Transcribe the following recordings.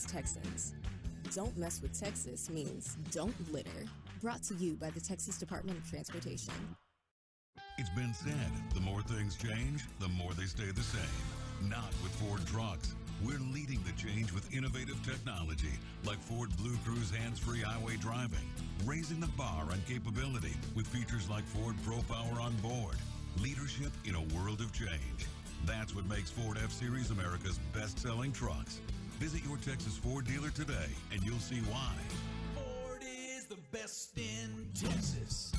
Texas Texans. Don't mess with Texas means don't litter. Brought to you by the Texas Department of Transportation. It's been said, the more things change, the more they stay the same. Not with Ford trucks. We're leading the change with innovative technology like Ford Blue Cruise hands-free highway driving, raising the bar on capability with features like Ford Pro Power on board. Leadership in a world of change. That's what makes Ford F-Series America's best-selling trucks. Visit your Texas Ford dealer today and you'll see why. Ford is the best in Texas.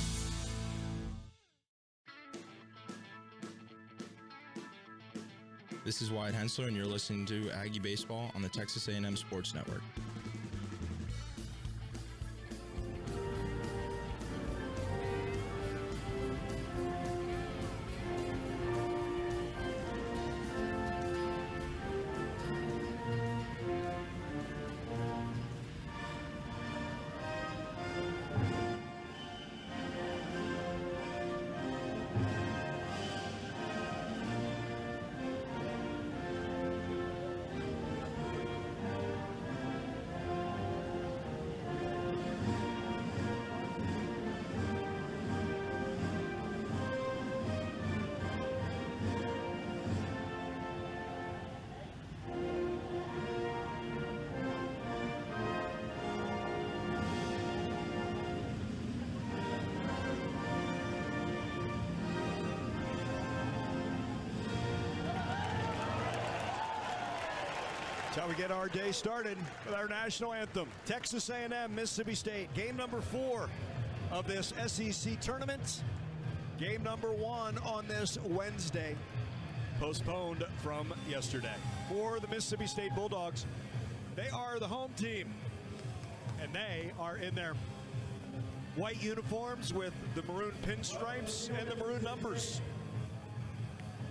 This is Wyatt Hensler, and you're listening to Aggie Baseball on the Texas A&M Sports Network. That's how we get our day started with our national anthem. Texas A&M, Mississippi State. Game number 4 of this SEC tournament. Game number 1 on this Wednesday. Postponed from yesterday. For the Mississippi State Bulldogs, they are the home team. And they are in their white uniforms with the maroon pinstripes and the maroon numbers.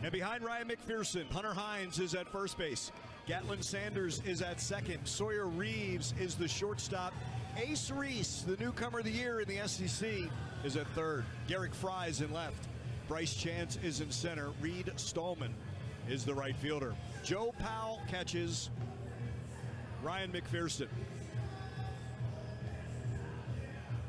And behind Ryan McPherson, Hunter Hines is at first base. Gatlin Sanders is at second. Sawyer Reeves is the shortstop. Ace Reese, the newcomer of the year in the SEC, is at third. Garrick Fry is in left. Bryce Chance is in center. Reed Stallman is the right fielder. Joe Powell catches. Ryan McPherson.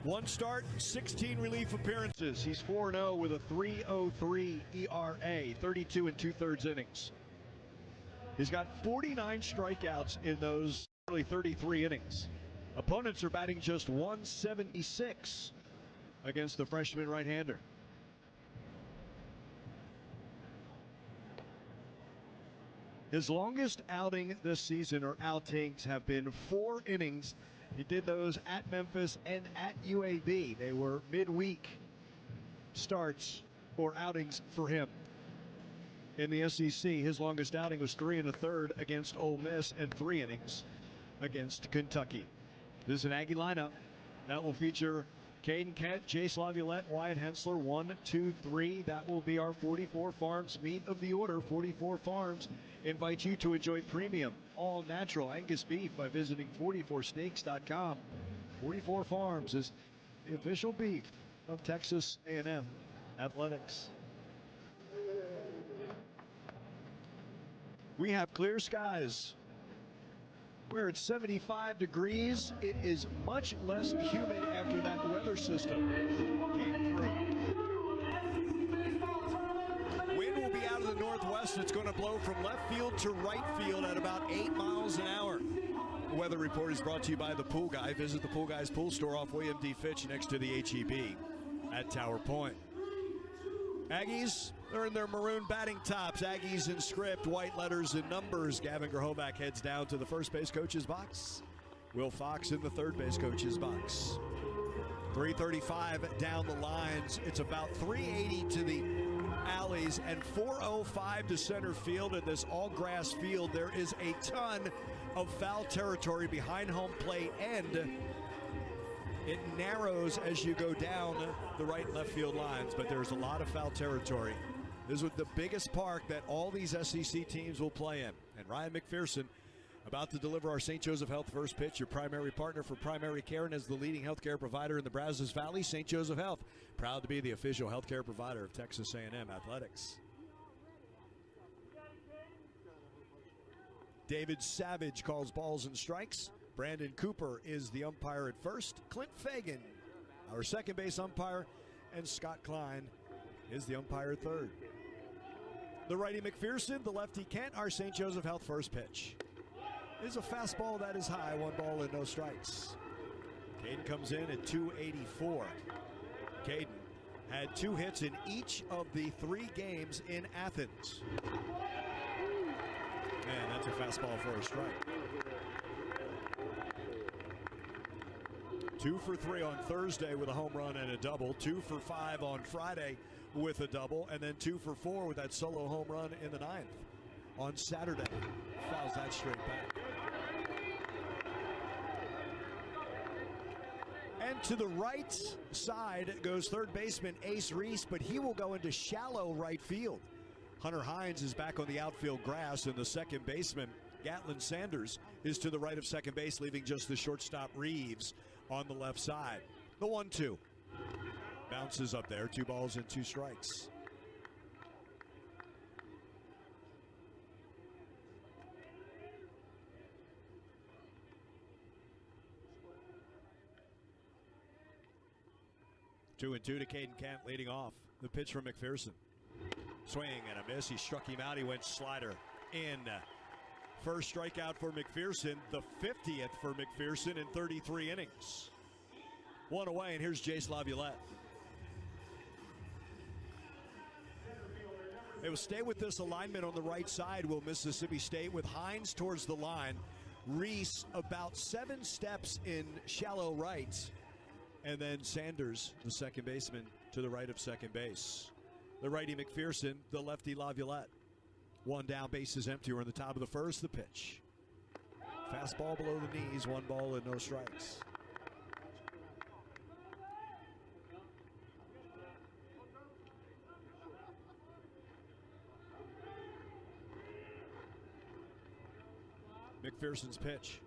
1 start, 16 relief appearances. He's 4-0 with a 3.03 ERA, 32 2/3 innings. He's got 49 strikeouts in those nearly 33 innings. Opponents are batting just 176 against the freshman right-hander. His longest outing this season, or outings, have been 4 innings. He did those at Memphis and at UAB. They were midweek starts or outings for him. In the SEC, his longest outing was 3 1/3 against Ole Miss and 3 innings against Kentucky. This is an Aggie lineup that will feature Caden Kent, Jace Laviolette, Wyatt Hensler, 1, 2, 3. That will be our 44 Farms meat of the order. 44 Farms invite you to enjoy premium, all-natural Angus beef by visiting 44steaks.com. 44 Farms is the official beef of Texas A&M Athletics. We have clear skies. We're at 75 degrees. It is much less humid after that weather system came through. Wind will be out of the northwest. It's going to blow from left field to right field at about 8 miles an hour. The weather report is brought to you by the Pool Guy. Visit the Pool Guy's Pool Store off William D. Fitch next to the HEB at Tower Point. Aggies are in their maroon batting tops. Aggies in script, white letters and numbers. Gavin Grahoback heads down to the first base coach's box. Will Fox in the third base coach's box. 335 down the lines. It's about 380 to the alleys and 405 to center field. In this all-grass field, there is a ton of foul territory behind home plate, and it narrows as you go down the right and left field lines, but there's a lot of foul territory. This is the biggest park that all these SEC teams will play in. And Ryan McPherson about to deliver our St. Joseph Health first pitch, your primary partner for primary care and as the leading healthcare provider in the Brazos Valley. St. Joseph Health, proud to be the official healthcare provider of Texas A&M Athletics. David Savage calls balls and strikes. Brandon Cooper is the umpire at first. Clint Fagan, our second base umpire, and Scott Klein is the umpire at third. The righty McPherson, the lefty Kent, our St. Joseph Health first pitch is a fastball that is high, 1 ball and no strikes. Caden comes in at 284. Caden had 2 hits in each of the 3 games in Athens. Man, that's a fastball for a strike. 2 for 3 on Thursday with a home run and a double. 2 for 5 on Friday with a double. And then 2 for 4 with that solo home run in the 9th. On Saturday, fouls that straight back. And to the right side goes third baseman Ace Reese, but he will go into shallow right field. Hunter Hines is back on the outfield grass, and the second baseman, Gatlin Sanders, is to the right of second base, leaving just the shortstop Reeves on the left side. The 1-2. Bounces up there, 2 balls and 2 strikes. Two and 2 to Caden Kent leading off. The pitch from McPherson. Swing and a miss. He struck him out. He went slider in. First strikeout for McPherson. The 50th for McPherson in 33 innings. 1 away, and here's Jace Laviolette. They will stay with this alignment on the right side, will Mississippi State, with Hines towards the line. Reese about 7 steps in shallow right. And then Sanders, the second baseman, to the right of second base. The righty McPherson, the lefty Laviolette. 1 down, bases empty. We're in the top of the first. The pitch. Fastball below the knees, 1 ball and no strikes. McPherson's pitch.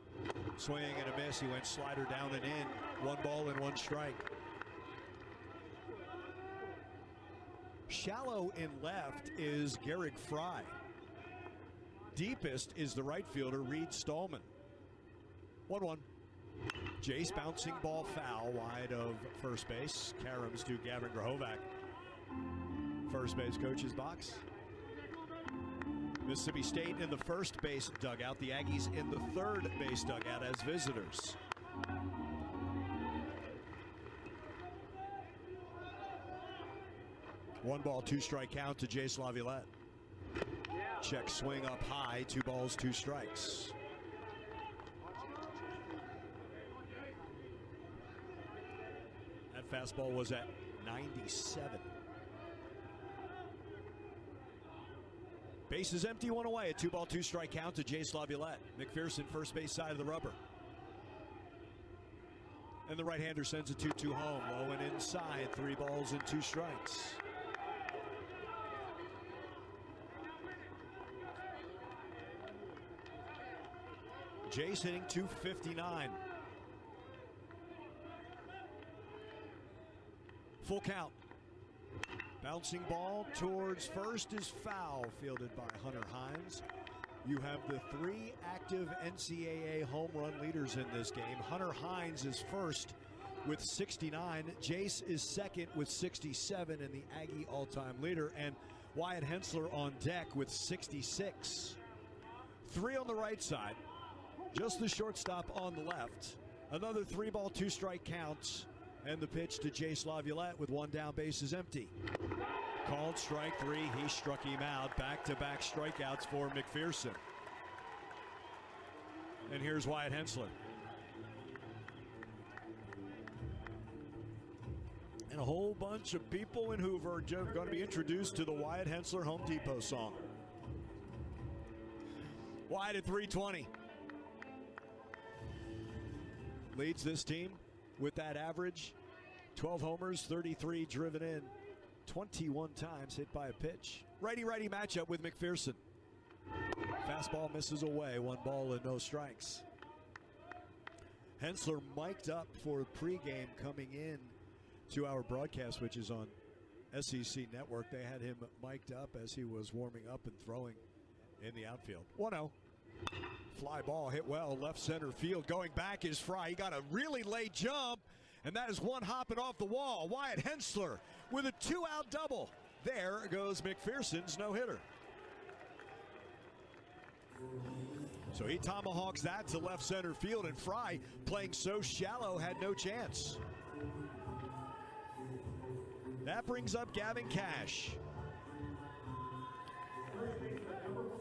Swing and a miss. He went slider down and in. 1 ball and 1 strike. Shallow in left is Garrick Fry. Deepest is the right fielder, Reed Stallman. 1-1. Jace bouncing ball foul wide of first base. Karams to Gavin Grahovac. First base coach's box. Mississippi State in the first base dugout. The Aggies in the third base dugout as visitors. One ball, 2 strike count to Jace Laviolette. Check swing up high, 2 balls, 2 strikes. That fastball was at 97. Bases empty, 1 away. A 2 ball, 2 strike count to Jace Laviolette. McPherson, first base side of the rubber. And the right-hander sends a 2-2 home. Low and inside, 3 balls and 2 strikes. Jace hitting .259. Full count. Bouncing ball towards first is foul, fielded by Hunter Hines. You have the 3 active NCAA home run leaders in this game. Hunter Hines is first with 69. Jace is second with 67 and the Aggie all-time leader. And Wyatt Hensler on deck with 66. 3 on the right side. Just the shortstop on the left. Another 3 ball, 2 strike counts. And the pitch to Jace Laviolette with 1 down, bases empty. Called strike 3. He struck him out. Back-to-back strikeouts for McPherson. And here's Wyatt Hensler. And a whole bunch of people in Hoover are going to be introduced to the Wyatt Hensler Home Depot song. Wyatt at 320. Leads this team with that average. 12 homers, 33 driven in, 21 times hit by a pitch. Righty-righty matchup with McPherson. Fastball misses away, 1 ball and no strikes. Hensler mic'd up for pregame coming in to our broadcast, which is on SEC Network. They had him mic'd up as he was warming up and throwing in the outfield. 1-0. Fly ball hit well, left center field. Going back is Fry. He got a really late jump, and that is one hopping off the wall. Wyatt Hensler with a 2-out double. There goes McPherson's no-hitter. So he tomahawks that to left center field, and Fry, playing so shallow, had no chance. That brings up Gavin Cash.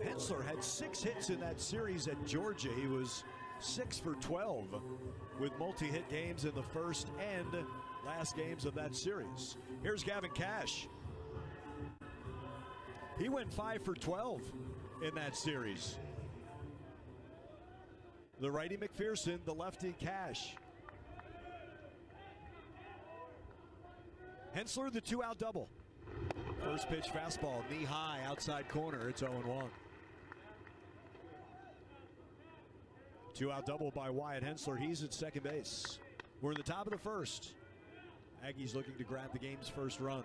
Hensler had 6 hits in that series at Georgia. He was 6 for 12 with multi-hit games in the first and last games of that series. Here's Gavin Cash. He went 5 for 12 in that series. The righty McPherson, the lefty Cash. Hensler, the 2-out double. First pitch fastball, knee high, outside corner. It's 0-1. 2-out double by Wyatt Hensler. He's at second base. We're in the top of the first. Aggies looking to grab the game's first run.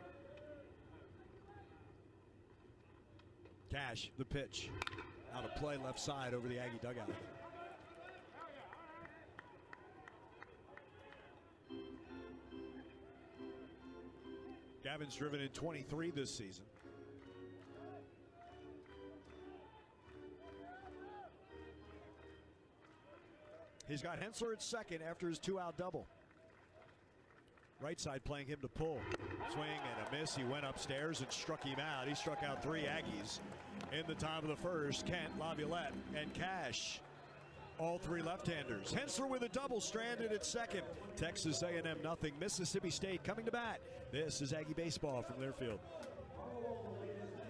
Cash, the pitch. Out of play, left side over the Aggie dugout. Gavin's driven in 23 this season. He's got Hensler at second after his 2-out double. Right side playing him to pull. Swing and a miss. He went upstairs and struck him out. He struck out 3 Aggies in the top of the first. Kent, Laviolette, and Cash. All 3 left-handers. Hensler with a double, stranded at second. Texas A&M nothing. Mississippi State coming to bat. This is Aggie baseball from their field.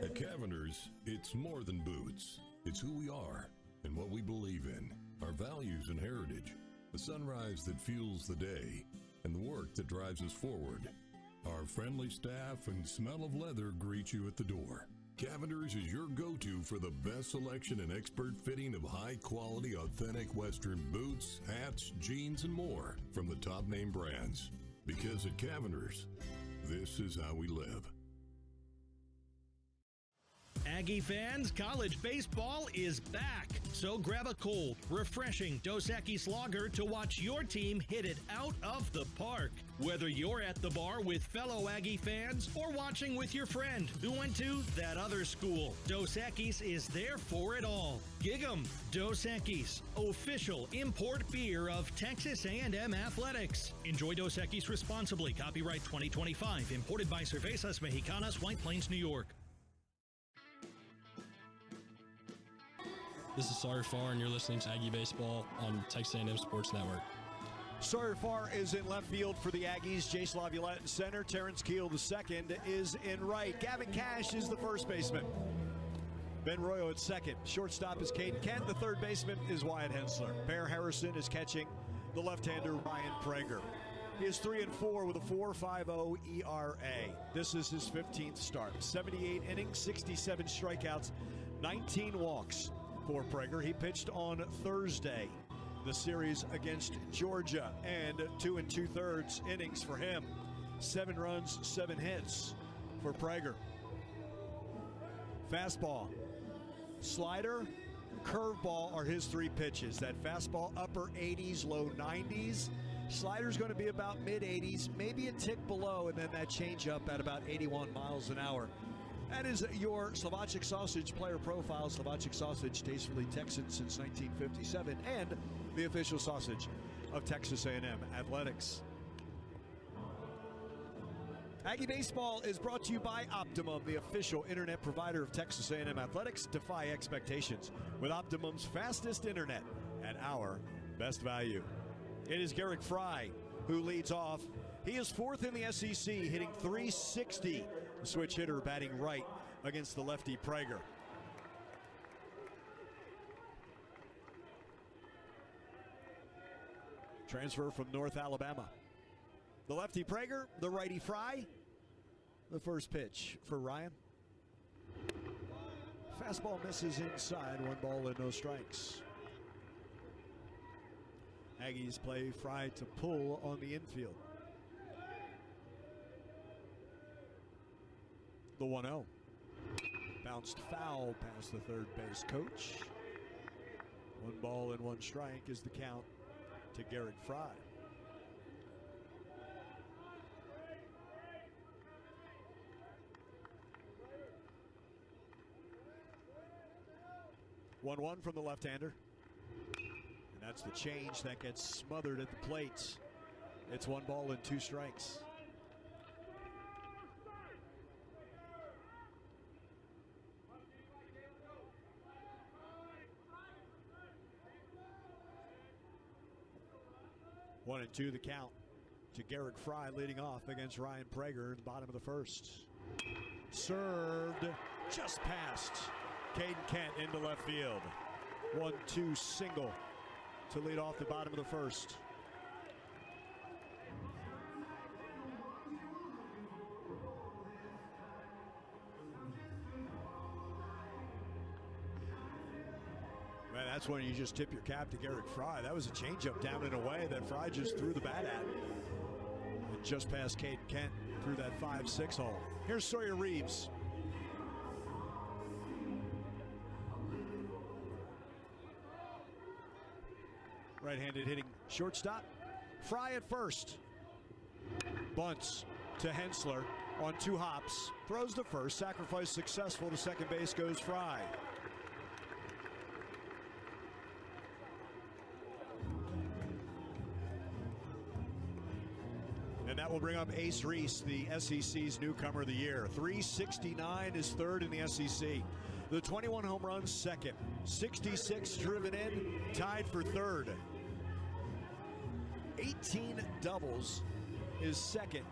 At Cavender's, it's more than boots. It's who we are and what we believe in, our values and heritage, the sunrise that fuels the day, and the work that drives us forward. Our friendly staff and smell of leather greet you at the door. Cavender's is your go-to for the best selection and expert fitting of high-quality, authentic Western boots, hats, jeans, and more from the top-name brands. Because at Cavender's, this is how we live. Aggie fans, college baseball is back. So grab a cold, refreshing Dos Equis lager to watch your team hit it out of the park. Whether you're at the bar with fellow Aggie fans or watching with your friend who went to that other school, Dos Equis is there for it all. Gig 'em. Dos Equis, official import beer of Texas A&M Athletics. Enjoy Dos Equis responsibly. Copyright 2025. Imported by Cervezas Mexicanas, White Plains, New York. This is Sawyer Farr, and you're listening to Aggie Baseball on Texas A&M Sports Network. Sawyer Farr is in left field for the Aggies. Jace Laviolette in center. Terrence Keel, the second, is in right. Gavin Cash is the first baseman. Ben Royo at second. Shortstop is Caden Kent. The third baseman is Wyatt Hensler. Bear Harrison is catching the left-hander Ryan Prager. He is 3-4 with a 4.50 ERA. This is his 15th start. 78 innings, 67 strikeouts, 19 walks. For Prager. He pitched on Thursday, the series against Georgia, and 2 2/3 innings for him. 7 runs, 7 hits for Prager. Fastball, slider, curveball are his 3 pitches. That fastball, upper 80s, low 90s. Slider's going to be about mid-80s, maybe a tick below, and then that changeup at about 81 miles an hour. That is your Slovacek Sausage player profile. Slovacek Sausage, tastefully Texan since 1957, and the official sausage of Texas A&M Athletics. Aggie Baseball is brought to you by Optimum, the official internet provider of Texas A&M Athletics. Defy expectations with Optimum's fastest internet at our best value. It is Garrick Fry who leads off. He is 4th in the SEC, hitting .360. The switch hitter batting right against the lefty Prager. Transfer from North Alabama. The lefty Prager, the righty Fry. The first pitch for Ryan. Fastball misses inside, 1 ball and no strikes. Aggies play Fry to pull on the infield. The 1-0. Bounced foul past the third base coach. 1 ball and 1 strike is the count to Garrett Fry. One from the left-hander. And that's the change that gets smothered at the plate. It's 1 ball and 2 strikes. One and 2 the count to Garrett Fry leading off against Ryan Prager in the bottom of the first. Served just past Caden Kent into left field. 1-2 single to lead off the bottom of the first. Man, that's when you just tip your cap to Garrett Fry. That was a changeup down and away that Fry just threw the bat at. And just past Caden Kent through that 5-6 hole. Here's Sawyer Reeves. Right-handed hitting shortstop. Fry at first. Bunts to Hensler on 2 hops. Throws to first. Sacrifice successful. To second base goes Fry. And that will bring up Ace Reese, the SEC's newcomer of the year. 369 is third in the SEC. The 21 home runs second. 66 driven in, tied for third. 18 doubles is second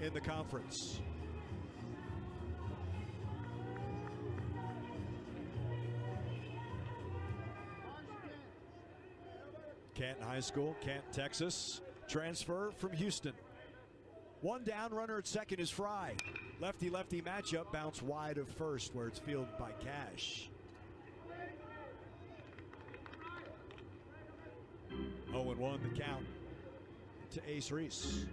in the conference. Canton High School, Canton, Texas. Transfer from Houston. 1 down, runner at second is Fry. Lefty-lefty matchup, bounce wide of first where it's fielded by Cash. 0-1 the count to Ace Reese.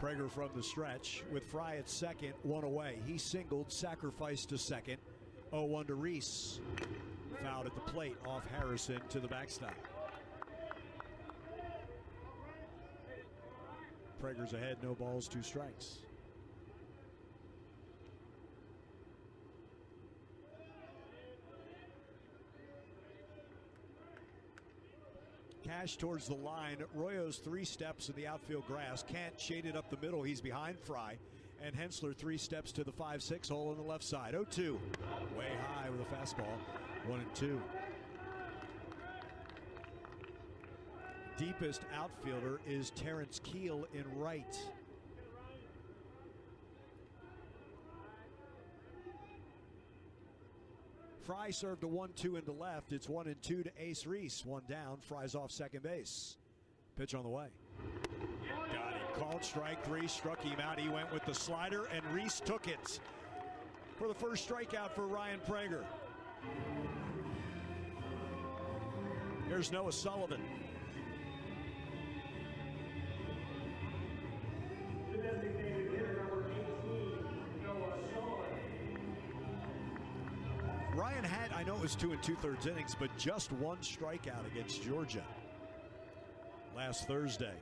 Prager from the stretch with Fry at second, 1 away. He singled, sacrificed to second. 0-1 to Reese. Fouled at the plate off Harrison to the backstop. Prager's ahead, no balls, 2 strikes. Cash towards the line. Royo's 3 steps in the outfield grass. Can't shade it up the middle. He's behind Fry. And Hensler 3 steps to the 5-6 hole on the left side. 0-2. Way high with a fastball. 1-2. Deepest outfielder is Terrence Keel in right. Fry served a 1-2 into left. It's 1-2 to Ace Reese. 1 down. Fry's off second base. Pitch on the way. Got him. Called strike 3. Struck him out. He went with the slider, and Reese took it for the first strikeout for Ryan Prager. Here's Noah Sullivan. Ryan had, I know it was 2 2/3 innings, but just 1 strikeout against Georgia last Thursday.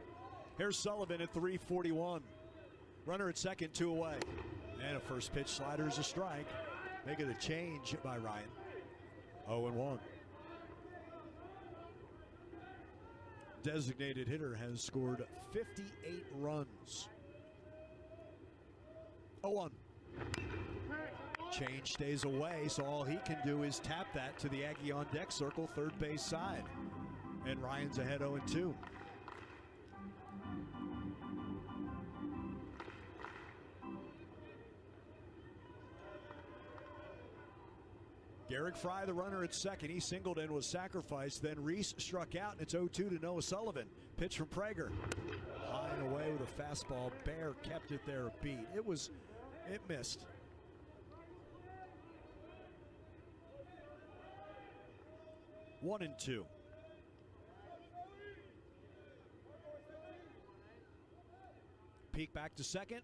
Here's Sullivan at 341. Runner at second, 2 away. And a first pitch slider is a strike. Making a change by Ryan. 0-1. Designated hitter has scored 58 runs. 0-1. Change stays away, so all he can do is tap that to the Aggie on deck circle, third base side. And Ryan's ahead 0-2. Garrett Fry, the runner at second. He singled and was sacrificed. Then Reese struck out, and it's 0-2 to Noah Sullivan. Pitch from Prager. High and away with a fastball. Bear kept it there a beat. It missed. One and 2. peek back to second.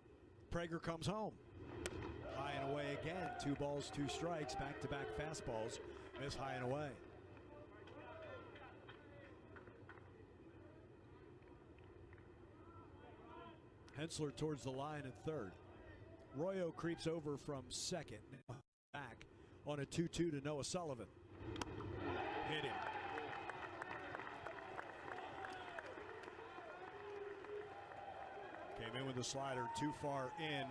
Prager comes home. High and away again. 2 balls, 2 strikes. Back-to-back fastballs. Miss high and away. Hensler towards the line at third. Royo creeps over from second. Back on a 2-2 to Noah Sullivan. Hit him. Came in with the slider too far in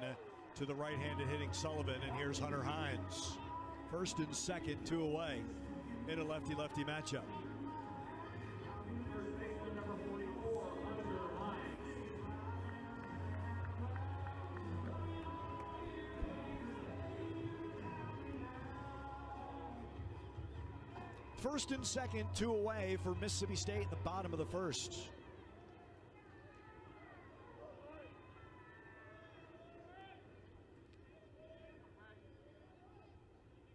to the right-handed hitting Sullivan, and here's Hunter Hines. First and second, 2 away in a lefty-lefty matchup. First and second, 2 away for Mississippi State in the bottom of the first.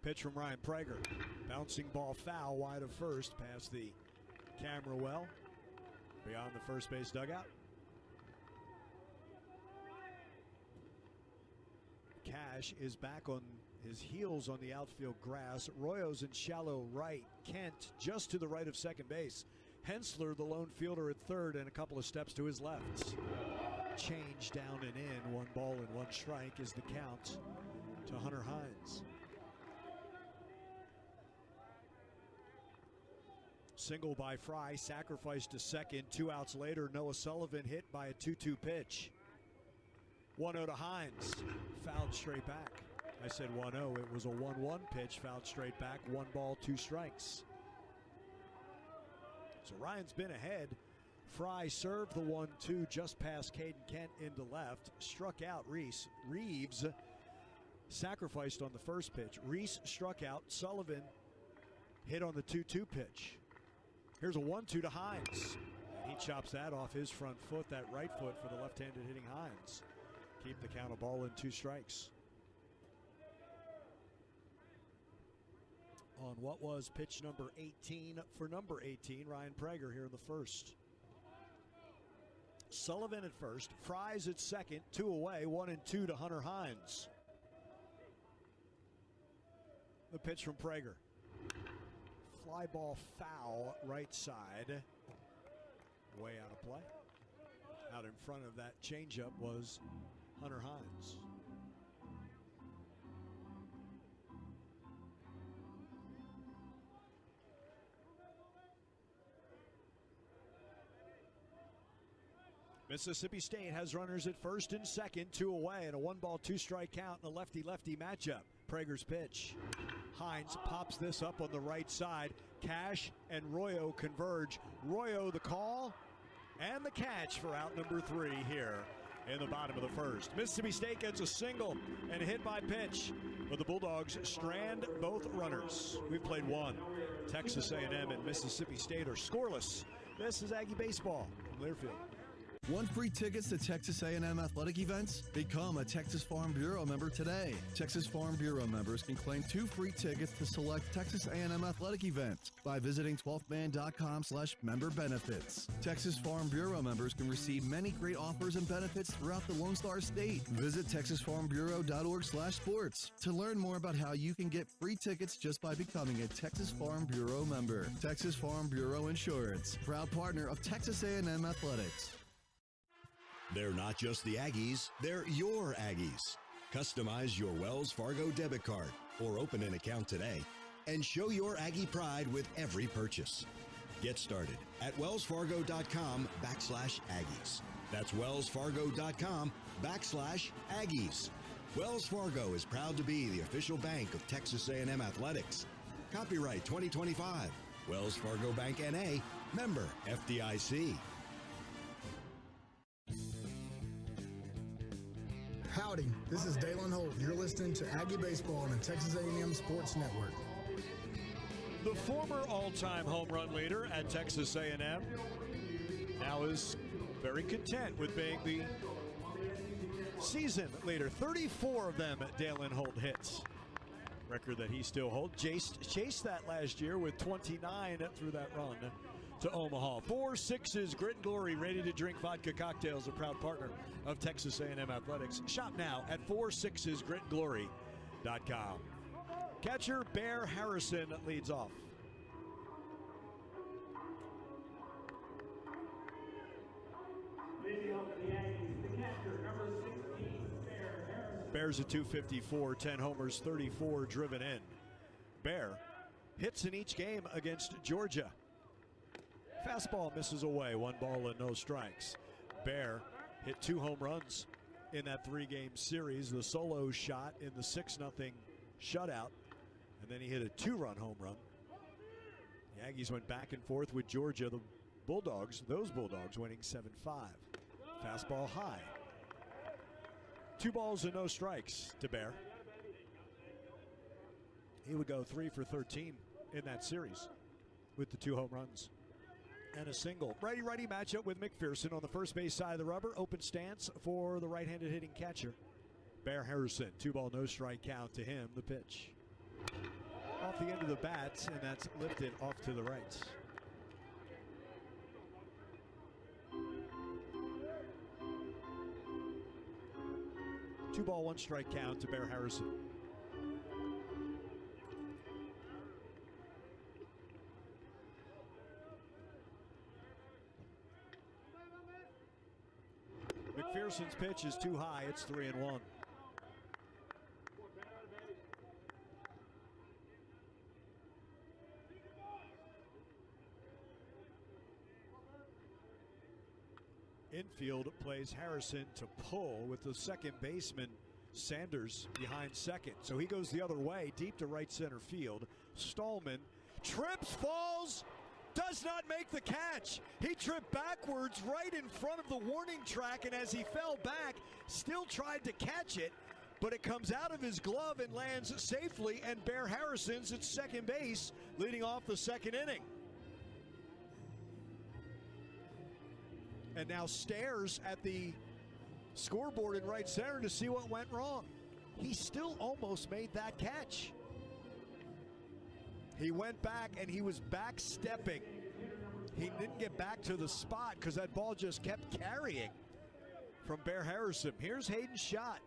Pitch from Ryan Prager. Bouncing ball foul wide of first past the camera well. Beyond the first base dugout. Cash is back on his heels on the outfield grass. Royo's in shallow right. Kent just to the right of second base. Hensler, the lone fielder at third, and a couple of steps to his left. Change down and in. 1 ball and 1 strike is the count to Hunter Hines. Single by Fry, sacrificed to second. 2 outs later, Noah Sullivan hit by a 2-2 pitch. 1-0 to Hines, fouled straight back. I said 1-0, it was a 1-1 pitch, fouled straight back. 1 ball, 2 strikes. So Ryan's been ahead. Fry served the 1-2 just past Caden Kent into left. Struck out Reese. Reeves sacrificed on the first pitch. Reese struck out. Sullivan hit on the 2-2 pitch. Here's a 1-2 to Hines. And he chops that off his front foot, that right foot for the left-handed hitting Hines. Keep the count, a ball and 2 strikes. On what was pitch number 18 for number 18, Ryan Prager here in the first. Sullivan at first, Fry's at second, 2 away, 1-2 to Hunter Hines. The pitch from Prager. Fly ball foul, right side. Way out of play. Out in front of that changeup was Hunter Hines. Mississippi State has runners at first and second, 2 away, and a 1 ball, 2 strike count in a lefty-lefty matchup. Prager's pitch. Hines pops this up on the right side. Cash and Royo converge. Royo the call and the catch for out number 3 here in the bottom of the first. Mississippi State gets a single and a hit by pitch, but the Bulldogs strand both runners. We've played 1. Texas A&M and Mississippi State are scoreless. This is Aggie Baseball from Learfield. Want free tickets to Texas A&M athletic events? Become a Texas Farm Bureau member today. Texas Farm Bureau members can claim 2 free tickets to select Texas A&M athletic events by visiting 12thman.com/member benefits. Texas Farm Bureau members can receive many great offers and benefits throughout the Lone Star State. Visit texasfarmbureau.org/sports to learn more about how you can get free tickets just by becoming a Texas Farm Bureau member. Texas Farm Bureau Insurance, proud partner of Texas A&M Athletics. They're not just the Aggies, they're your Aggies. Customize your Wells Fargo debit card or open an account today and show your Aggie pride with every purchase. Get started at wellsfargo.com/Aggies. That's wellsfargo.com/Aggies. Wells Fargo is proud to be the official bank of Texas A&M Athletics. Copyright 2025. Wells Fargo Bank N.A., member FDIC. Howdy, this is Dalen Holt. You're listening to Aggie Baseball on the Texas A&M Sports Network. The former all-time home run leader at Texas A&M now is very content with being the season leader. 34 of them Dalen Holt hits. Record that he still holds. Chased that last year with 29 through that run. to Omaha. 4-6's Grit and Glory, ready-to-drink vodka cocktails, a proud partner of Texas A&M Athletics. Shop now at 46sgritandglory.com. Catcher Bear Harrison leads off. Bears at 254, 10 homers, 34 driven in. Bear hits in each game against Georgia. Fastball misses away, 1 ball and no strikes. Bear hit 2 home runs in that 3-game series. The solo shot in the 6-0 shutout, and then he hit a 2-run home run. The Aggies went back and forth with Georgia. The Bulldogs, those Bulldogs winning 7-5. Fastball high. 2 balls and no strikes to Bear. He would go 3 for 13 in that series with the 2 home runs and a single. Righty-righty matchup with McPherson on the first base side of the rubber. Open stance for the right-handed hitting catcher, Bear Harrison. 2 ball, no strike count to him. The pitch off the end of the bat, and that's lifted off to the right. Two ball, 1 strike count to Bear Harrison. McPherson's pitch is too high. It's 3-1. Infield plays Harrison to pull with the second baseman Sanders behind second. So he goes the other way, deep to right center field. Stallman trips, falls, does not make the catch. He tripped backwards right in front of the warning track, and as he fell back, still tried to catch it, but it comes out of his glove and lands safely, and Bear Harrison's at second base, leading off the second inning. And now stares at the scoreboard in right center to see what went wrong. He still almost made that catch. He went back and he was back stepping. He didn't get back to the spot because that ball just kept carrying from Bear Harrison. Here's Hayden's shot.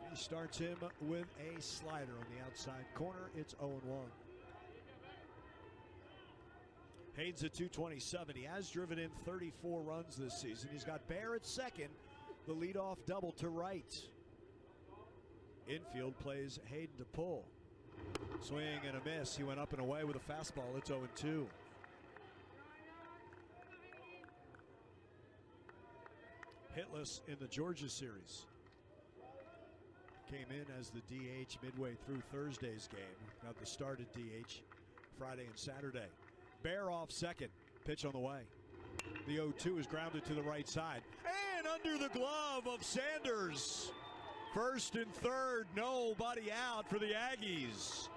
He starts him with a slider on the outside corner. It's 0-1. Hayden's at 227. He has driven in 34 runs this season. He's got Bear at second, the leadoff double to right. Infield plays Hayden to pull. Swing and a miss. He went up and away with a fastball. It's 0-2. Hitless in the Georgia series. Came in as the DH midway through Thursday's game. Got the start at DH Friday and Saturday. Bear off second. Pitch on the way. The 0-2 is grounded to the right side. And under the glove of Sanders. First and third, nobody out for the Aggies.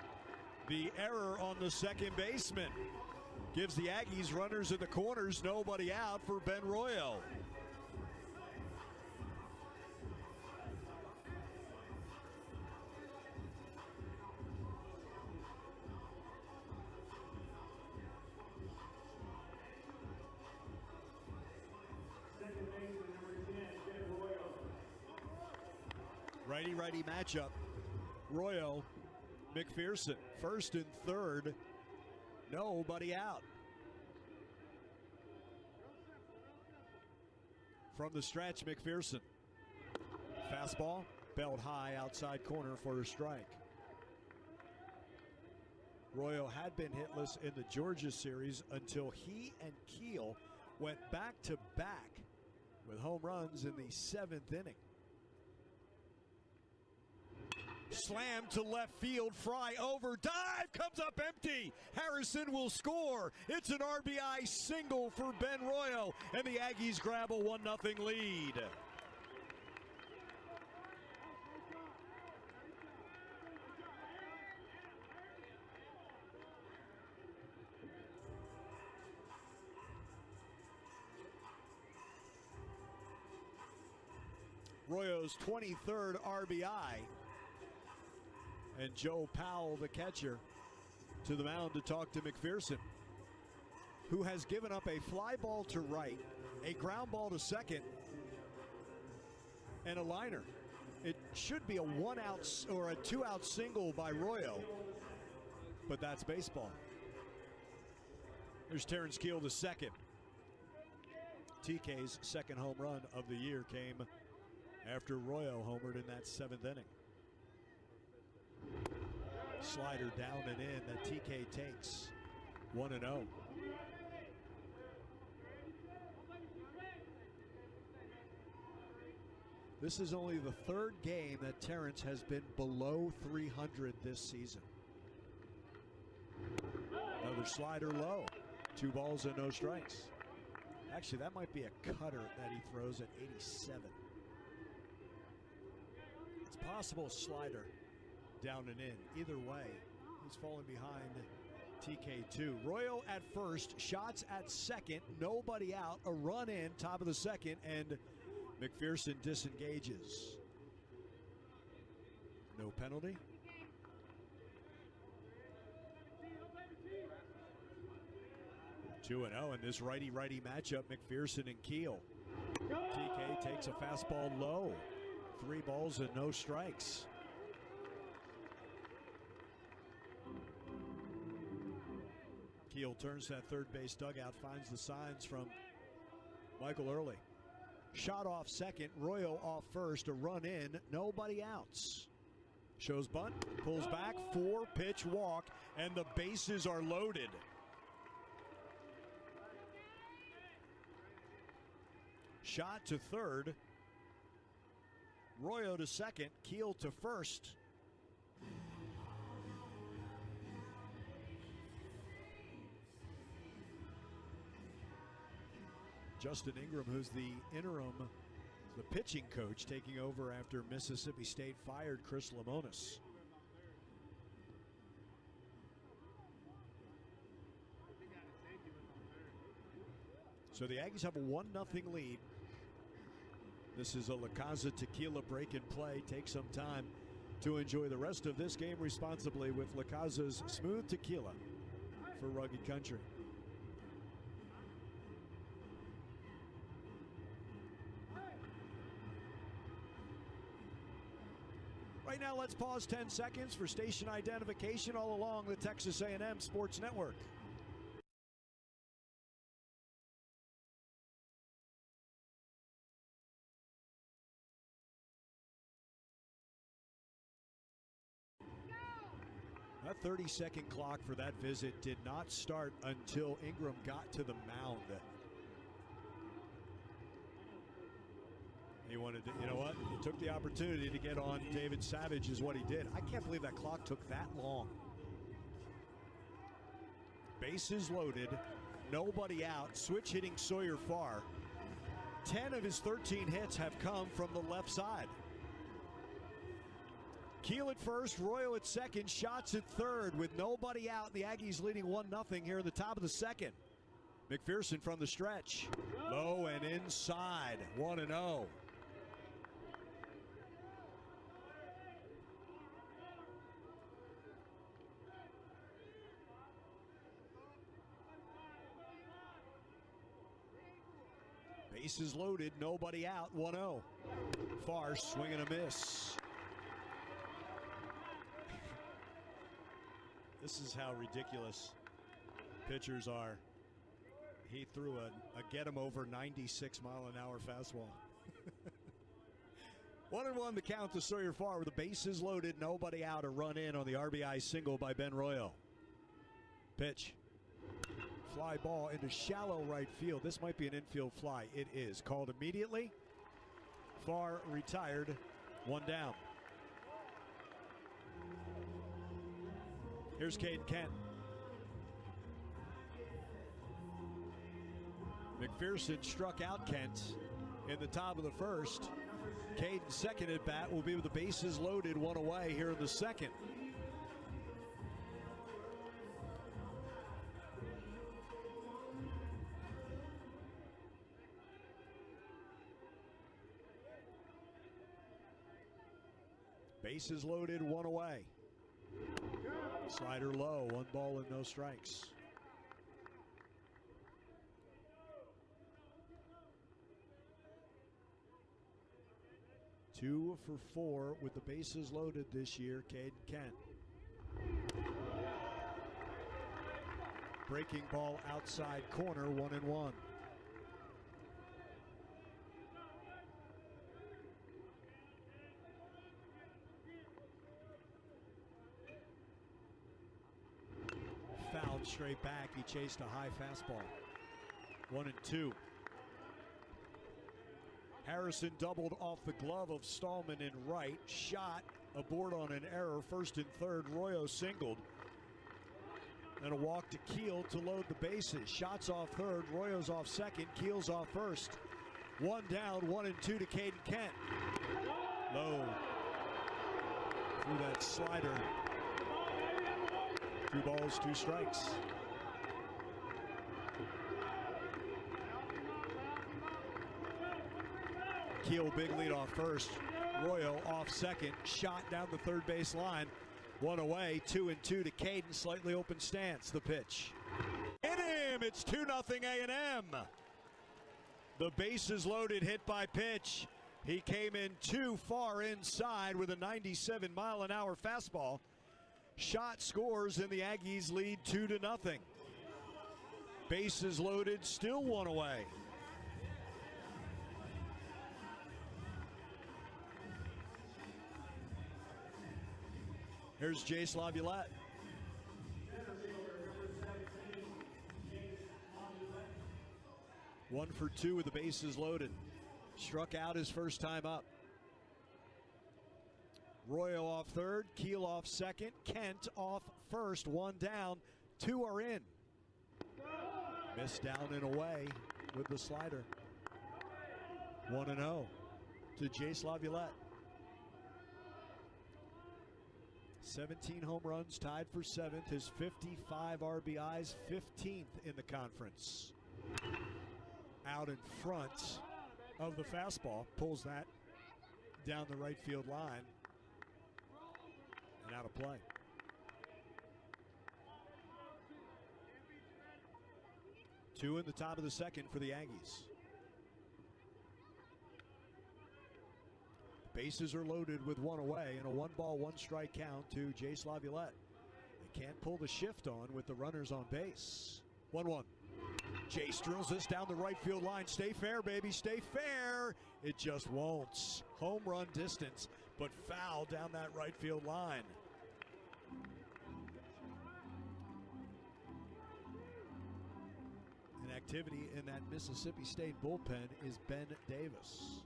The error on the second baseman gives the Aggies runners at the corners, nobody out for Ben Royo. Righty-righty matchup. Royo, McPherson, first and third, nobody out. From the stretch, McPherson. Fastball, belt high, outside corner for a strike. Royo had been hitless in the Georgia series until he and Keel went back-to-back with home runs in the 7th inning. Slam to left field, Fry over, dive, comes up empty. Harrison will score. It's an RBI single for Ben Royo, and the Aggies grab a 1-0 lead. Royo's 23rd RBI. And Joe Powell, the catcher, to the mound to talk to McPherson, who has given up a fly ball to right, a ground ball to second, and a liner. It should be a 1-out or a 2-out single by Royo, but that's baseball. There's Terrence Keel, the second. TK's second home run of the year came after Royo homered in that 7th inning. Slider down and in that TK takes. 1-0. This is only the third game that Terrence has been below 300 this season. Another slider low. 2 balls and no strikes. Actually, that might be a cutter that he throws at 87. It's possible slider down and in. Either way, he's falling behind TK2. Royo at first, shots at second, nobody out, a run in, top of the second, and McPherson disengages. No penalty. Two and 0 in this righty-righty matchup, McPherson and Keel. TK takes a fastball low. 3 balls and no strikes. Keel turns that third base dugout, finds the signs from Michael Early. Shot off second, Royo off first, a run in, nobody outs. Shows bunt, pulls back, 4-pitch walk, and the bases are loaded. Shot to third, Royo to second, Keel to first. Justin Ingram, who's the interim, the pitching coach, taking over after Mississippi State fired Chris Lemonis. So the Aggies have a 1-0 lead. This is a La Casa Tequila break and play. Take some time to enjoy the rest of this game responsibly with La Casa's smooth tequila for rugged country. Right now, let's pause 10 seconds for station identification all along the Texas A&M Sports Network. That 30-second clock for that visit did not start until Ingram got to the mound. He wanted to, you know what? He took the opportunity to get on David Savage is what he did. I can't believe that clock took that long. Bases loaded, nobody out, switch hitting Sawyer Farr. 10 of his 13 hits have come from the left side. Keel at first, Royo at second, shots at third with nobody out. The Aggies leading 1-0 here in the top of the second. McPherson from the stretch. Low and inside, 1-0. Bases loaded, nobody out, 1-0. Farr swing and a miss. This is how ridiculous pitchers are. He threw a get him over 96-mile-an-hour fastball. 1-1 the count to Sawyer Farr with the bases loaded, nobody out, a run in on the RBI single by Ben Royo. Pitch. Fly ball into shallow right field. This might be an infield fly. It is. Called immediately. Farr retired. 1 down. Here's Caden Kent. McPherson struck out Kent in the top of the first. Caden's second at bat will be with the bases loaded, 1 away here in the second. Bases loaded, 1 away. Slider low, 1 ball and no strikes. Two for 4 with the bases loaded this year, Caden Kent. Breaking ball outside corner, 1-1. Fouled straight back. He chased a high fastball. 1-2. Harrison doubled off the glove of Stallman in right. Shot aboard on an error. First and third. Royo singled. And a walk to Keel to load the bases. Shots off third. Royo's off second. Keel's off first. 1 down. 1-2 to Caden Kent. Low. Through that slider. 2 balls, 2 strikes. Keel big lead off first. Royo off second. Shot down the third base line. 1 away. 2-2 to Caden. Slightly open stance. The pitch. Hit him. It's 2-0 A&M. The bases loaded. Hit by pitch. He came in too far inside with a 97-mile-an-hour fastball. Shot scores and the Aggies lead 2-0. Bases loaded. Still 1 away. Here's Jace Laviolette. One for 2 with the bases loaded. Struck out his first time up. Royo off third, Keel off second, Kent off first. 1 down, 2 are in. Missed down and away with the slider. 1-0 to Jace Laviolette. 17 home runs, tied for 7th. His 55 RBIs, 15th in the conference. Out in front of the fastball, pulls that down the right field line and out of play. Two in the top of the second for the Aggies. Bases are loaded with 1 away and a 1-ball, 1-strike count to Jace Laviolette. They can't pull the shift on with the runners on base. 1-1. Jace drills this down the right field line. Stay fair, baby, stay fair. It just won't. Home run distance, but foul down that right field line. And activity in that Mississippi State bullpen is Ben Davis.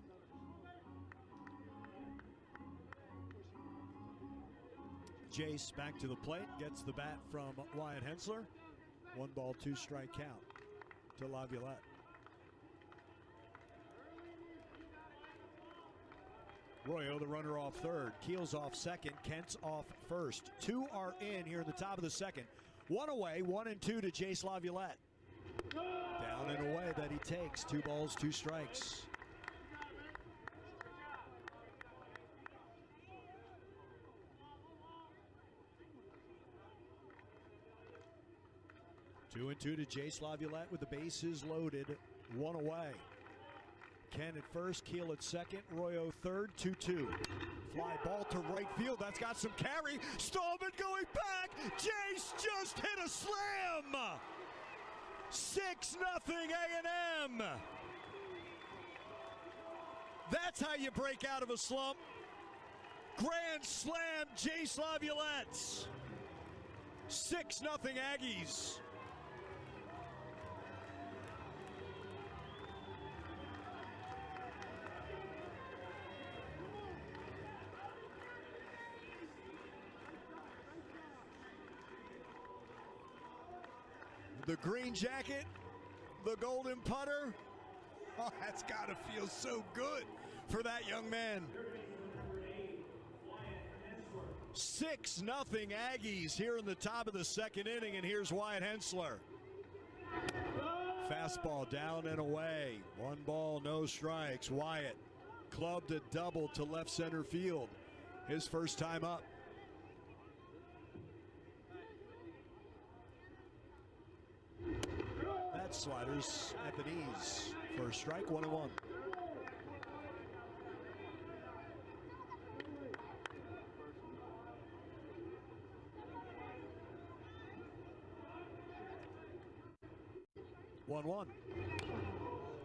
Jace back to the plate, gets the bat from Wyatt Hensler. 1-ball, 2-strike count to Laviolette. Royo, the runner, off third. Keel's off second. Kent's off first. 2 are in here in the top of the second. 1 away, 1-2 to Jace Laviolette. Down and away that he takes. 2 balls, 2 strikes. Two and 2 to Jace Laviolette with the bases loaded. 1 away. Ken at first, Keel at second, Royo third, 2-2. Fly ball to right field. That's got some carry. Stallman going back. Jace just hit a slam. 6-0 A&M. That's how you break out of a slump. Grand slam, Jace Laviolette. 6-0 Aggies. The green jacket, the golden putter. Oh, that's got to feel so good for that young man. 6-0 Aggies here in the top of the second inning, and here's Wyatt Hensler. Fastball down and away. 1 ball, no strikes. Wyatt clubbed a double to left center field. His first time up. Sliders at the knees. First strike, 1-1.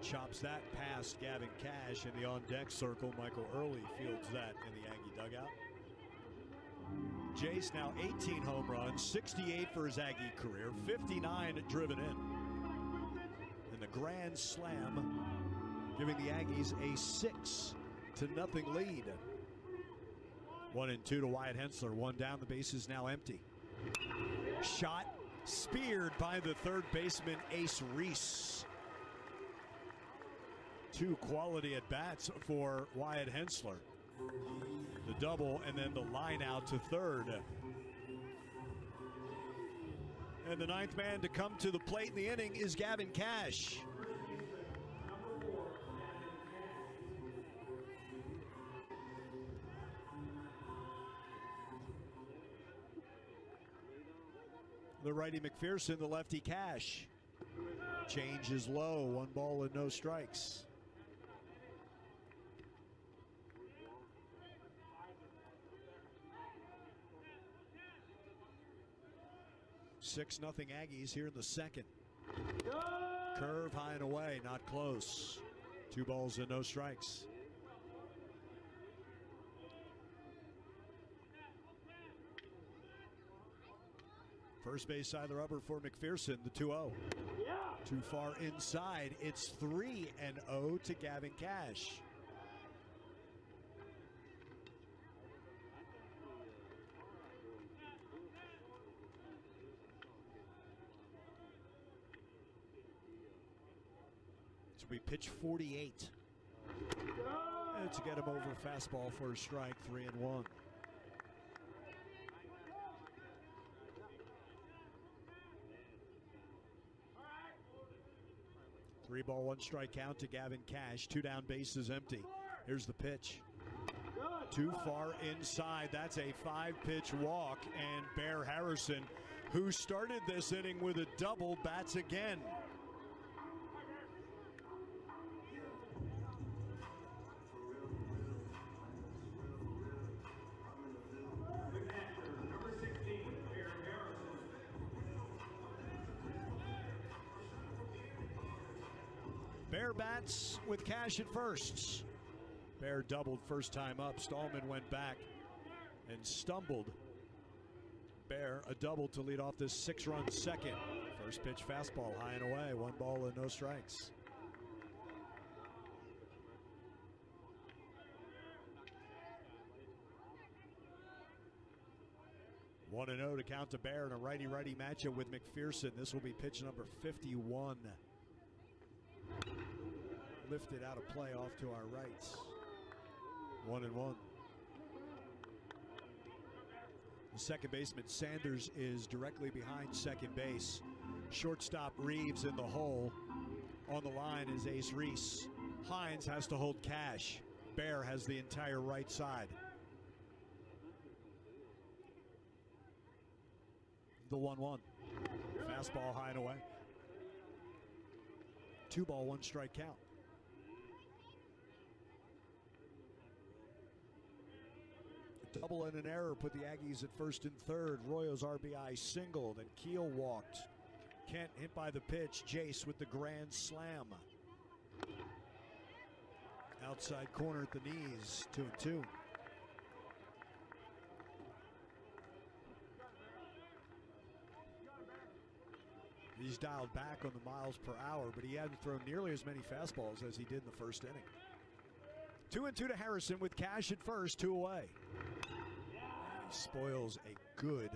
Chops that past Gavin Cash in the on-deck circle. Michael Early fields that in the Aggie dugout. Jace now 18 home runs, 68 for his Aggie career, 59 driven in. And the grand slam giving the Aggies a 6-0 lead. 1-2 to Wyatt Hensler. One down, the base is now empty. Shot speared by the third baseman, Ace Reese. Two quality at-bats for Wyatt Hensler. The double and then the line out to third. And the ninth man to come to the plate in the inning is Gavin Cash. The righty McPherson, the lefty Cash. Change is low, 1 ball and no strikes. Six nothing Aggies here in the second. Curve high and away, not close. 2 balls and no strikes. First base side of the rubber for McPherson, the 2-0. Too far inside, it's 3-0 to Gavin Cash. So we pitch 48. And to get him over fastball for a strike, 3-1. 3 ball, 1 strike count to Gavin Cash. 2 down, bases empty. Here's the pitch. Too far inside. That's a 5-pitch walk. And Bear Harrison, who started this inning with a double, bats again. Bear bats with Cash at first. Bear doubled first time up. Stallman went back and stumbled. Bear a double to lead off this 6-run second. First pitch fastball high and away. 1 ball and no strikes. One and 0 to count to Bear in a righty-righty matchup with McPherson. This will be pitch number 51. Lifted out of play off to our rights. 1-1. The second baseman Sanders is directly behind second base. Shortstop Reeves in the hole. On the line is Ace Reese. Hines has to hold Cash. Bear has the entire right side. The 1-1. Fastball high and away. 2 ball, 1 strike count. Double and an error put the Aggies at first and third. Royo's RBI singled and Keel walked. Kent hit by the pitch. Jace with the grand slam. Outside corner at the knees. 2-2. He's dialed back on the miles per hour, but he hadn't thrown nearly as many fastballs as he did in the first inning. 2-2 to Harrison with Cash at first, 2 away. He spoils a good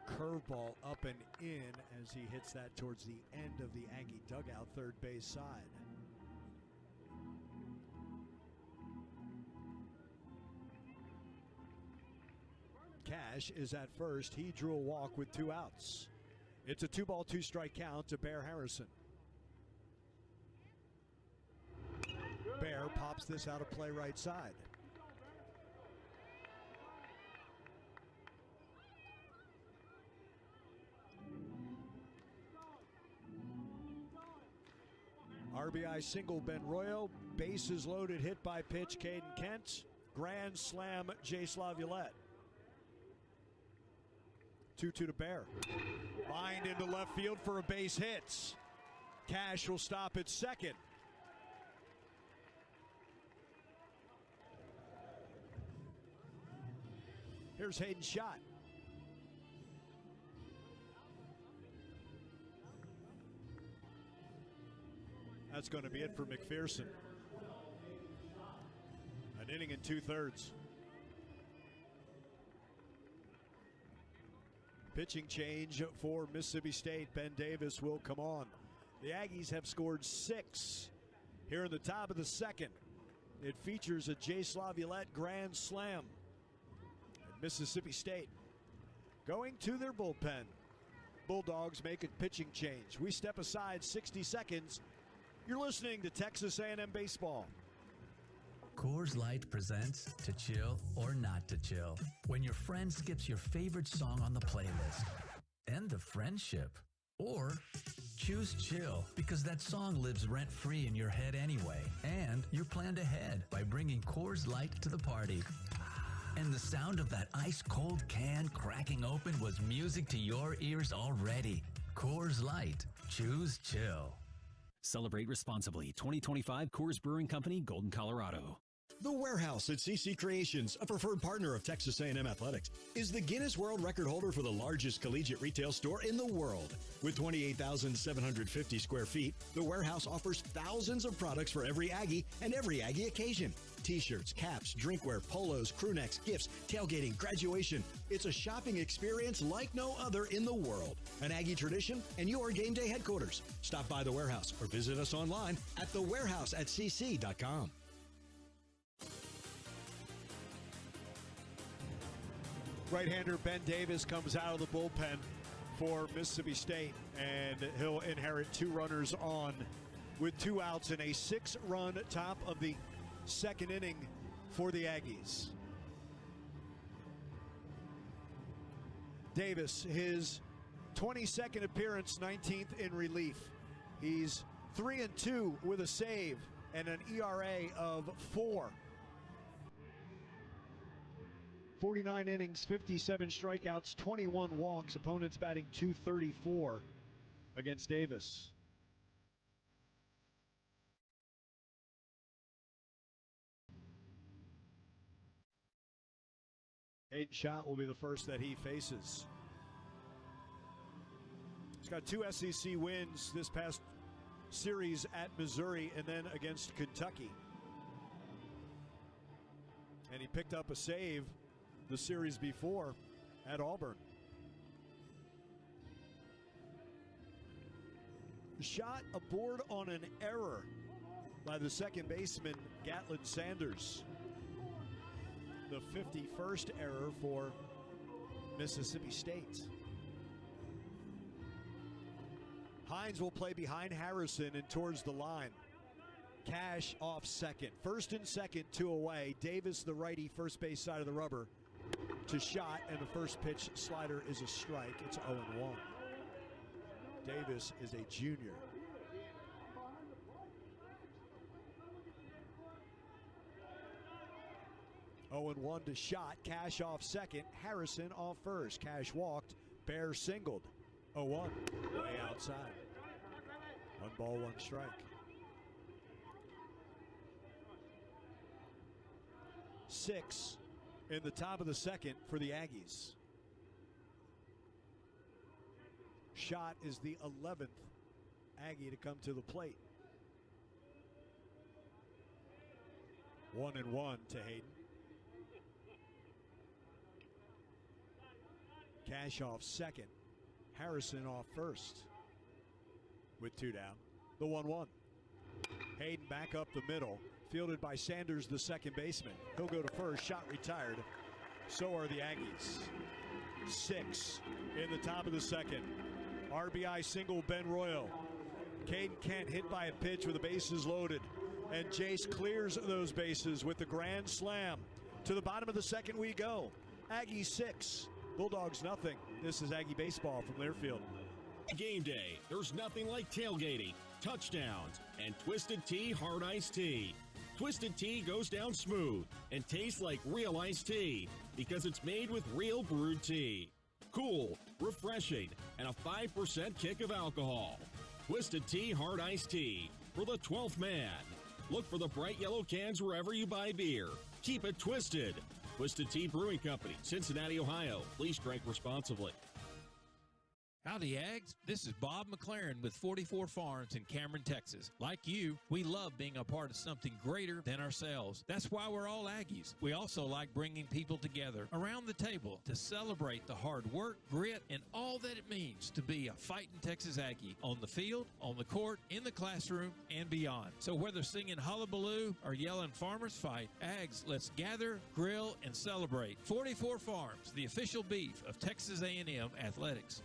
curveball up and in as he hits that towards the end of the Aggie dugout, third base side. Cash is at first. He drew a walk with 2 outs. It's a 2 ball, 2 strike count to Bear Harrison. Bear pops this out of play right side. RBI single, Ben Royo. Bases loaded, hit by pitch, Caden Kent. Grand slam, Jace Laviolette. 2-2 to Bear. Lined into left field for a base hit. Cash will stop at second. Here's Hayden's shot. That's going to be it for McPherson. An inning and 2/3. Pitching change for Mississippi State. Ben Davis will come on. The Aggies have scored 6 here in the top of the second. It features a Jace Laviolette grand slam. And Mississippi State going to their bullpen. Bulldogs make a pitching change. We step aside 60 seconds. You're listening to Texas A&M Baseball. Coors Light presents To Chill or Not to Chill. When your friend skips your favorite song on the playlist. End the friendship. Or choose chill because that song lives rent-free in your head anyway. And you're planned ahead by bringing Coors Light to the party. And the sound of that ice-cold can cracking open was music to your ears already. Coors Light. Choose chill. Celebrate responsibly. 2025 Coors Brewing Company, Golden, Colorado. The Warehouse at CC Creations, a preferred partner of Texas A&M Athletics, is the Guinness World Record holder for the largest collegiate retail store in the world. With 28,750 square feet, the Warehouse offers thousands of products for every Aggie and every Aggie occasion. T-shirts, caps, drinkware, polos, crew necks, gifts, tailgating, graduation. It's a shopping experience like no other in the world. An Aggie tradition and your game day headquarters. Stop by the Warehouse or visit us online at thewarehouse@cc.com. Right-hander Ben Davis comes out of the bullpen for Mississippi State, and he'll inherit 2 runners on with 2 outs in a 6-run top of the second inning for the Aggies. Davis, his 22nd appearance, 19th in relief. He's 3-2 with a save and an ERA of 4. 49 innings, 57 strikeouts, 21 walks. Opponents batting .234 against Davis. Hayden's shot will be the first that he faces. He's got 2 SEC wins this past series at Missouri and then against Kentucky. And he picked up a save the series before at Auburn. Shot aboard on an error by the second baseman, Gatlin Sanders. The 51st error for Mississippi State. Hines will play behind Harrison and towards the line. Cash off second. First and second, 2 away. Davis, the righty, first base side of the rubber, to shot, and the first pitch slider is a strike. It's 0-1. Davis is a junior. Oh, 0-1 to shot. Cash off second. Harrison off first. Cash walked. Bear singled. 0-1. Way outside. 1 ball, 1 strike. Six in the top of the second for the Aggies. Shot is the 11th Aggie to come to the plate. 1-1 to Hayden. Cash off second. Harrison off first with 2 down. The 1-1. Hayden back up the middle. Fielded by Sanders, the second baseman. He'll go to first. Shot retired. So are the Aggies. 6 in the top of the second. RBI single, Ben Royo. Caden Kent hit by a pitch with the bases loaded. And Jace clears those bases with the grand slam. To the bottom of the second we go. Aggies 6, Bulldogs nothing. This is Aggie Baseball from Learfield. Game day. There's nothing like tailgating, touchdowns, and Twisted Tea Hard Iced Tea. Twisted Tea goes down smooth and tastes like real iced tea because it's made with real brewed tea. Cool, refreshing, and a 5% kick of alcohol. Twisted Tea Hard Iced Tea for the 12th man. Look for the bright yellow cans wherever you buy beer. Keep it twisted. Twisted Tea Brewing Company, Cincinnati, Ohio. Please drink responsibly. Howdy, Ags. This is Bob McLaren with 44 Farms in Cameron, Texas. Like you, we love being a part of something greater than ourselves. That's why we're all Aggies. We also like bringing people together around the table to celebrate the hard work, grit, and all that it means to be a fighting Texas Aggie on the field, on the court, in the classroom, and beyond. So whether singing Hullabaloo or yelling Farmers Fight, Ags, let's gather, grill, and celebrate. 44 Farms, the official beef of Texas A&M athletics.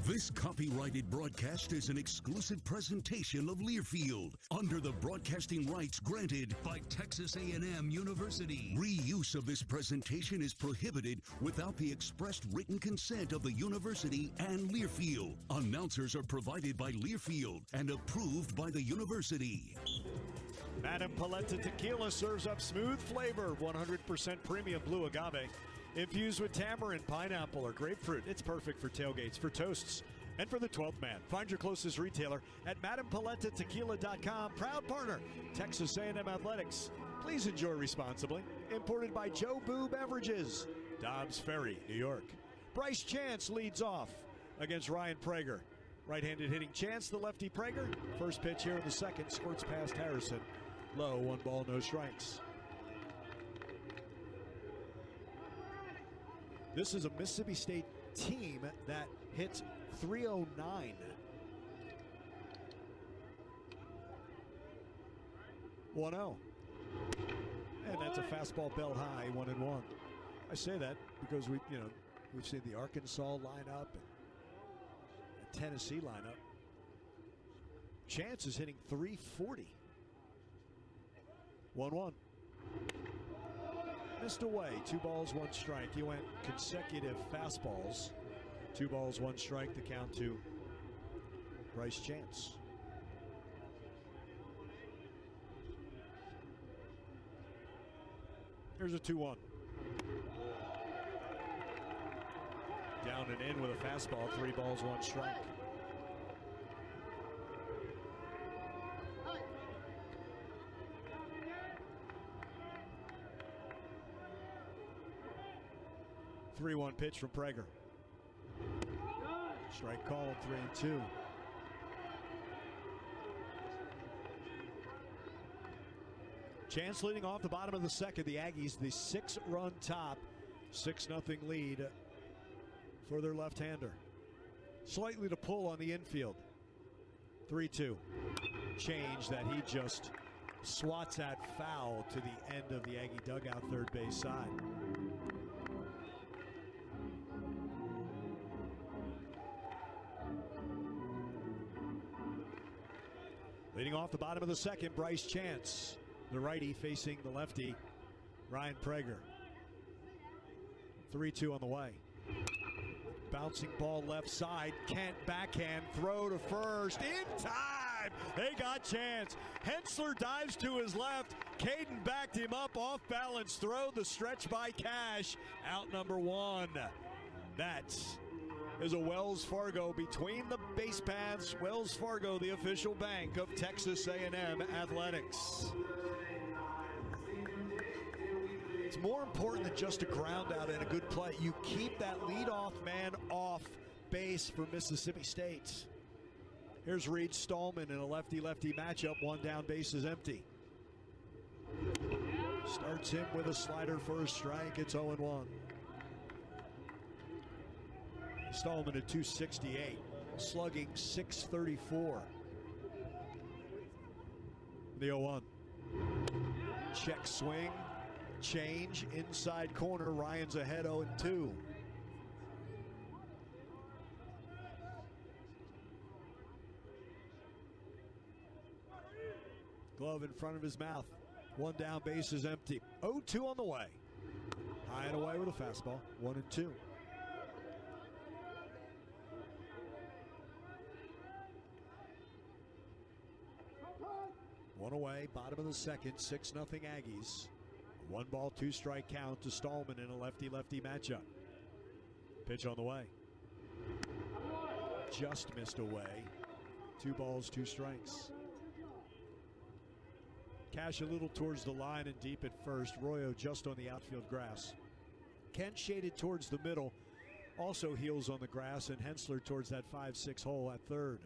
This copyrighted broadcast is an exclusive presentation of Learfield under the broadcasting rights granted by Texas A&M University. Reuse of this presentation is prohibited without the expressed written consent of the university and Learfield. Announcers are provided by Learfield and approved by the university. Madame Paletta Tequila serves up smooth flavor, 100% premium blue agave, infused with tamarind, pineapple, or grapefruit. It's perfect for tailgates, for toasts, and for the 12th man. Find your closest retailer at MadamePalettaTequila.com. Proud partner, Texas A&M Athletics. Please enjoy responsibly. Imported by Joe Boo Beverages, Dobbs Ferry, New York. Bryce Chance leads off against Ryan Prager. Right-handed hitting Chance, the lefty Prager. First pitch here in the second, squirts past Harrison. Low, 1 ball, no strikes. This is a Mississippi State team that hits .309. .1-0. And that's a fastball belt high, 1-1. I say that because we've seen the Arkansas lineup and the Tennessee lineup. Chance is hitting .340. 1-1. Missed away. 2 balls, 1 strike. He went consecutive fastballs. 2 balls, 1 strike. The count to Bryce Chance. Here's a 2-1. Down and in with a fastball. 3 balls, 1 strike. .3-1 pitch from Prager. Strike call, 3-2. Chance leading off the bottom of the second. The Aggies, the 6-run top, 6-0 lead for their left-hander. Slightly to pull on the infield. 3-2. Change that he just swats at foul to the end of the Aggie dugout, third base side. Leading off the bottom of the second, Bryce Chance, the righty facing the lefty, Ryan Prager. 3-2 on the way. Bouncing ball left side, Kent backhand, throw to first, in time! They got Chance. Hensler dives to his left. Caden backed him up, off balance throw, the stretch by Cash, out number 1. That's is a Wells Fargo between the base paths. Wells Fargo, the official bank of Texas A&M athletics. It's more important than just a ground out and a good play. You keep that leadoff man off base for Mississippi State. Here's Reed Stallman in a lefty-lefty matchup. 1 down, base is empty. Starts him with a slider for a strike. It's 0-1. Stallman at 268, slugging .634. The 0-1. Check swing, change, inside corner. Ryan's ahead 0-2. Glove in front of his mouth. 1 down, base is empty. 0-2 on the way. High and away with a fastball. 1-2. One away, bottom of the second, 6-0 Aggies. 1 ball, 2 strike count to Stallman in a lefty-lefty matchup. Pitch on the way. Just missed away. 2 balls, 2 strikes. Cash a little towards the line and deep at first. Royo just on the outfield grass. Kent shaded towards the middle. Also heels on the grass, and Hensler towards that 5-6 hole at third.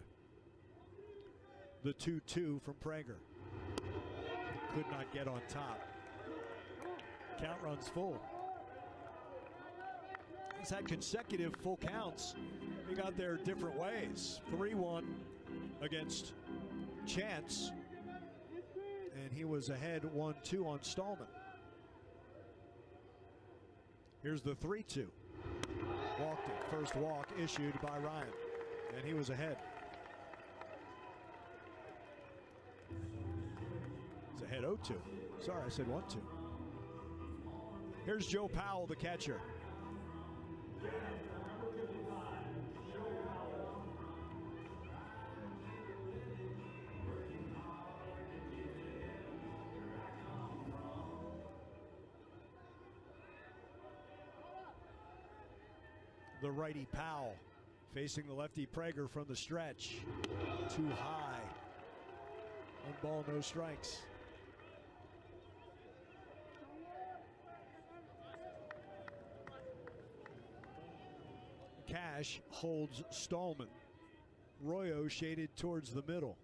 The 2-2 from Prager. Could not get on top. Count runs full. He's had consecutive full counts. He got there different ways. 3-1 against Chance. And he was ahead 1-2 on Stallman. Here's the 3-2. Walked it. First walk issued by Ryan. And he was ahead. He's ahead 0-2. Sorry, I said 1-2. Here's Joe Powell, the catcher. The righty Powell facing the lefty Prager from the stretch. Too high. 1 ball, no strikes. Cash holds Stallman. Royo shaded towards the middle.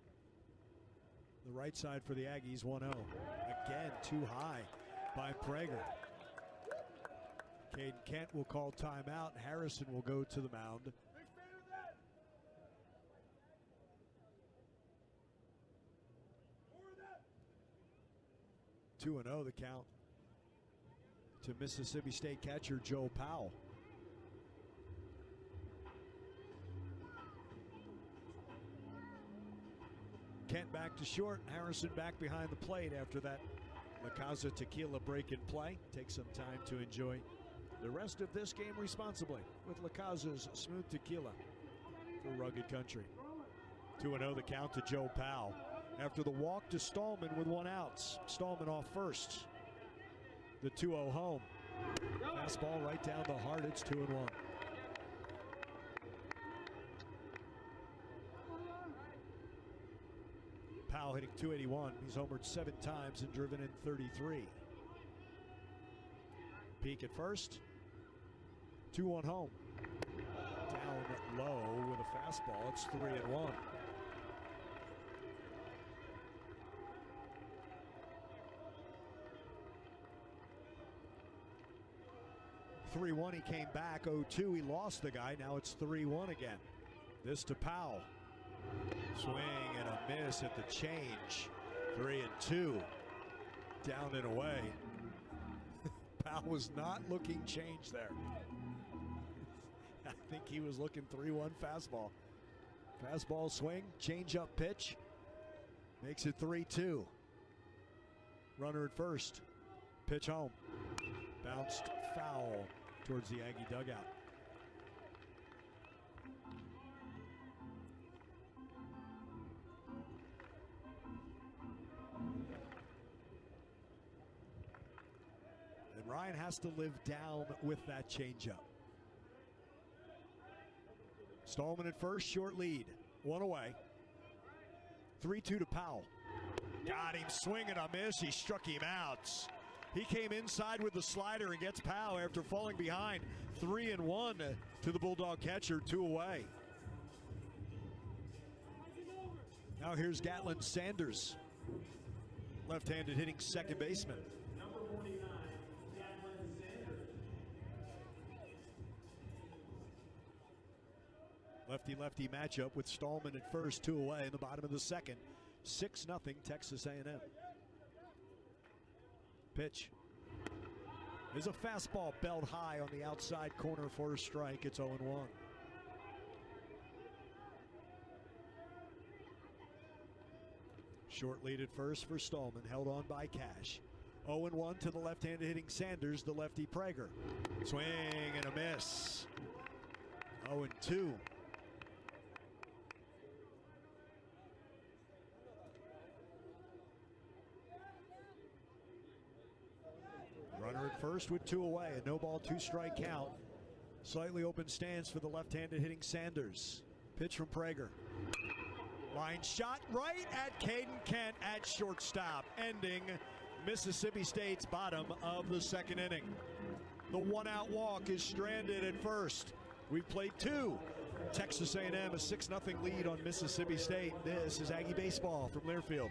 The right side for the Aggies, 1-0. Again, too high by Prager. Caden Kent will call timeout. Harrison will go to the mound. Two and 0 the count to Mississippi State catcher Joe Powell. Kent back to short. Harrison back behind the plate after that La Casa Tequila break in play. Take some time to enjoy the rest of this game responsibly with La Casa's smooth tequila for rugged country. 2-0 the count to Joe Powell after the walk to Stallman with 1 out. Stallman off first. The 2-0 home. Fastball right down the heart. It's 2-1. Powell hitting .281. He's homered 7 times and driven in 33. Peak at first. 2-1 home. Down low with a fastball. It's 3-1. He came back 0-2. He lost the guy. Now it's 3-1 again. This to Powell. Swing and a miss at the change. 3-2. Down and away. Powell was not looking change there. I think he was looking 3-1 fastball. Fastball swing, change up pitch. Makes it 3-2. Runner at first. Pitch home. Bounced foul towards the Aggie dugout. And Ryan has to live down with that changeup. Stallman at first, short lead. 1 away. 3-2 to Powell. Got him, swing and a miss. He struck him out. He came inside with the slider and gets Powell after falling behind. 3-1 to the Bulldog catcher, 2 away. Now here's Gatlin Sanders, left-handed hitting second baseman. Lefty-lefty matchup with Stallman at first, 2 away in the bottom of the second. 6-0 Texas A&M. Pitch is a fastball belt high on the outside corner for a strike. It's 0-1. Short lead at first for Stallman, held on by Cash. 0-1 to the left-handed hitting Sanders, the lefty Prager. Swing and a miss. 0-2. first with 2 away. A no ball, 2-strike count. Slightly open stance for the left-handed hitting Sanders. Pitch from Prager. Line shot right at Caden Kent at shortstop, ending Mississippi State's bottom of the 2nd inning. The 1-out walk is stranded at first. We've played 2. Texas A&M a 6-0 lead on Mississippi State. This is Aggie Baseball from Learfield.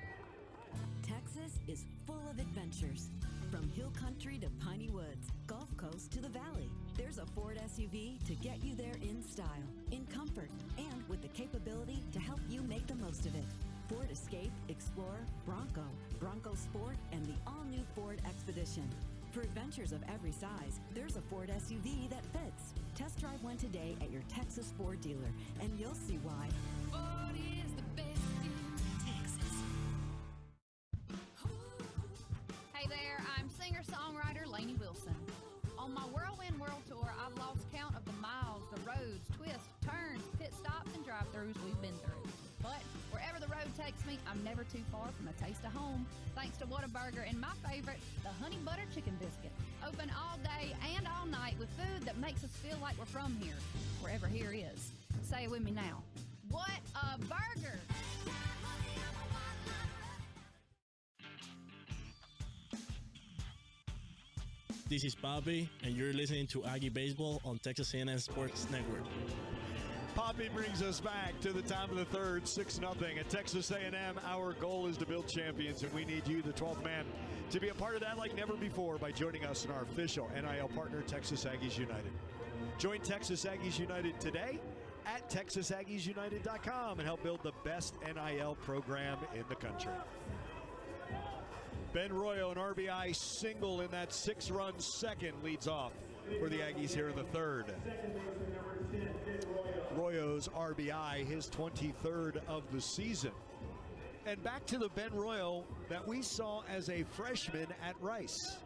Texas is full of adventures. From hill country to piney woods, Gulf Coast to the valley, there's a Ford SUV to get you there in style, in comfort, and with the capability to help you make the most of it. Ford Escape, Explorer, Bronco, Bronco Sport, and the all-new Ford Expedition. For adventures of every size, there's a Ford SUV that fits. Test drive one today at your Texas Ford dealer, and you'll see why. Ford is the best in Texas. Hey there, I'm singer-songwriter Lainey Wilson. On my Whirlwind World Tour, I've lost count of the miles, the roads, twists, turns, pit stops, and drive-thrus we've been through. But wherever the road takes me, I'm never too far from a taste of home. Thanks to Whataburger and my favorite, the Honey Butter Chicken Biscuit. Open all day and all night with food that makes us feel like we're from here, wherever here is. Say it with me now. What a burger! This is Bobby, and you're listening to Aggie Baseball on Texas A&M Sports Network. Poppy brings us back to the top of the 3rd, 6-0 at Texas A&M. Our goal is to build champions, and we need you, the 12th man, to be a part of that like never before by joining us in our official NIL partner, Texas Aggies United. Join Texas Aggies United today at TexasAggiesUnited.com and help build the best NIL program in the country. Ben Royo, an RBI single in that 6-run second, leads off for the Aggies here in the 3rd. Royo's RBI, his 23rd of the season. And back to the Ben Royo that we saw as a freshman at Rice.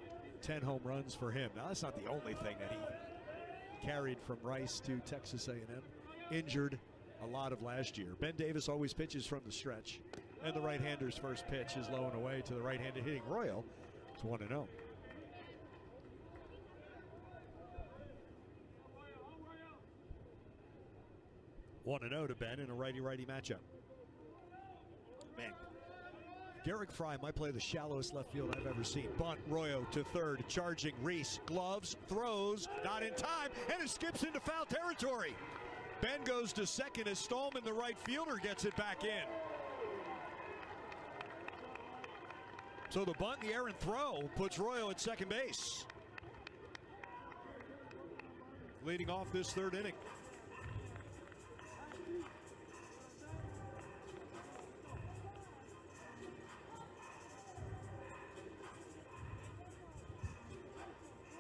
10 home runs for him. Now, that's not the only thing that he carried from Rice to Texas A&M. Injured a lot of last year. Ben Davis always pitches from the stretch. And the right-hander's first pitch is low and away to the right-handed hitting Royo. It's 1-0. One and 0 to Ben in a righty-righty matchup. Man, Garrick Fry might play the shallowest left field I've ever seen. Bunt, Royo to 3rd, charging Reese, gloves, throws, not in time, and it skips into foul territory. Ben goes to 2nd as Stallman, the right fielder, gets it back in. So the bunt, the errant throw puts Royo at 2nd base. Leading off this 3rd inning.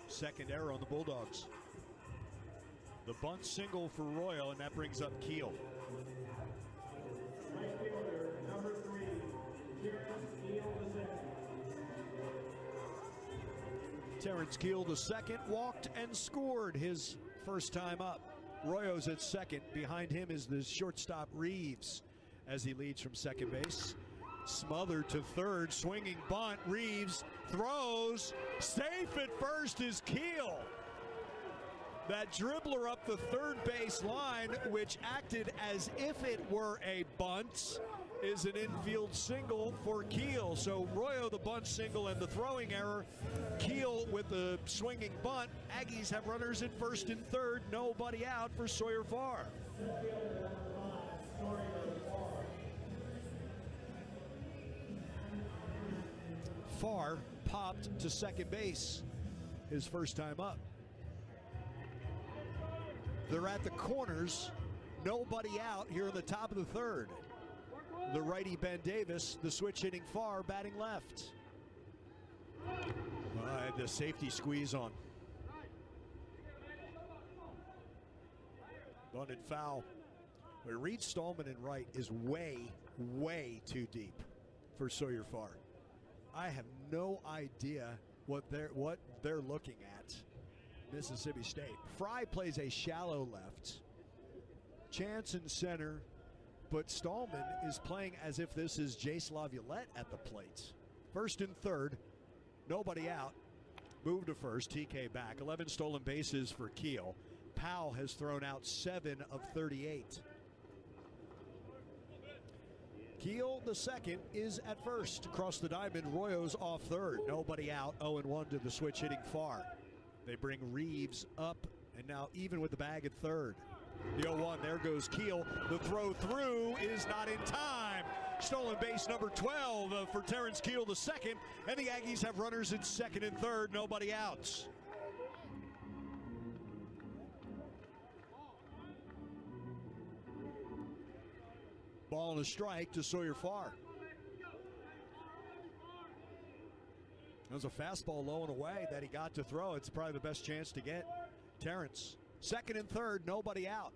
Second error on the Bulldogs. The bunt single for Royo, and that brings up Keel. Terrence Keel, the second, walked and scored his first time up. Royo's at 2nd. Behind him is the shortstop Reeves as he leads from 2nd base. Smothered to 3rd, swinging bunt. Reeves throws. Safe at 1st is Keel. That dribbler up the 3rd base line, which acted as if it were a bunt, is an infield single for Keel. So Royo the bunt single and the throwing error. Keel with the swinging bunt. Aggies have runners at 1st and 3rd. Nobody out for Sawyer Farr. Farr popped to 2nd base his first time up. They're at the corners. Nobody out here in the top of the 3rd. The righty Ben Davis, the switch hitting Farr, batting left. The safety squeeze on. Bunted foul. But Reed Stallman in right is way, way too deep for Sawyer Farr. I have no idea what they're looking at. Mississippi State. Fry plays a shallow left. Chance in center, but Stallman is playing as if this is Jace Laviolette at the plate. 1st and 3rd, nobody out. Move to first, TK back. 11 stolen bases for Keel. Powell has thrown out 7 of 38. Keel, the second, is at first. Across the diamond, Royo's off third. Nobody out, 0-1 to the switch hitting far. They bring Reeves up, and now even with the bag at third. The 0-1, there goes Keel. The throw through is not in time. Stolen base number 12 for Terrence Keel, the second, and the Aggies have runners at second and third, nobody outs. Ball and a strike to Sawyer Farr. That was a fastball low and away that he got to throw. It's probably the best chance to get. Terrence, second and third, nobody out.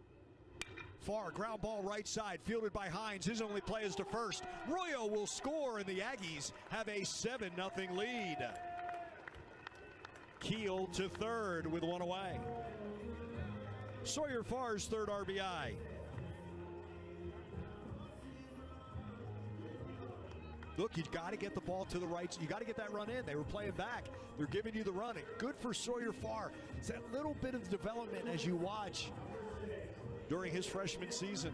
Farr, ground ball right side, fielded by Hines. His only play is to first. Royo will score, and the Aggies have a 7-0 lead. Keel to third with one away. Sawyer Farr's third RBI. Look, you got to get the ball to the right. You got to get that run in. They were playing back. They're giving you the running. Good for Sawyer Farr. It's that little bit of development as you watch during his freshman season.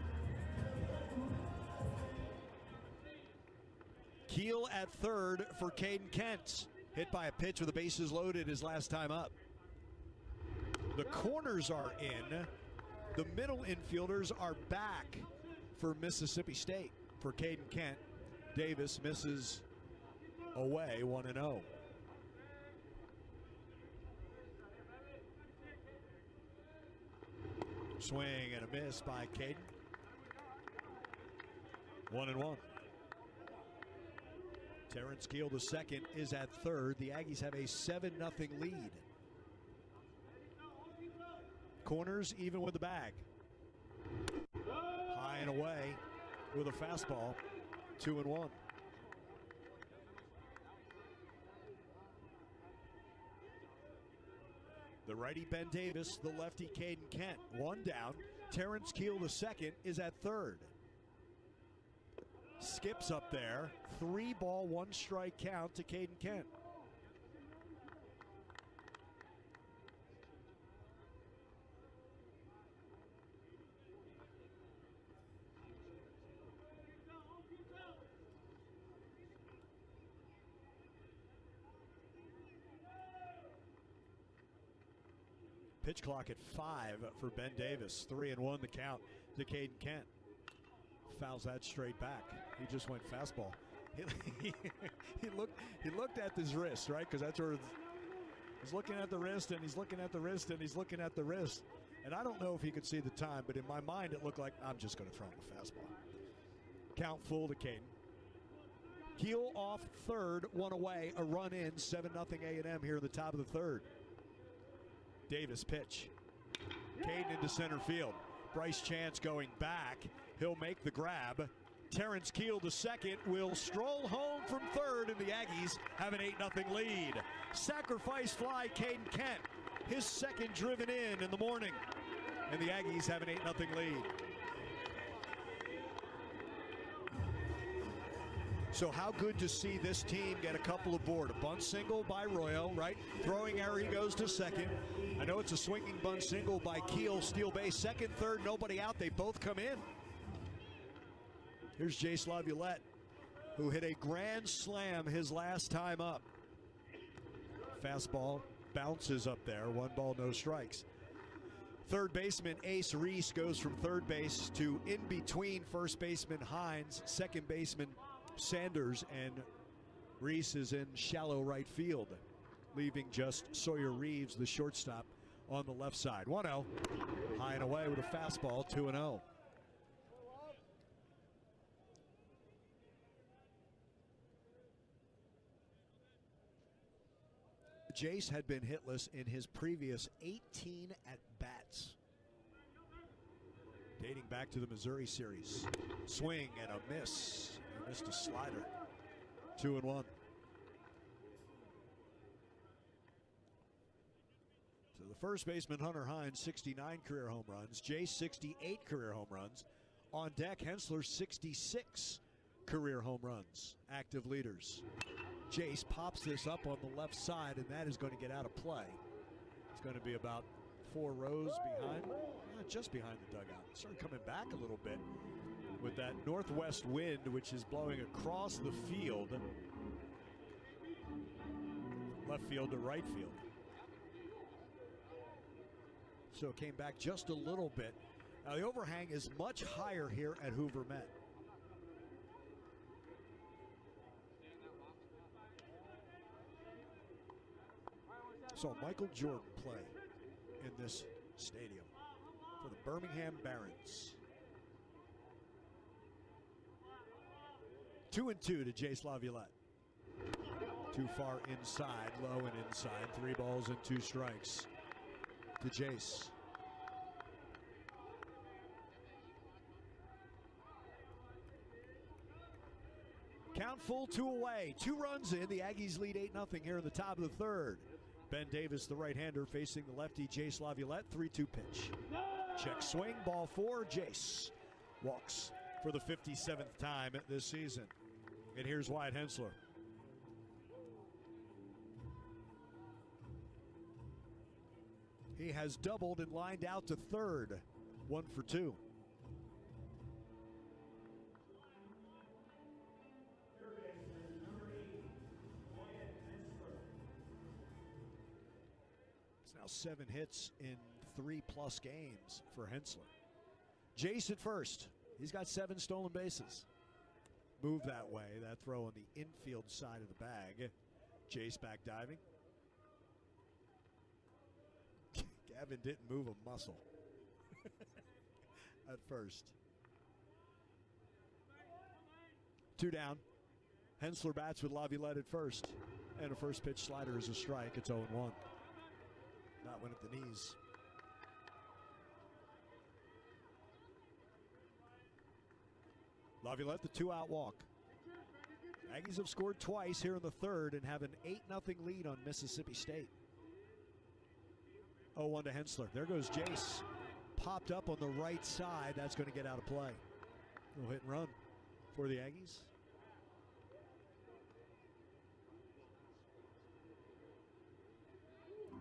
Keel at third for Caden Kent. Hit by a pitch with the bases loaded his last time up. The corners are in. The middle infielders are back for Mississippi State for Caden Kent. Davis misses away 1-0. Swing and a miss by Caden. 1-1. Terrence Keel, the second, is at third. The Aggies have a 7-0 lead. Corners even with the bag. High and away with a fastball. 2-1. The righty Ben Davis, the lefty Caden Kent. One down. Terrence Keel, the second, is at third. Skips up there. 3-ball, 1-strike count to Caden Kent. Pitch clock at 5 for Ben Davis. 3-1 the count to Caden Kent. Fouls that straight back. He just went fastball. He looked at his wrist, right? Because that's where he's looking at the wrist, and he's looking at the wrist, and he's looking at the wrist. And I don't know if he could see the time, but in my mind it looked like I'm just going to throw him a fastball. Count full to Caden. Keel off third, one away, a run in, 7-0 A&M here in the top of the third. Davis pitch. Caden into center field. Bryce Chance going back. He'll make the grab. Terrence Keel, the second, will stroll home from third, and the Aggies have an 8-0 lead. Sacrifice fly, Caden Kent. His second driven in the morning. And the Aggies have an 8-0 lead. So how good to see this team get a couple aboard. A bunt single by Royo, right? Throwing error, he goes to second. I know it's a swinging bunt single by Keel. Steal base, second, third, nobody out. They both come in. Here's Jace Laviolette, who hit a grand slam his last time up. Fastball bounces up there. 1 ball, no strikes. Third baseman Ace Reese goes from third base to in between first baseman Hines, second baseman Sanders, and Reese is in shallow right field, leaving just Sawyer Reeves, the shortstop, on the left side. 1-0. High and away with a fastball. 2-0. Jace had been hitless in his previous 18 at-bats, dating back to the Missouri series. Swing and a miss. He missed a slider. 2-1. So the first baseman, Hunter Hines, 69 career home runs. Jace, 68 career home runs. On deck, Hensler, 66 career home runs, active leaders. Jace pops this up on the left side, and that is going to get out of play. It's going to be about 4 rows behind, not just behind the dugout. Started coming back a little bit with that northwest wind, which is blowing across the field, left field to right field. So it came back just a little bit. Now the overhang is much higher here at Hoover Met. Saw Michael Jordan play in this stadium for the Birmingham Barons. 2-2 to Jace Laviolette. Too far inside, low and inside. 3 balls and 2 strikes to Jace. Count full, 2 away. 2 runs in. The Aggies lead 8-0 here in the top of the third. Ben Davis, the right-hander, facing the lefty Jace Laviolette. 3-2 pitch. Check swing, ball 4. Jace walks for the 57th time this season. And here's Wyatt Hensler. He has doubled and lined out to third. 1 for 2. It's now 7 hits in 3+ games for Hensler. Jace at first. He's got 7 stolen bases. Move that way. That throw on the infield side of the bag. Jace back diving. Gavin didn't move a muscle at first. 2 down. Hensler bats with Laviolette at first. And a first pitch slider is a strike. It's 0-1. Not one at the knees. Laviolette, the 2-out walk. Aggies have scored twice here in the third and have an 8-0 lead on Mississippi State. 0-1 to Hensler. There goes Jace. Popped up on the right side. That's going to get out of play. No hit and run for the Aggies.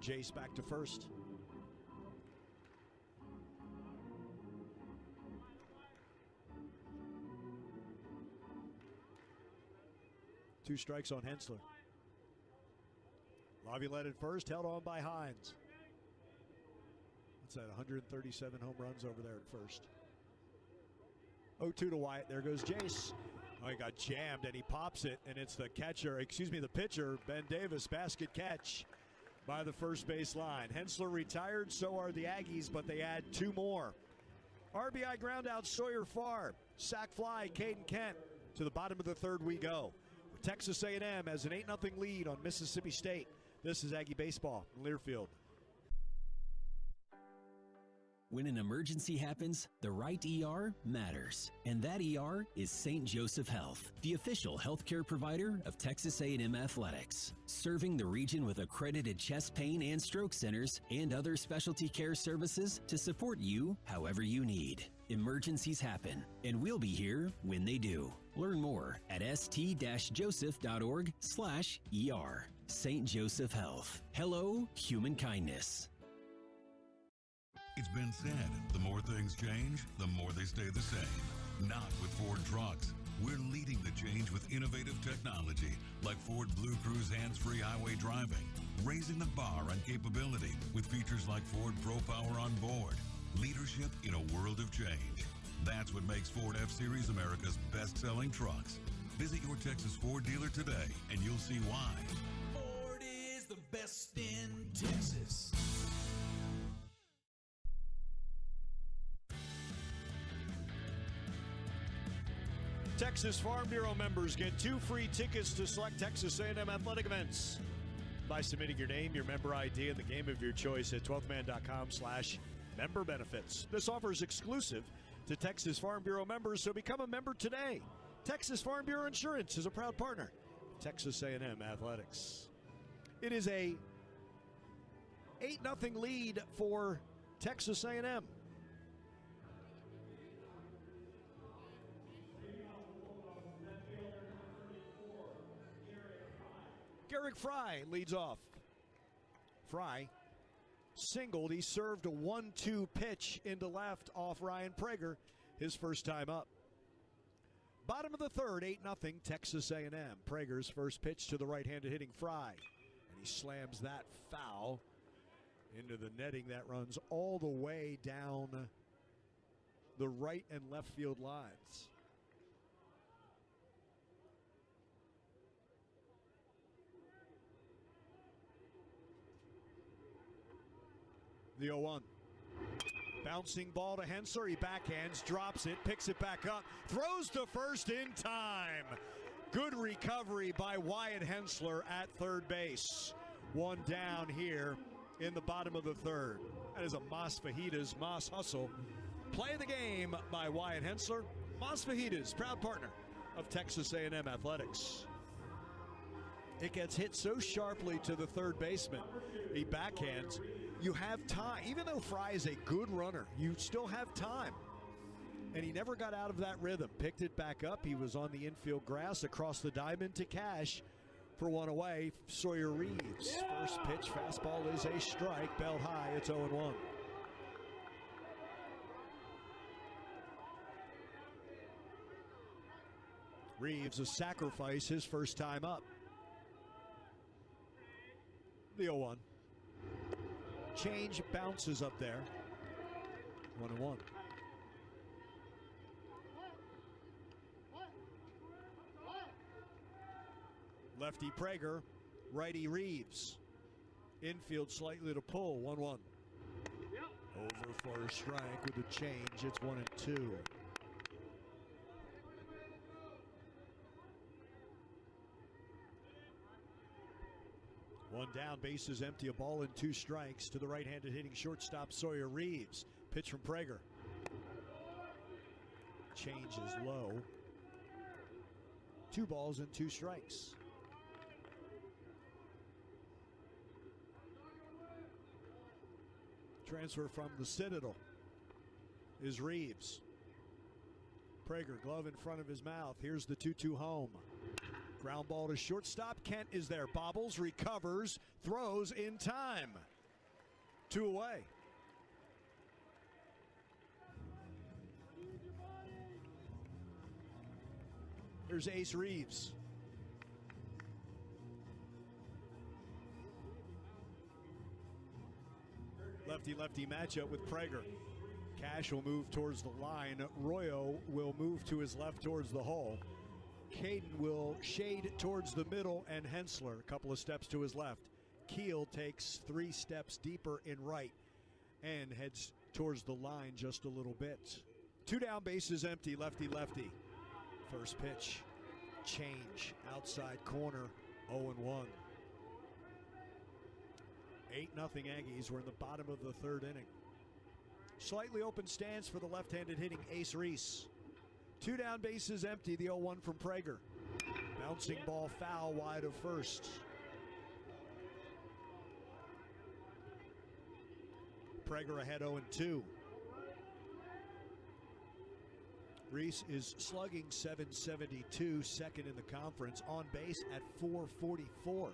Jace back to first. Two strikes on Hensler. Laviolette at first, held on by Hines. What's that, 137 home runs over there at first. 0-2 to Wyatt. There goes Jace. Oh, he got jammed, and he pops it, and it's the pitcher, Ben Davis, basket catch by the first base line. Hensler retired, so are the Aggies, but they add 2 more. RBI ground out, Sawyer Farr. Sack fly, Caden Kent. To the bottom of the third we go. Texas A&M has an 8-0 lead on Mississippi State. This is Aggie Baseball in Learfield. When an emergency happens, the right ER matters. And that ER is St. Joseph Health, the official healthcare provider of Texas A&M Athletics. Serving the region with accredited chest pain and stroke centers and other specialty care services to support you however you need. Emergencies happen, and we'll be here when they do. Learn more at st-joseph.org/ER. St. Joseph Health. Hello, human kindness. It's been said, the more things change, the more they stay the same. Not with Ford trucks. We're leading the change with innovative technology like Ford Blue Cruise hands-free highway driving, raising the bar on capability with features like Ford Pro Power on board. Leadership in a world of change. That's what makes Ford F-Series America's best-selling trucks. Visit your Texas Ford dealer today, and you'll see why. Ford is the best in Texas. Texas Farm Bureau members get 2 free tickets to select Texas A&M athletic events by submitting your name, your member ID, and the game of your choice at 12thman.com/member benefits. This offer is exclusive to Texas Farm Bureau members, so become a member today. Texas Farm Bureau Insurance is a proud partner of Texas A&M Athletics. It is a 8-0 lead for Texas A&M. Derek Fry leads off. Fry singled. He served a 1-2 pitch into left off Ryan Prager, his first time up. Bottom of the third, 8-0 Texas A&M. Prager's first pitch to the right-handed hitting Fry. And he slams that foul into the netting that runs all the way down the right and left field lines. The 0-1. Bouncing ball to Hensler. He backhands, drops it, picks it back up, throws to first in time. Good recovery by Wyatt Hensler at third base. One down here in the bottom of the third. That is a Mas Fajitas Mas hustle. Play of the game by Wyatt Hensler. Mas Fajitas, proud partner of Texas A&M Athletics. It gets hit so sharply to the third baseman. He backhands. You have time. Even though Fry is a good runner, you still have time. And he never got out of that rhythm. Picked it back up. He was on the infield grass across the diamond to Cash for one away. Sawyer Reeves. First pitch, fastball is a strike. Bell high. It's 0-1. Reeves a sacrifice his first time up. The 0-1. Change bounces up there. 1-1. Lefty Prager, righty Reeves. Infield slightly to pull. 1-1. Over for a strike with the change. It's 1-2. One down, bases empty, a ball and 2 strikes to the right-handed hitting shortstop Sawyer Reeves. Pitch from Prager. Change is low. 2 balls and 2 strikes. Transfer from the Citadel is Reeves. Prager, glove in front of his mouth. Here's the 2-2 home. Ground ball to shortstop. Kent is there. Bobbles, recovers, throws in time. 2 away. Here's Ace Reeves. Lefty-lefty matchup with Prager. Cash will move towards the line. Royo will move to his left towards the hole. Caden will shade towards the middle, and Hensler a couple of steps to his left. Keel takes 3 steps deeper in right and heads towards the line just a little bit. 2 down, bases empty, lefty-lefty. First pitch, change, outside corner, 0-1. 8-0 Aggies. We're in the bottom of the third inning. Slightly open stance for the left-handed hitting Ace Reese. 2 down, bases empty, the 0-1 from Prager. Bouncing ball foul wide of first. Prager ahead 0-2. Reese is slugging .772, second in the conference, on base at .444.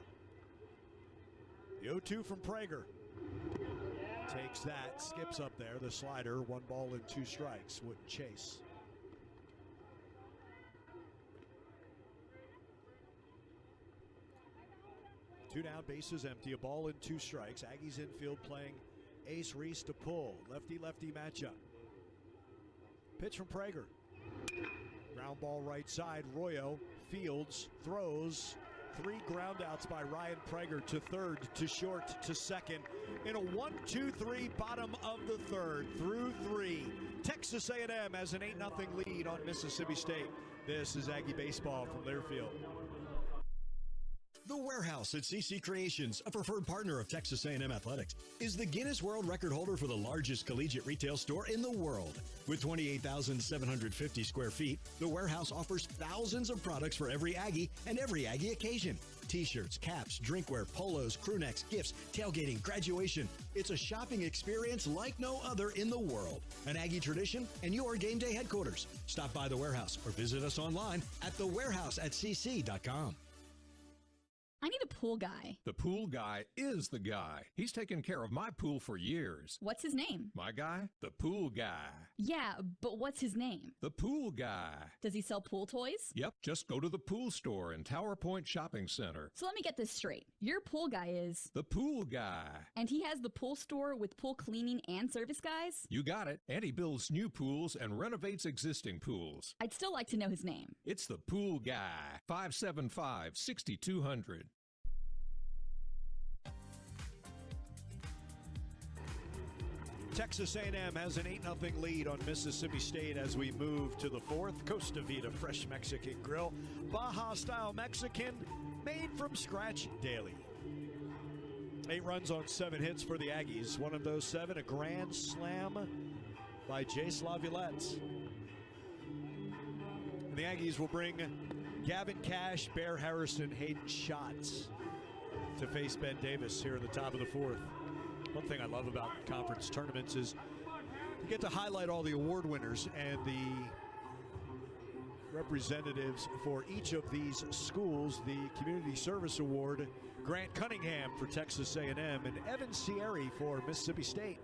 The 0-2 from Prager. Takes that, skips up there, the slider, 1 ball and 2 strikes, wouldn't chase. Two down, bases empty, a ball and 2 strikes. Aggies infield playing Ace Reese to pull. Lefty-lefty matchup. Pitch from Prager. Ground ball right side. Royo fields, throws. 3 groundouts by Ryan Prager to third, to short, to second. In a 1-2-3 bottom of the third, through 3. Texas A&M has an 8-0 lead on Mississippi State. This is Aggie Baseball from Learfield. The Warehouse at CC Creations, a preferred partner of Texas A&M Athletics, is the Guinness World Record holder for the largest collegiate retail store in the world. With 28,750 square feet, the Warehouse offers thousands of products for every Aggie and every Aggie occasion. T-shirts, caps, drinkware, polos, crew necks, gifts, tailgating, graduation. It's a shopping experience like no other in the world. An Aggie tradition and your game day headquarters. Stop by the Warehouse or visit us online at thewarehouse@cc.com. I need a pool guy. The pool guy is the guy. He's taken care of my pool for years. What's his name? My guy? The pool guy. Yeah, but what's his name? The pool guy. Does he sell pool toys? Yep, just go to the pool store in Tower Point Shopping Center. So let me get this straight. Your pool guy is... The pool guy. And he has the pool store with pool cleaning and service guys? You got it. And he builds new pools and renovates existing pools. I'd still like to know his name. It's the pool guy. 575-6200. Texas A&M has an 8-0 lead on Mississippi State as we move to the fourth. Costa Vida Fresh Mexican Grill. Baja-style Mexican, made from scratch daily. 8 runs on 7 hits for the Aggies. One of those 7, a grand slam by Jace Laviolette. And the Aggies will bring Gavin Cash, Bear Harrison, Hayden Schatz to face Ben Davis here in the top of the fourth. One thing I love about conference tournaments is you get to highlight all the award winners and the representatives for each of these schools. The Community Service Award, Grant Cunningham for Texas A&M and Evan Sierri for Mississippi State.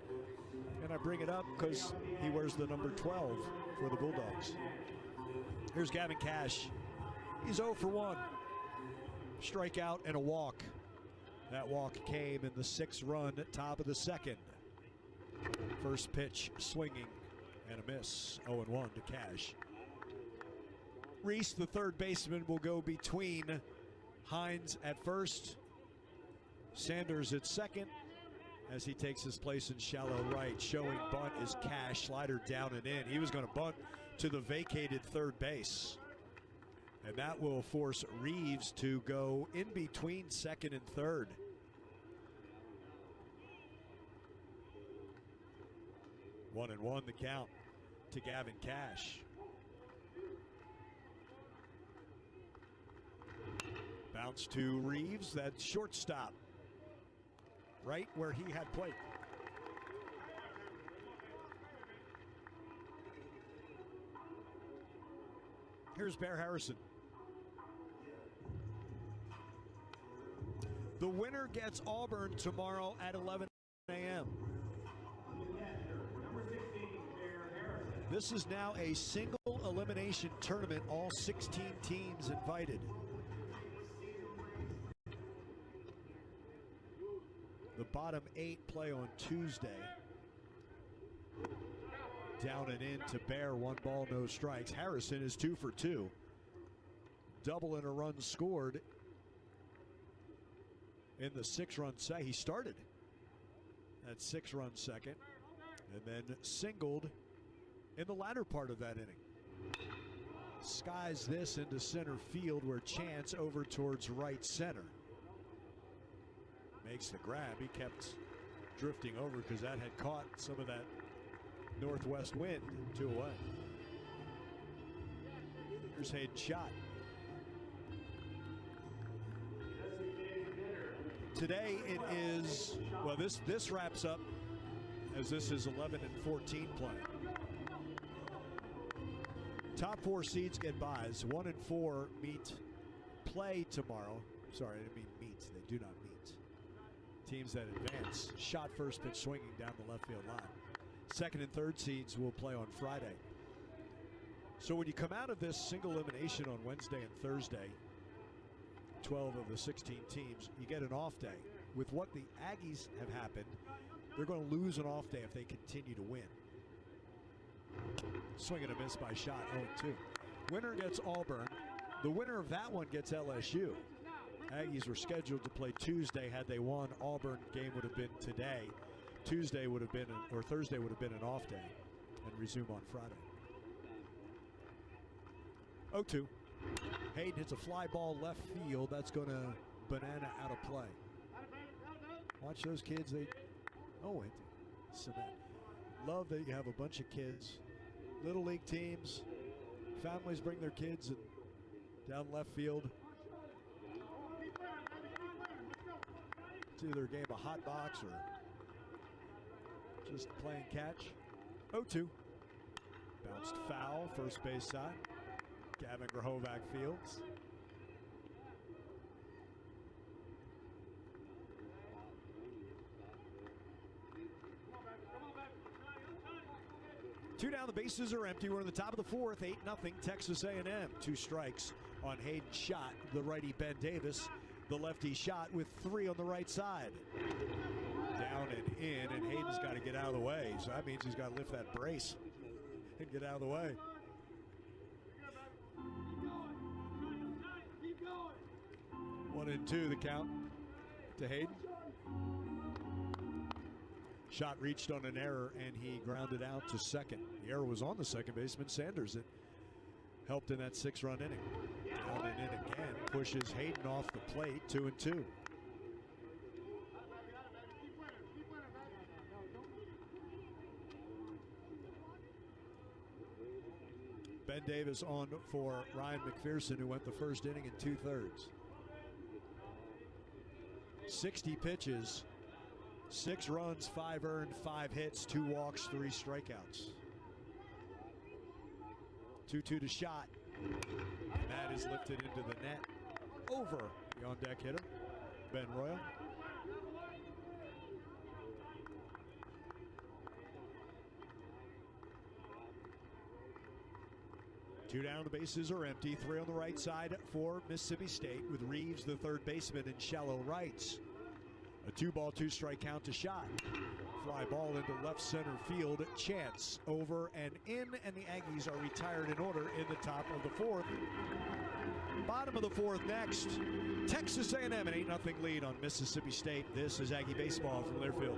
And I bring it up because he wears the number 12 for the Bulldogs. Here's Gavin Cash. He's 0 for 1. Strikeout and a walk. That walk came in the 6th run at top of the 2nd. First pitch swinging and a miss. 0-1 to Cash. Reese, the third baseman, will go between Hines at first, Sanders at second, as he takes his place in shallow right. Showing bunt is Cash. Slider down and in. He was going to bunt to the vacated third base. And that will force Reeves to go in between second and third. One and one the count to Gavin Cash. Bounce to Reeves, that's shortstop. Right where he had played. Here's Bear Harrison. The winner gets Auburn tomorrow at 11 a.m. This is now a single elimination tournament, all 16 teams invited. The bottom 8 play on Tuesday. Down and in to Bear, 1 ball, no strikes. Harrison is 2 for 2. Double and a run scored in the 6-run set. He started that 6-run second and then singled in the latter part of that inning. Skies this into center field where Chance over towards right center. Makes the grab. He kept drifting over because that had caught some of that northwest wind. 2 away. Here's Hayden Schott. Today it is, well, this wraps up as this is 11 and 14 play. Top 4 seeds get byes. 1 and 4 play tomorrow. Sorry, I didn't mean meet. They do not meet. Teams that advance. Shot first pitch swinging down the left field line. 2nd and 3rd seeds will play on Friday. So when you come out of this single elimination on Wednesday and Thursday, 12 of the 16 teams, you get an off day. With what the Aggies have happened, they're going to lose an off day if they continue to win. Swing and a miss by Schott, 0-2. Winner gets Auburn. The winner of that one gets LSU. Aggies were scheduled to play Tuesday. Had they won, Auburn game would have been today. Tuesday would have been, or Thursday would have been an off day and resume on Friday. 0-2. Hayden hits a fly ball left field. That's going to banana out of play. Watch those kids. Cement. Love that you have a bunch of kids, little league teams, families bring their kids and down left field. It's either a game of hot box or just playing catch. 0-2. Bounced foul, first base side. Gavin Grahovac fields. Two down, the bases are empty. We're in the top of the fourth, 8-0 Texas A&M. Two strikes on Hayden's shot. The righty Ben Davis, the lefty shot with three on the right side. Down and in, and Hayden's got to get out of the way. So that means he's got to lift that brace and get out of the way. One and two, the count to Hayden. Shot reached on an error, and he grounded out to second. The error was on the second baseman, Sanders. It helped in that 6-run inning. Down and in again, pushes Hayden off the plate, 2-2. Ben Davis on for Ryan McPherson, who went the first inning in 2/3. 60 pitches, 6 runs, 5 earned, 5 hits, 2 walks, 3 strikeouts. 2-2 to shot. And that is lifted into the net over the on-deck hitter, Ben Royal. Two down, the bases are empty. 3 on the right side for Mississippi State with Reeves, the third baseman, in shallow rights. A 2-ball, 2-strike count to shot. Fly ball into left center field. Chance over and in, and the Aggies are retired in order in the top of the fourth. Bottom of the fourth next. Texas A&M, an 8-0 lead on Mississippi State. This is Aggie Baseball from Learfield.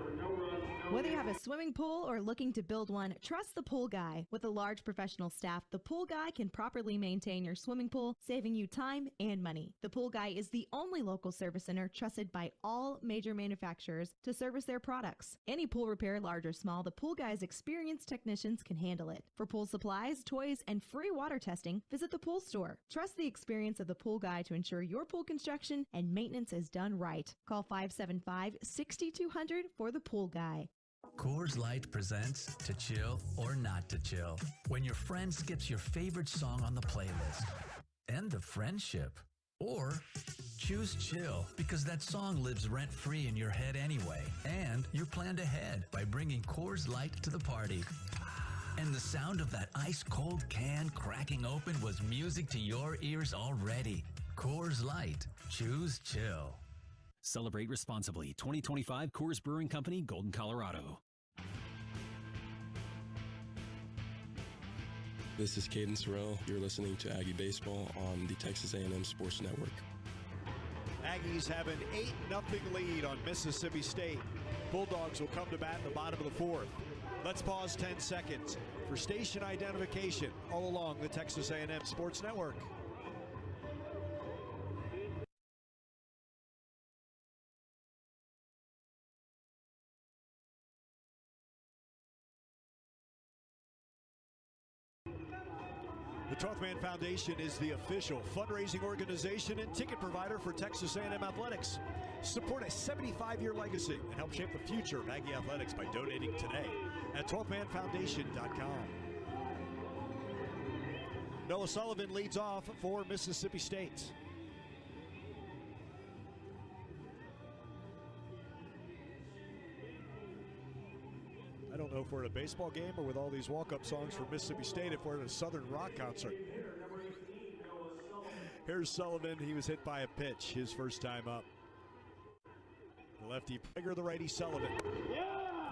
Whether you have a swimming pool or looking to build one, trust the Pool Guy. With a large professional staff, the Pool Guy can properly maintain your swimming pool, saving you time and money. The Pool Guy is the only local service center trusted by all major manufacturers to service their products. Any pool repair, large or small, the Pool Guy's experienced technicians can handle it. For pool supplies, toys, and free water testing, visit the pool store. Trust the experience of the Pool Guy to ensure your pool construction and maintenance is done right. Call 575-6200 for the Pool Guy. Coors Light presents To Chill or Not to Chill. When your friend skips your favorite song on the playlist. End the friendship. Or choose chill because that song lives rent-free in your head anyway. And you planned ahead by bringing Coors Light to the party. And the sound of that ice-cold can cracking open was music to your ears already. Coors Light. Choose chill. Celebrate responsibly. 2025 Coors Brewing Company, Golden, Colorado. This is Caden Sorrell. You're listening to Aggie Baseball on the Texas A&M Sports Network. Aggies have an 8-0 lead on Mississippi State. Bulldogs will come to bat in the bottom of the fourth. Let's pause 10 seconds for station identification all along the Texas A&M Sports Network. The 12th Man Foundation is the official fundraising organization and ticket provider for Texas A&M Athletics. Support a 75-year legacy and help shape the future of Aggie Athletics by donating today at 12manfoundation.com. Noah Sullivan leads off for Mississippi State. I don't know if we're at a baseball game or with all these walk-up songs from Mississippi State, if we're at a Southern rock concert. Here's Sullivan. He was hit by a pitch his first time up. The lefty Prager, the righty Sullivan.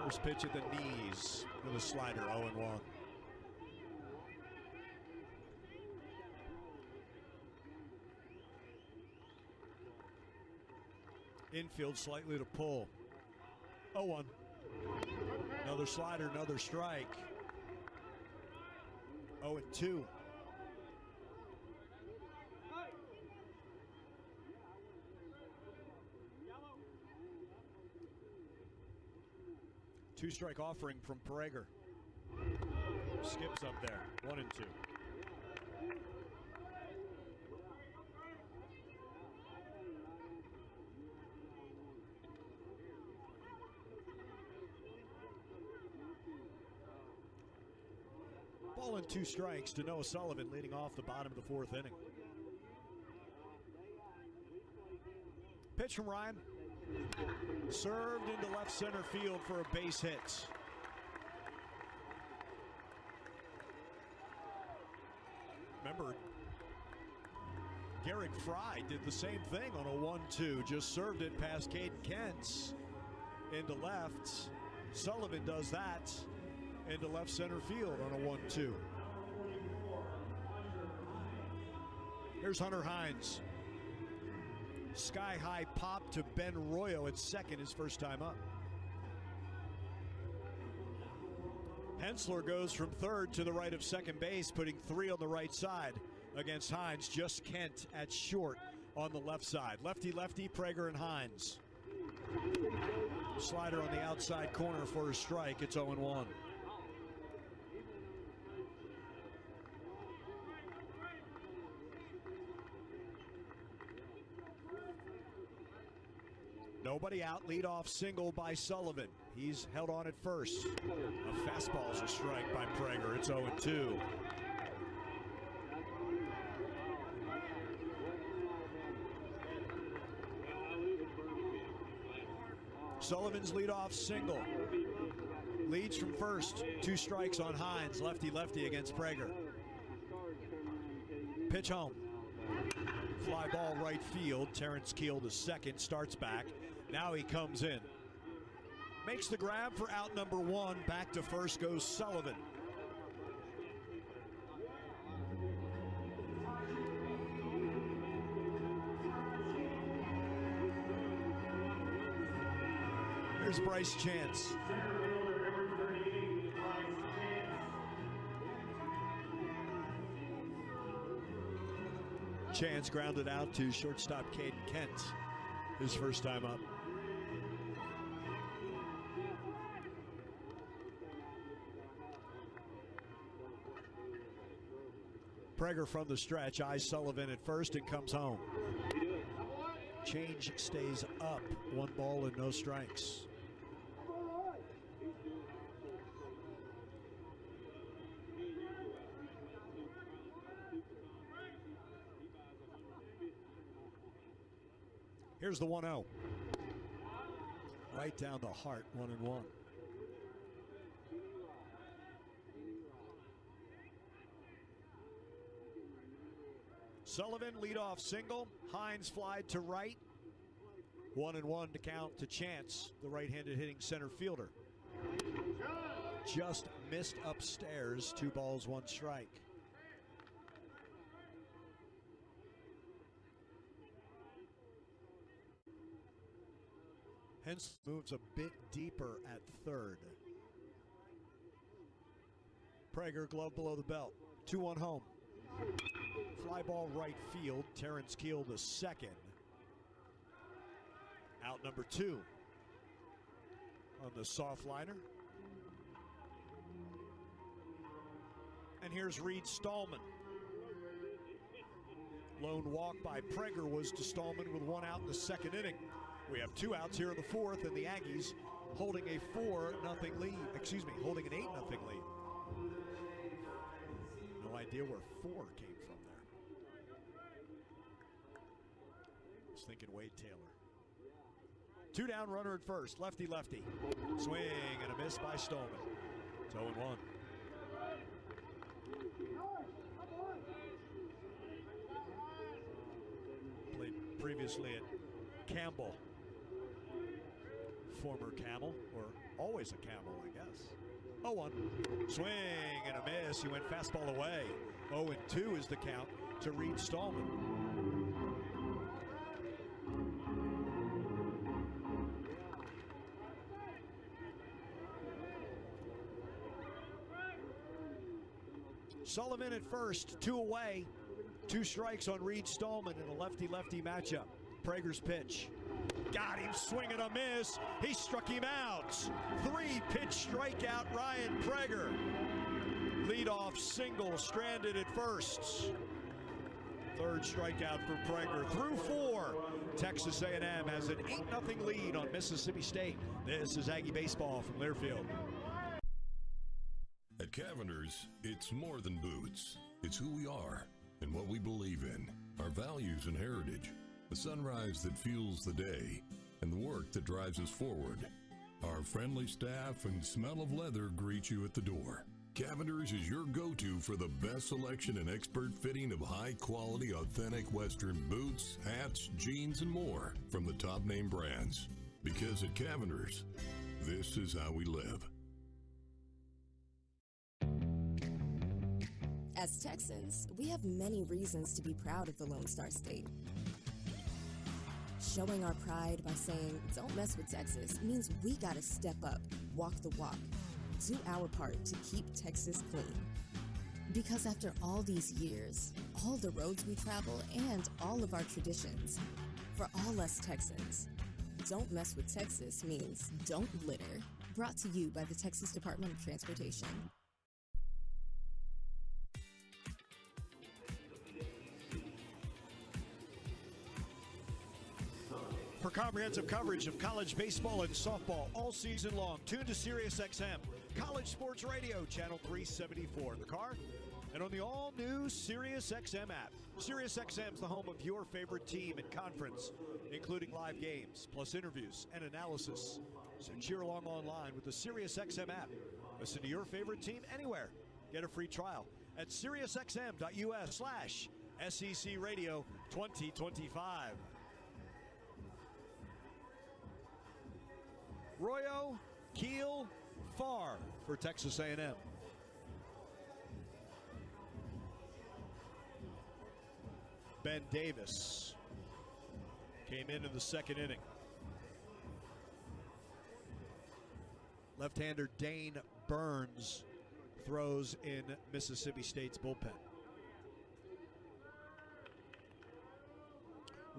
First pitch at the knees with a slider, 0-1. Infield slightly to pull. 0-1. Another slider, another strike. 0-2. Two-strike offering from Prager. Skips up there. 1-2. Ball and 2 strikes to Noah Sullivan, leading off the bottom of the fourth inning. Pitch from Ryan. Served into left center field for a base hit. Remember, Garrick Fry did the same thing on a 1-2, just served it past Caden Kent into left. Sullivan does that into left center field on a 1-2. Here's Hunter Hines. Sky-high pop to Ben Royo at second, his first time up. Hensler goes from third to the right of second base, putting 3 on the right side against Hines. Just Kent at short on the left side. Lefty-lefty, Prager and Hines. Slider on the outside corner for a strike. It's 0-1. Nobody out. Leadoff single by Sullivan. He's held on at first. A fastball's a strike by Prager. It's 0-2. Sullivan's leadoff single. Leads from first. 2 strikes on Hines. Lefty-lefty against Prager. Pitch home. Fly ball right field. Terrence Keel to second. Starts back. Now he comes in. Makes the grab for out number 1. Back to first goes Sullivan. Here's Bryce Chance. Chance grounded out to shortstop Caden Kent, his first time up. Prager from the stretch, eyes Sullivan at first and comes home. Change stays up, 1 ball and no strikes. Here's the 1-0. Right down the heart, 1-1. Sullivan leadoff single. Hines flied to right. 1-1 to count to Chance, the right-handed hitting center fielder. Just missed upstairs. 2 balls, 1 strike. Hence moves a bit deeper at third. Prager glove below the belt. 2-1 home. Fly ball right field. Terrence Keel to second. Out number 2 on the soft liner. And here's Reed Stallman. Lone walk by Prager was to Stallman with 1 out in the second inning. We have 2 outs here in the 4th, and the Aggies holding a 4-0 lead. Holding an 8-0 lead. No idea where 4 came from there. I was thinking Wade Taylor. 2 down, runner at first. Lefty-lefty. Swing and a miss by Stallman. It's 0-1. Played previously at Campbell. Former Camel, or always a Camel, I guess. 0-1. Swing and a miss. He went fastball away. 0-2 is the count to Reed Stallman. Sullivan at first, 2 away. 2 strikes on Reed Stallman in a lefty-lefty matchup. Prager's pitch. Got him, swing and a miss. He struck him out. 3-pitch strikeout, Ryan Prager. Leadoff single, stranded at first. 3rd strikeout for Prager. Through 4, Texas A&M has an 8-0 lead on Mississippi State. This is Aggie Baseball from Learfield. At Cavender's, it's more than boots. It's who we are and what we believe in, our values and heritage, the sunrise that fuels the day, and the work that drives us forward. Our friendly staff and smell of leather greet you at the door. Cavender's is your go-to for the best selection and expert fitting of high-quality, authentic Western boots, hats, jeans, and more from the top-name brands. Because at Cavender's, this is how we live. As Texans, we have many reasons to be proud of the Lone Star State. Showing our pride by saying, "Don't mess with Texas," means we gotta step up, walk the walk, do our part to keep Texas clean. Because after all these years, all the roads we travel, and all of our traditions, for all us Texans, "Don't mess with Texas" means don't litter. Brought to you by the Texas Department of Transportation. For comprehensive coverage of college baseball and softball all season long, tune to SiriusXM, College Sports Radio, Channel 374 in the car, and on the all-new SiriusXM app. SiriusXM is the home of your favorite team and conference, including live games, plus interviews and analysis. So cheer along online with the SiriusXM app. Listen to your favorite team anywhere. Get a free trial at SiriusXM.us/SEC Radio 2025. Royo, Keel, Farr for Texas A&M. Ben Davis came in the second inning. Left-hander Dane Burns throws in Mississippi State's bullpen.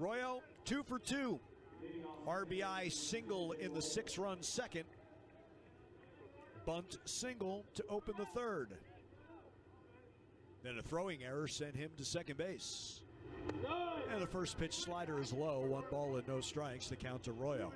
Royo, 2 for 2. RBI single in the 6-run second. Bunt single to open the third. Then a throwing error sent him to second base. And the first pitch slider is low. 1 ball and no strikes. The count to Royo.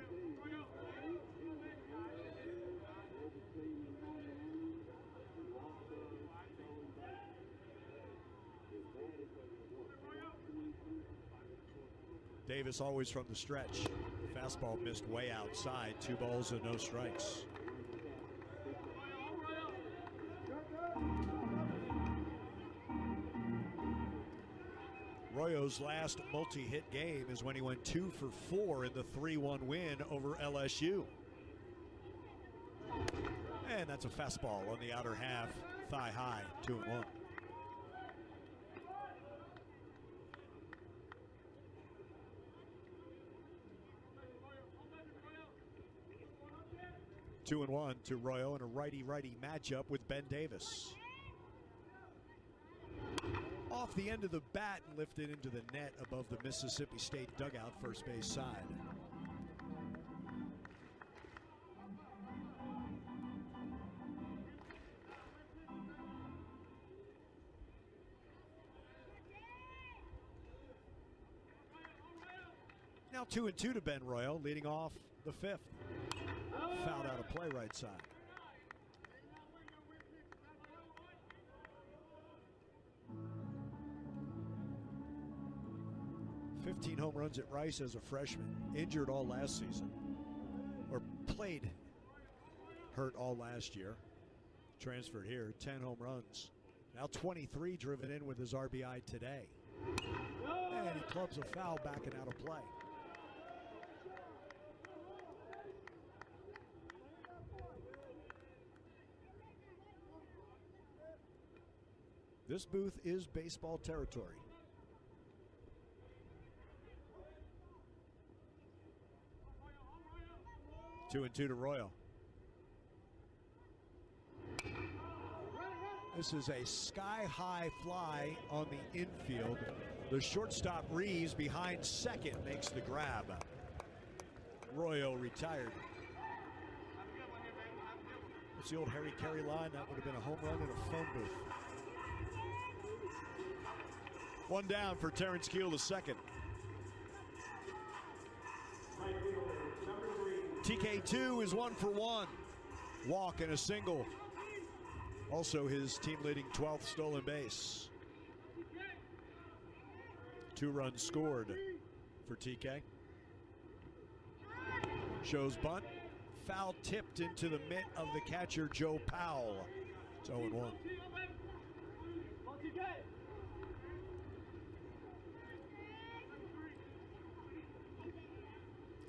Davis always from the stretch. Fastball missed way outside. 2 balls and no strikes. Royo's last multi-hit game is when he went 2 for 4 in the 3-1 win over LSU. And that's a fastball on the outer half, thigh high, 2-1. Two and 1 to Royo in a righty-righty matchup with Ben Davis. Off the end of the bat and lifted into the net above the Mississippi State dugout first base side. Now 2 and 2 to Ben Royo, leading off the 5th. Fouled out of play right side. $15 home runs at Rice as a freshman. Injured all last season. Or played hurt all last year. Transferred here. 10 home runs. Now 23 driven in with his RBI today. And he clubs a foul back and out of play. This booth is baseball territory. Two and 2 to Royo. This is a sky-high fly on the infield. The shortstop Reeves behind second makes the grab. Royo retired. That's the old Harry Carey line. That would have been a home run in a phone booth. One down for Terrence Keel, the second. TK2 is 1 for 1. Walk and a single. Also his team-leading 12th stolen base. 2 runs scored for TK. Shows bunt. Foul tipped into the mitt of the catcher, Joe Powell. It's 0-1.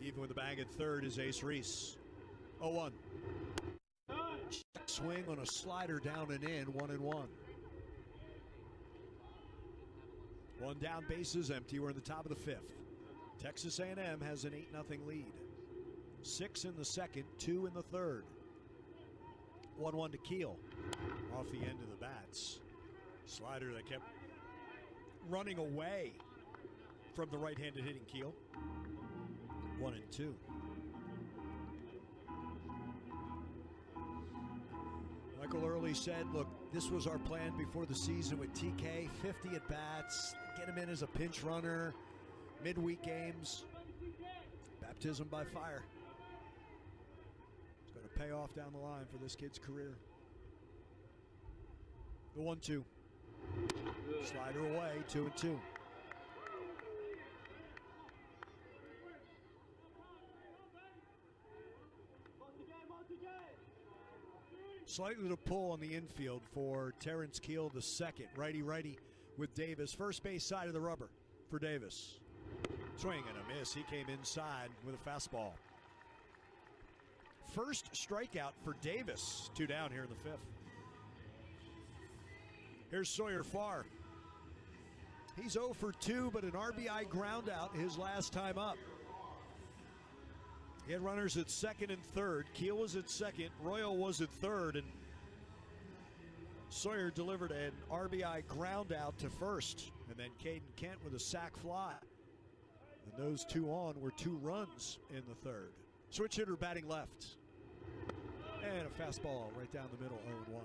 Even with the bag at third is Ace Reese. 0-1. Swing on a slider down and in, 1-1. One down, bases empty. We're in the top of the fifth. Texas A&M has an 8-0 lead. 6 in the second, 2 in the third. 1-1 to Keel. Off the end of the bats. Slider that kept running away from the right-handed hitting Keel. 1-2. Michael Early said, look, this was our plan before the season with TK, 50 at-bats, get him in as a pinch runner, midweek games, baptism by fire. It's going to pay off down the line for this kid's career. The 1-2. Slider away, 2-2. Slightly to pull on the infield for Terrence Keel the second. Righty-righty with Davis. First base side of the rubber for Davis. Swing and a miss. He came inside with a fastball. First strikeout for Davis. 2 down here in the fifth. Here's Sawyer Farr. He's 0 for 2, but an RBI ground out his last time up. He had runners at second and third. Keel was at second. Royal was at third. And Sawyer delivered an RBI ground out to first. And then Caden Kent with a sac fly. And those two on were 2 runs in the third. Switch hitter batting left. And a fastball right down the middle, 0-1.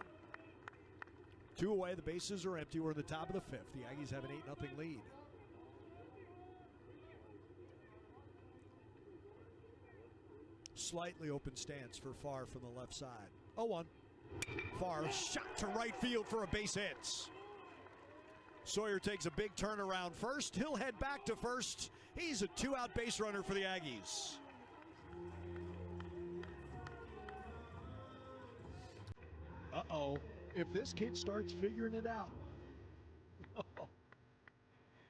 2 away, the bases are empty. We're in the top of the fifth. The Aggies have an 8-0 lead. Slightly open stance for Farr from the left side. 0-1. Farr shot to right field for a base hit. Sawyer takes a big turnaround first. He'll head back to first. He's a 2-out base runner for the Aggies. Uh-oh. If this kid starts figuring it out.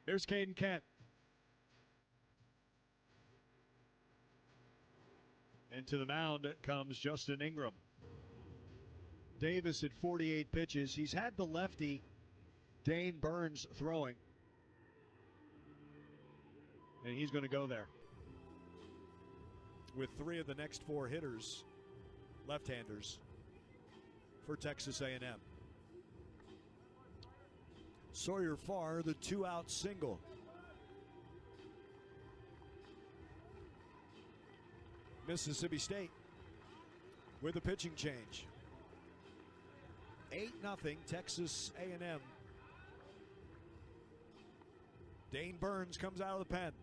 There's Caden Kent. And to the mound comes Justin Ingram. Davis at 48 pitches. He's had the lefty, Dane Burns, throwing. And he's going to go there. With 3 of the next 4 hitters, left-handers, for Texas A&M. Sawyer Farr, the 2-out single. Mississippi State with a pitching change. 8-0 Texas A&M. Dane Burns comes out of the pen.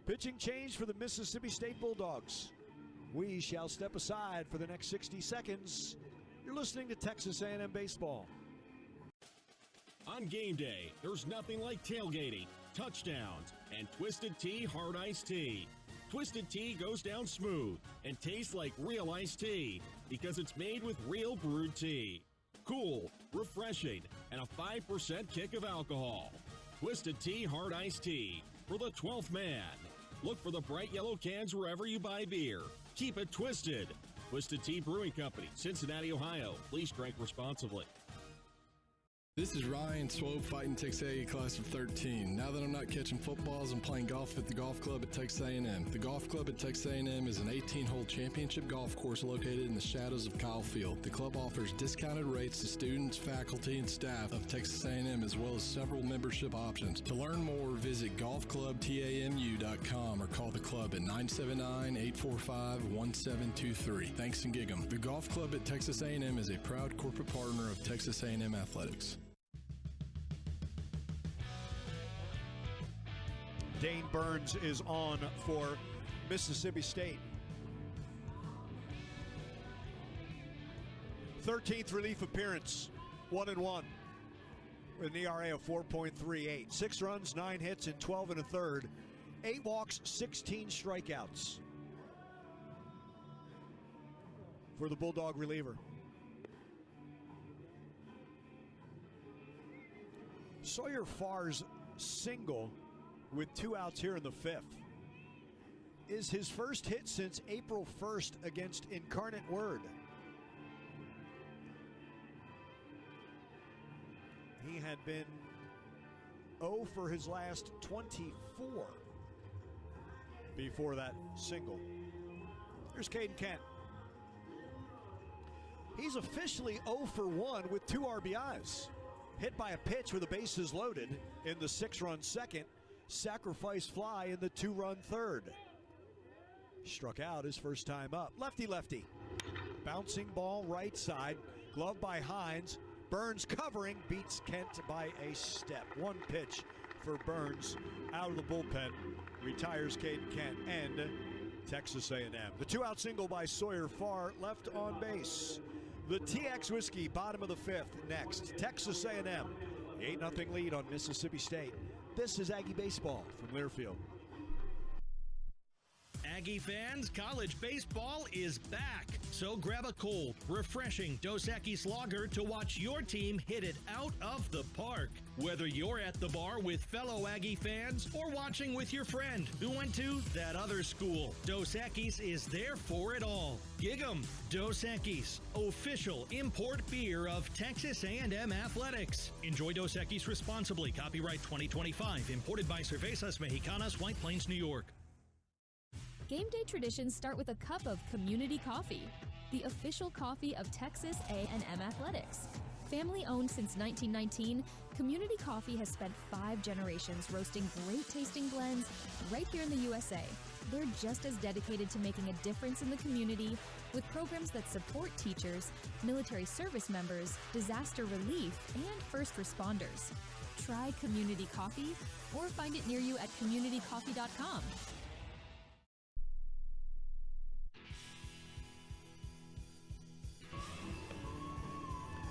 Pitching change for the Mississippi State Bulldogs. We shall step aside for the next 60 seconds. You're listening to Texas A&M Baseball. On game day, there's nothing like tailgating, touchdowns, and Twisted Tea Hard Iced Tea. Twisted Tea goes down smooth and tastes like real iced tea because it's made with real brewed tea. Cool, refreshing, and a 5% kick of alcohol. Twisted Tea Hard Iced Tea for the 12th man. Look for the bright yellow cans wherever you buy beer. Keep it twisted. Twisted Tea Brewing Company, Cincinnati, Ohio. Please drink responsibly. This is Ryan Swope fighting Texas A class of 13. Now that I'm not catching footballs, I'm playing golf at the golf club at Texas A&M. The golf club at Texas A&M is an 18-hole championship golf course located in the shadows of Kyle Field. The club offers discounted rates to students, faculty, and staff of Texas A&M, as well as several membership options. To learn more, visit golfclubtamu.com or call the club at 979-845-1723. Thanks and gig 'em. The golf club at Texas A&M is a proud corporate partner of Texas A&M Athletics. Dane Burns is on for Mississippi State. 13th relief appearance, 1-1, with an ERA of 4.38. 6 runs, 9 hits, and 12 and a third. 8 walks, 16 strikeouts for the Bulldog reliever. Sawyer Farr's single with 2 outs here in the 5th is his first hit since April 1st against Incarnate Word. He had been 0 for his last 24 before that single. Here's Caden Kent. He's officially 0 for 1 with 2 RBIs. Hit by a pitch with the bases loaded in the 6-run second, sacrifice fly in the 2-run third. Struck out his first time up. Lefty. Bouncing ball right side, glove by Hines. Burns covering, beats Kent by a step. 1 pitch for Burns out of the bullpen. Retires Caden Kent and Texas A&M. The 2-out single by Sawyer Farr left on base. The TX Whiskey, bottom of the 5th, next. Texas A&M, 8-0 lead on Mississippi State. This is Aggie Baseball from Learfield. Aggie fans, college baseball is back. So grab a cold, refreshing Dos Equis lager to watch your team hit it out of the park. Whether you're at the bar with fellow Aggie fans or watching with your friend who went to that other school, Dos Equis is there for it all. Gig 'em, Dos Equis, official import beer of Texas A&M Athletics. Enjoy Dos Equis responsibly. Copyright 2025. Imported by Cervezas Mexicanas, White Plains, New York. Game day traditions start with a cup of community coffee, the official coffee of Texas A&M Athletics. Family owned since 1919, Community Coffee has spent 5 generations roasting great tasting blends right here in the USA. They're just as dedicated to making a difference in the community with programs that support teachers, military service members, disaster relief, and first responders. Try Community Coffee or find it near you at communitycoffee.com.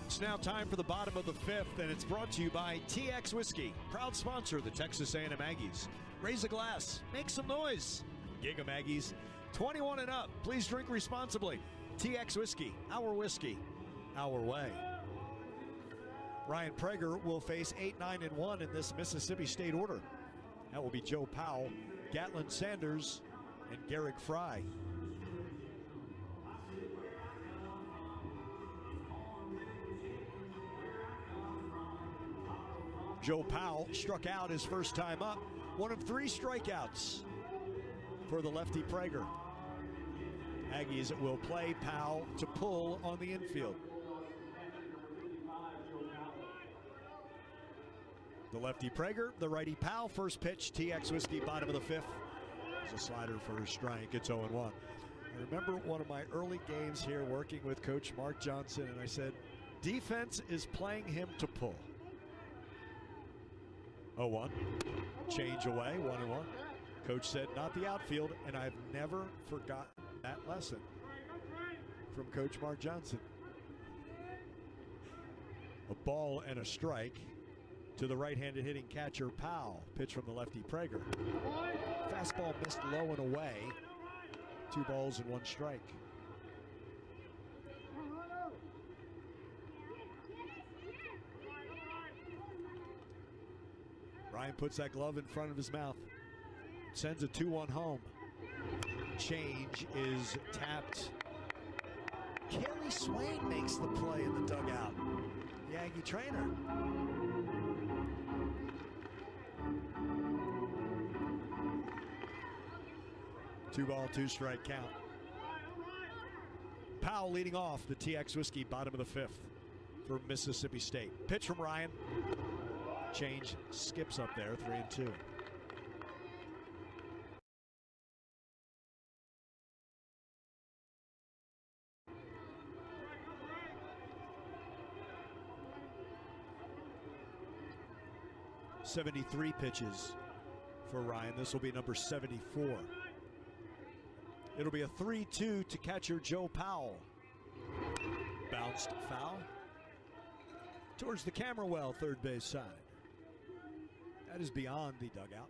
It's now time for the bottom of the 5th, and it's brought to you by TX Whiskey, proud sponsor of the Texas A&M Aggies. Raise a glass, make some noise. Gig 'em Aggies, 21 and up. Please drink responsibly. TX Whiskey, our way. Ryan Prager will face 8-9-1 in this Mississippi State order. That will be Joe Powell, Gatlin Sanders, and Garrick Fry. Joe Powell struck out his first time up. 1 of 3 strikeouts for the lefty Prager. Aggies will play Powell to pull on the infield. The lefty Prager, the righty Powell. First pitch, TX Whiskey, bottom of the 5th. It's a slider for a strike. It's 0-1. I remember one of my early games here working with Coach Mark Johnson, and I said, defense is playing him to pull. 0-1. Change away, 1-1. Coach said, not the outfield, and I've never forgotten that lesson from Coach Mark Johnson. A ball and a strike to the right-handed hitting catcher Powell. Pitch from the lefty Prager. Fastball missed low and away. 2 balls and 1 strike. Ryan puts that glove in front of his mouth. Sends a 2-1 home. Change is tapped. Kelly Swain makes the play in the dugout. The Aggie trainer. Two ball, 2 strike count. Powell leading off the TX Whiskey, bottom of the 5th for Mississippi State. Pitch from Ryan. Change skips up there, 3-2. .73 pitches for Ryan. This will be number 74. It'll be a 3-2 to catcher Joe Powell. Bounced foul towards the camera well, third base side. That is beyond the dugout.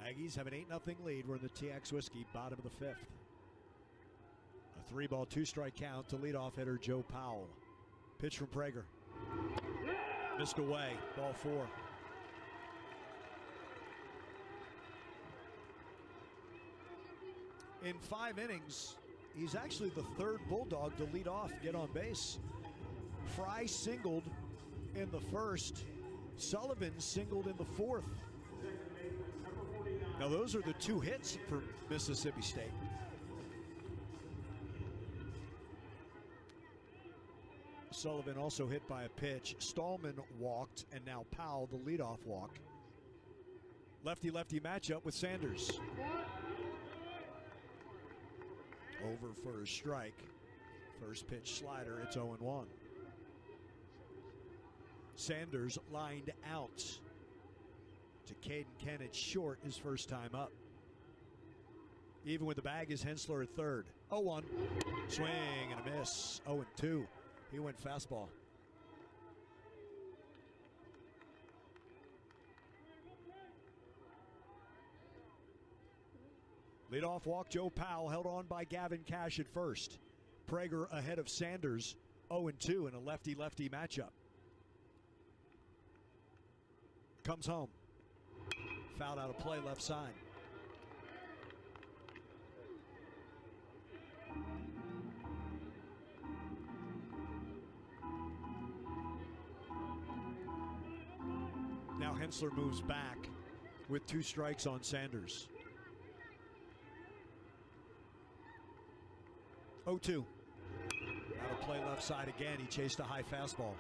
Aggies have an 8-0 lead. We're in the TX Whiskey, bottom of the 5th. A 3-ball, 2-strike count to leadoff hitter Joe Powell. Pitch from Prager. Missed away. Ball 4. In 5 innings, he's actually the third Bulldog to lead off, get on base. Fry singled in the first. Sullivan singled in the fourth. Now those are the 2 hits for Mississippi State. Sullivan also hit by a pitch. Stallman walked, and now Powell, the leadoff walk. Lefty-lefty matchup with Sanders. Over for a strike. First pitch slider, it's 0-1. Sanders lined out to Caden Kennett short his first time up. Even with the bag is Hensler at third. 0-1. Swing and a miss. 0-2. He went fastball. Leadoff walk, Joe Powell held on by Gavin Cash at first. Prager ahead of Sanders, 0-2 in a lefty-lefty matchup. Comes home. Fouled out of play left side. Now Hensler moves back with 2 strikes on Sanders. 0-2. Out of play left side again. He chased a high fastball.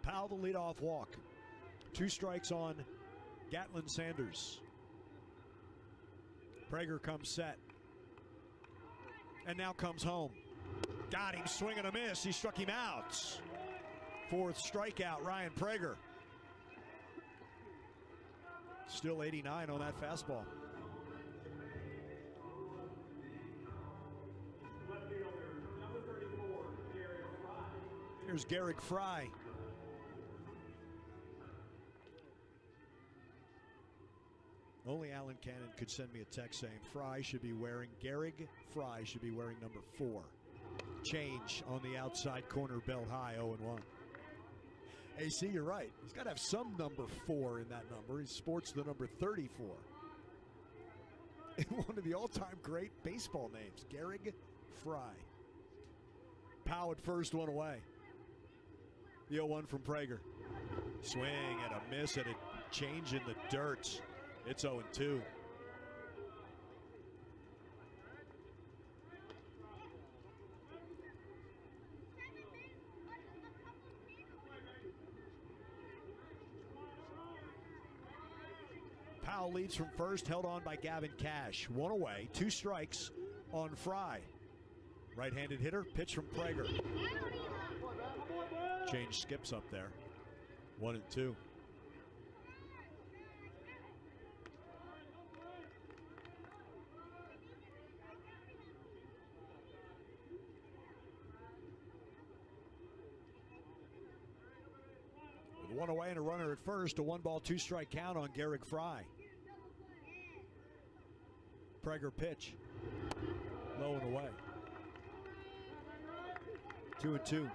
Powell the leadoff walk. 2 strikes on Gatlin Sanders. Prager comes set. And now comes home. Got him, swing and a miss. He struck him out. 4th strikeout, Ryan Prager. Still 89 on that fastball. Here's Garrick Fry. Only Alan Cannon could send me a text saying Garrick Fry should be wearing number 4. Change on the outside corner, belt high, 0-1. AC, you're right. He's got to have some number 4 in that number. He sports the number 34. One of the all-time great baseball names, Garrick Fry. Powell at first, 1 away. The 0-1 from Prager. Swing and a miss and a change in the dirt. It's 0-2. Powell leads from first, held on by Gavin Cash. 1 away, 2 strikes on Fry. Right-handed hitter, pitch from Prager. Change skips up there. 1-2. With 1 away and a runner at first, a 1-ball, 2-strike count on Garrick Fry. Prager pitch. Low and away. 2-2.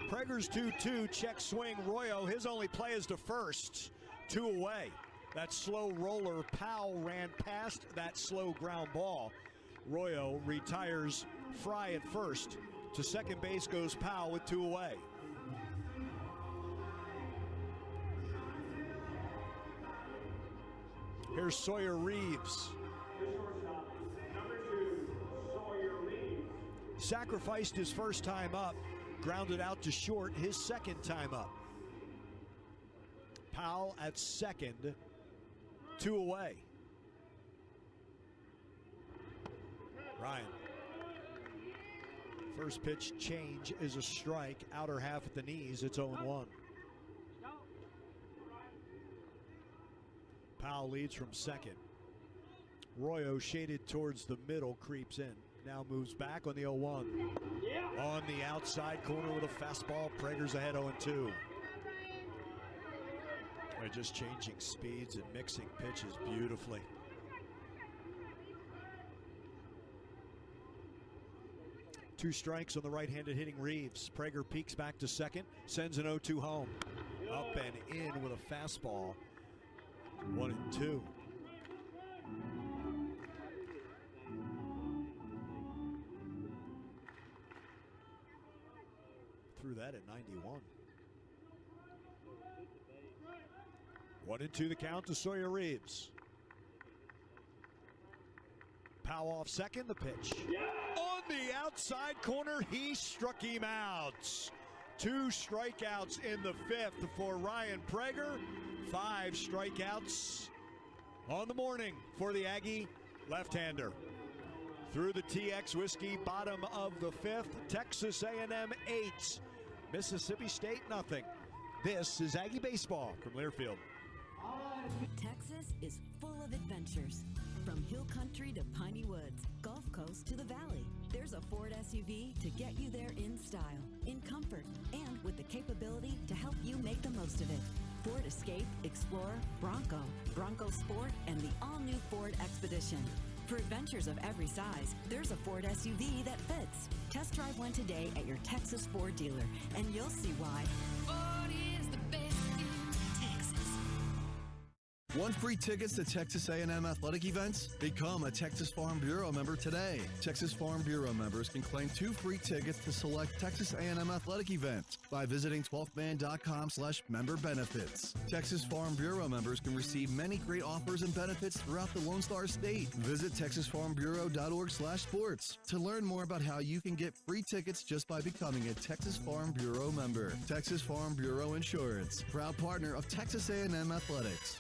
Prager's 2-2, check swing. Royo, his only play is to first. 2 away. That slow roller, Powell ran past that slow ground ball. Royo retires Fry at first. To second base goes Powell with 2 away. Here's Sawyer Reeves. Sacrificed his first time up. Grounded out to short his second time up. Powell at second. 2 away. Ryan. First pitch change is a strike. Outer half at the knees. It's 0-1. now leads from second. Royo shaded towards the middle, creeps in. Now moves back on the 0-1. On the outside corner with a fastball. Prager's ahead 0-2. They're just changing speeds and mixing pitches beautifully. Two strikes on the right-handed hitting Reeves. Prager peeks back to second, sends an 0-2 home. Up and in with a fastball. 1-2. Threw that at 91. 1-2 the count to Sawyer Reeves. Powell off second, the pitch. On the outside corner, he struck him out. 2 strikeouts in the 5th for Ryan Prager. 5 strikeouts on the morning for the Aggie left-hander. Through the TX Whiskey, bottom of the 5th, Texas A&M 8, Mississippi State nothing. This is Aggie Baseball from Learfield. Texas is full of adventures. From hill country to piney woods, Gulf Coast to the valley, there's a Ford SUV to get you there in style, in comfort, and with the capability to help you make the most of it. Ford Escape, Explorer, Bronco, Bronco Sport, and the all-new Ford Expedition. For adventures of every size, there's a Ford SUV that fits. Test drive one today at your Texas Ford dealer, and you'll see why. Ford is the best in Texas. Want free tickets to Texas A&M athletic events? Become a Texas Farm Bureau member today. Texas Farm Bureau members can claim 2 free tickets to select Texas A&M athletic events by visiting 12thman.com/member benefits. Texas Farm Bureau members can receive many great offers and benefits throughout the Lone Star State. Visit TexasFarmBureau.org/sports to learn more about how you can get free tickets just by becoming a Texas Farm Bureau member. Texas Farm Bureau Insurance, proud partner of Texas A&M Athletics.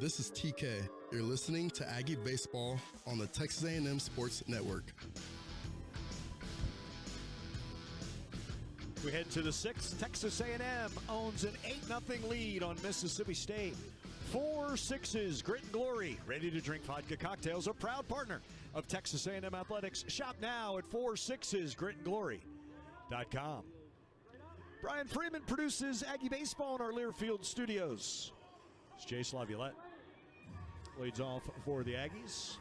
This is TK. You're listening to Aggie Baseball on the Texas A&M Sports Network. We head to the 6th. Texas A&M owns an 8-0 lead on Mississippi State. 4 6s, Grit and Glory, ready to drink vodka cocktails, a proud partner of Texas A&M Athletics. Shop now at 4sixesgritandglory.com. Brian Freeman produces Aggie Baseball in our Learfield studios. It's Jace Laviolette. Leads off for the Aggies.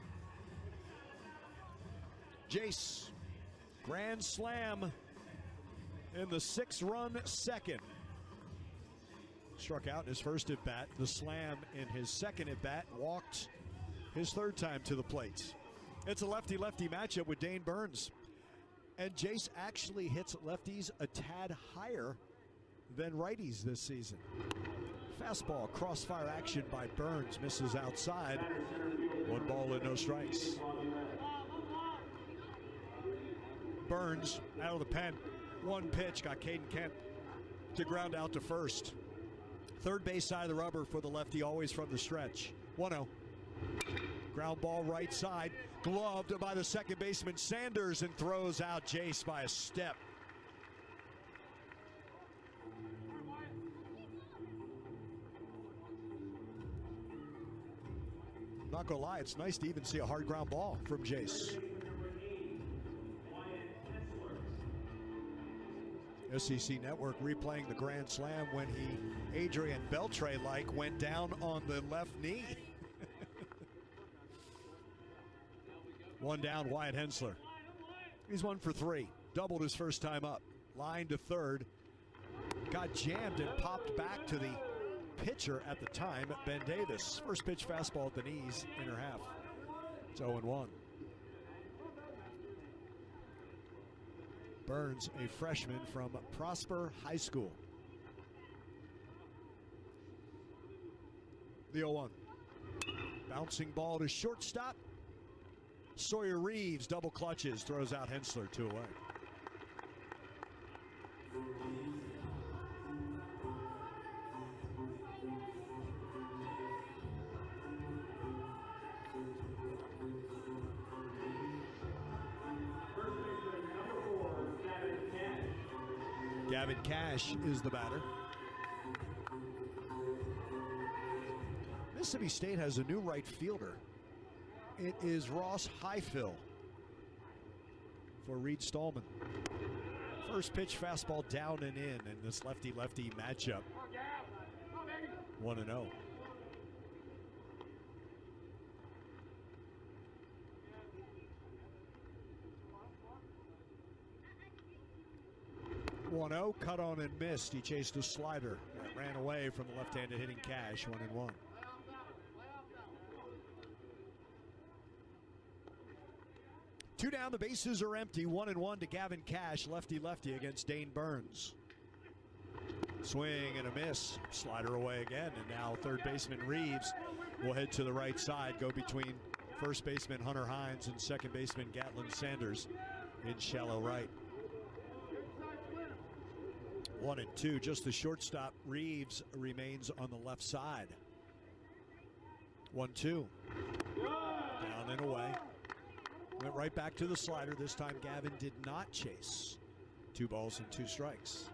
Jace, grand slam in the 6-run second. Struck out in his first at-bat. The slam in his second at-bat. Walked his 3rd time to the plate. It's a lefty-lefty matchup with Dane Burns. And Jace actually hits lefties a tad higher than righties this season. Fastball, crossfire action by Burns, misses outside. 1 ball and no strikes. Burns out of the pen. 1 pitch, got Caden Kent to ground out to first. 3rd base side of the rubber for the lefty, always from the stretch. 1-0. Ground ball right side, gloved by the second baseman Sanders, and throws out Jace by a step. Not gonna lie, it's nice to even see a hard ground ball from Jace. SEC Network replaying the grand slam when he, Adrian Beltre-like, went down on the left knee. 1 down, Wyatt Hensler. He's 1 for 3. Doubled his first time up. Line to 3rd. Got jammed and popped back to the pitcher at the time, Ben Davis. First pitch fastball at the knees, inner half. It's 0-1. Burns, a freshman from Prosper High School. The 0-1. Bouncing ball to shortstop. Sawyer Reeves double clutches, throws out Hensler 2 away. Gavin Cash is the batter. Mississippi State has a new right fielder. It is Ross Highfill for Reed Stallman. First pitch fastball down and in this lefty-lefty matchup. 1-0. 1-0, cut on and missed. He chased a slider that ran away from the left-handed hitting Cash. 1-1. Two down, the bases are empty. 1-1 to Gavin Cash, lefty-lefty against Dane Burns. Swing and a miss. Slider away again, and now third baseman Reeves will head to the right side, go between first baseman Hunter Hines and second baseman Gatlin Sanders in shallow right. 1-2, just the shortstop Reeves remains on the left side. 1-2, down and away. Went right back to the slider. This time Gavin did not chase. 2 balls and 2 strikes.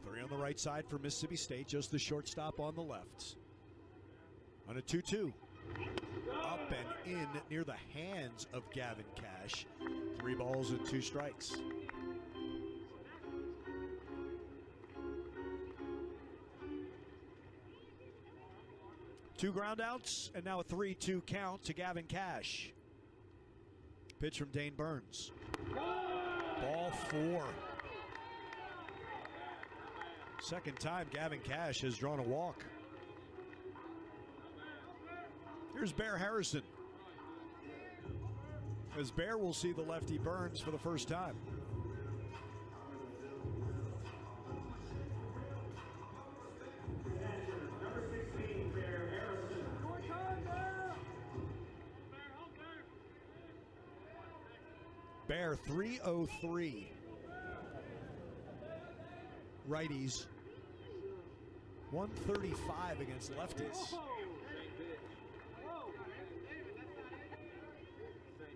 3 on the right side for Mississippi State, just the shortstop on the left. On a 2-2. Up and in near the hands of Gavin Cash. 3 balls and 2 strikes. Two ground outs, and now a 3-2 count to Gavin Cash. Pitch from Dane Burns. Ball 4. Second time Gavin Cash has drawn a walk. Here's Bear Harrison, as Bear will see the lefty Burns for the first time. Bear 303. Righties 135 against lefties.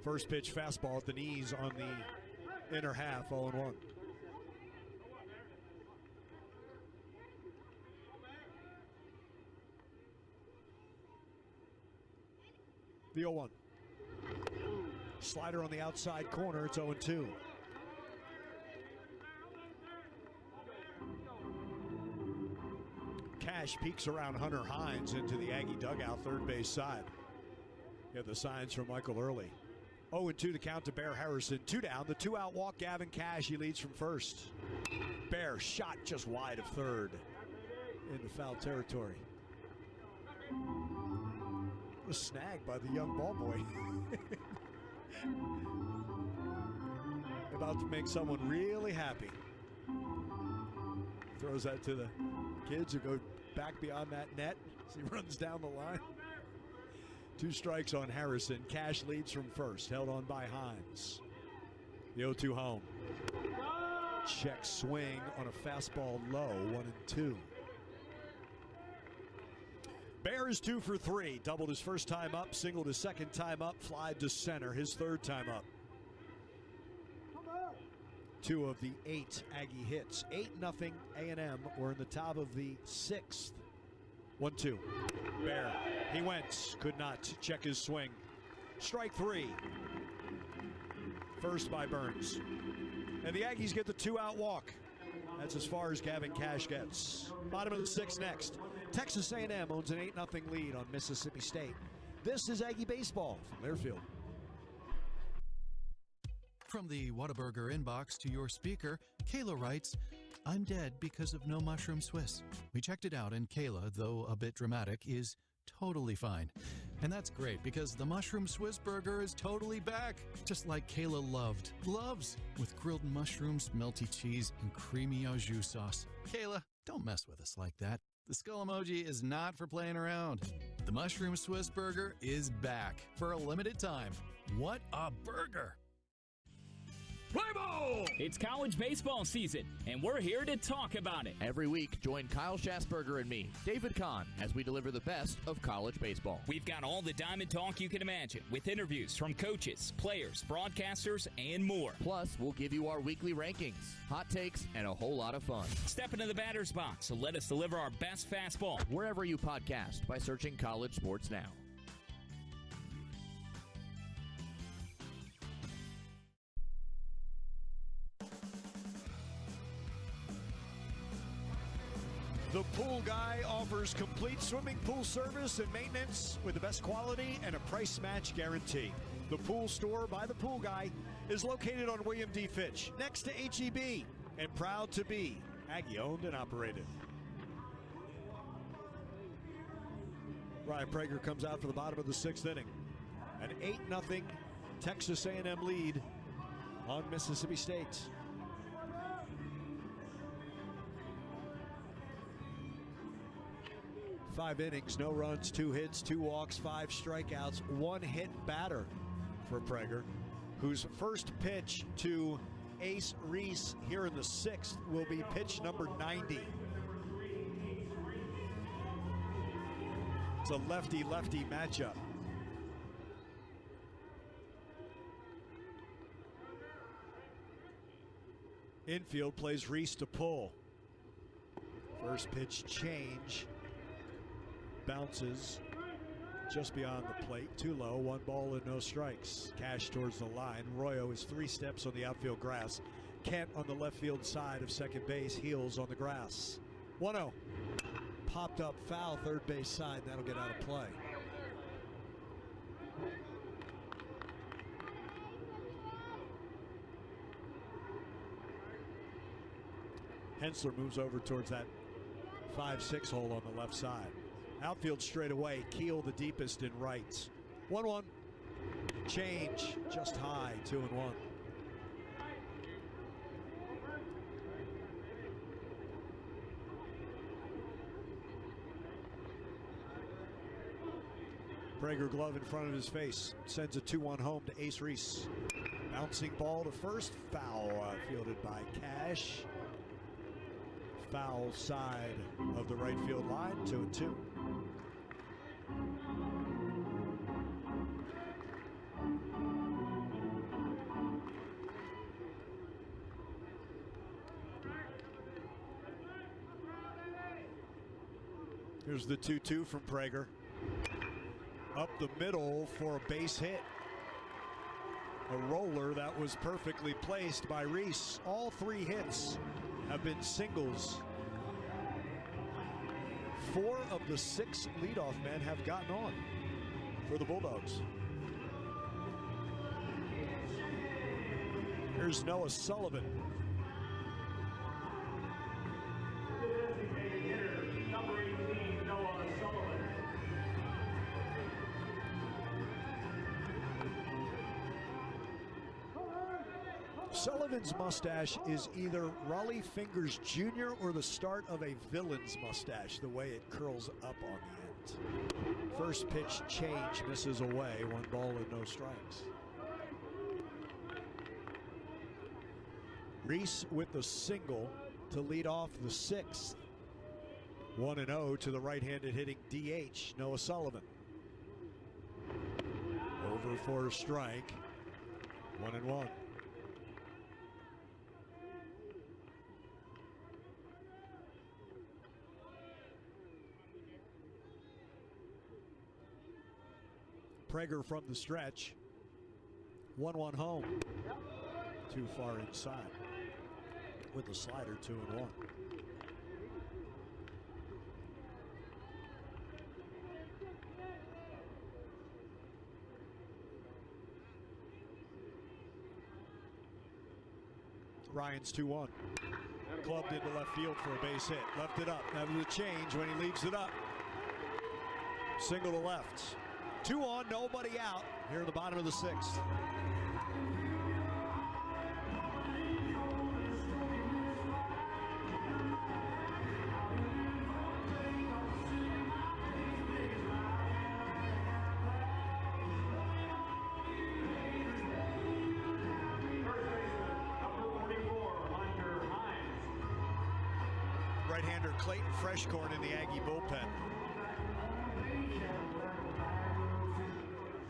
First pitch fastball at the knees on the inner half, 0-1. The 0-1. Slider on the outside corner, it's 0-2. Cash peeks around Hunter Hines into the Aggie dugout, third base side. You have the signs from Michael Early. 0-2 to count to Bear Harrison. 2 down, the 2-out walk, Gavin Cash, he leads from first. Bear shot just wide of third into foul territory. Was snagged by the young ball boy. About to make someone really happy. Throws that to the kids who go back beyond that net as he runs down the line. 2 strikes on Harrison. Cash leads from first, held on by Hines. The 0-2 home. Check swing on a fastball low, 1-2. Bear is 2 for 3. Doubled his first time up, singled his second time up, flied to center his third time up. 2 of the 8 Aggie hits. 8-0 A&M. We're in the top of the 6th. 1-2. Bear, he went, could not check his swing. Strike 3. First by Burns. And the Aggies get the 2-out walk. That's as far as Gavin Cash gets. Bottom of the 6th next. Texas A&M owns an 8-0 lead on Mississippi State. This is Aggie Baseball from Learfield. From the Whataburger inbox to your speaker, Kayla writes, I'm dead because of no mushroom Swiss. We checked it out, and Kayla, though a bit dramatic, is totally fine. And that's great because the mushroom Swiss burger is totally back, just like Kayla loves, with grilled mushrooms, melty cheese, and creamy au jus sauce. Kayla, don't mess with us like that. The skull emoji is not for playing around. The mushroom Swiss burger is back for a limited time. What a burger! Play ball! It's college baseball season, and we're here to talk about it. Every week, join Kyle Schasberger and me, David Kahn, as we deliver the best of college baseball. We've got all the diamond talk you can imagine, with interviews from coaches, players, broadcasters, and more. Plus, we'll give you our weekly rankings, hot takes, and a whole lot of fun. Step into the batter's box and let us deliver our best fastball. Wherever you podcast by searching College Sports Now. The Pool Guy offers complete swimming pool service and maintenance with the best quality and a price match guarantee. The Pool Store by the Pool Guy is located on William D. Fitch, next to HEB, and proud to be Aggie owned and operated. Ryan Prager comes out for the bottom of the sixth inning. An 8-0 Texas A&M lead on Mississippi State. Five innings, no runs, 2 hits, 2 walks, 5 strikeouts, 1 hit batter for Prager, whose first pitch to Ace Reese here in the 6th will be pitch number 90. It's a lefty-lefty matchup. Infield plays Reese to pull. First pitch change. Bounces just beyond the plate. Too low. 1 ball and no strikes. Cash towards the line. Royo is 3 steps on the outfield grass. Kent on the left field side of second base. Heels on the grass. 1-0. Popped up foul third base side. That'll get out of play. Hensler moves over towards that 5-6 hole on the left side. Outfield straight away. Keel the deepest in right. 1-1. Change just high. 2-1. Prager glove in front of his face. Sends a 2-1 home to Ace Reese. Bouncing ball to first. Foul fielded by Cash. Foul side of the right field line. 2-2. Here's the 2-2 from Prager. Up the middle for a base hit. A roller that was perfectly placed by Reese. All 3 hits have been singles. 4 of the 6 leadoff men have gotten on for the Bulldogs. Here's Noah Sullivan. Sullivan's mustache is either Raleigh Fingers Jr. or the start of a villain's mustache, the way it curls up on the end. First pitch change misses away. 1 ball and no strikes. Reese with the single to lead off the 6th. 1-0 to the right-handed hitting DH, Noah Sullivan. Over for a strike. 1-1. Prager from the stretch. 1-1 home. Too far inside. With the slider, 2-1. Ryan's 2-1. Clubbed into left field for a base hit. Left it up. That was a change when he leaves it up. Single to left. 2 on, nobody out here at the bottom of the 6th. Right-hander Clayton Freshcorn in the Aggie bullpen.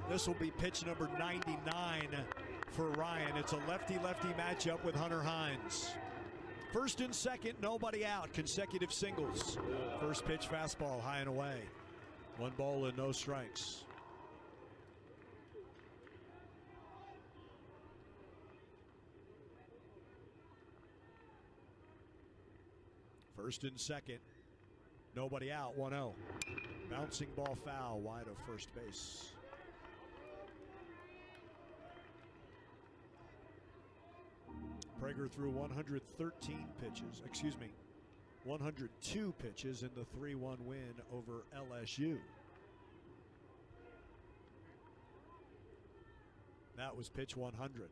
This will be pitch number 99 for Ryan. It's a lefty-lefty matchup with Hunter Hines. First and second, nobody out. Consecutive singles. First pitch fastball high and away. 1 ball and no strikes. First and second, nobody out, 1-0. Bouncing ball foul wide of first base. Prager threw 102 pitches in the 3-1 win over LSU. That was pitch 100.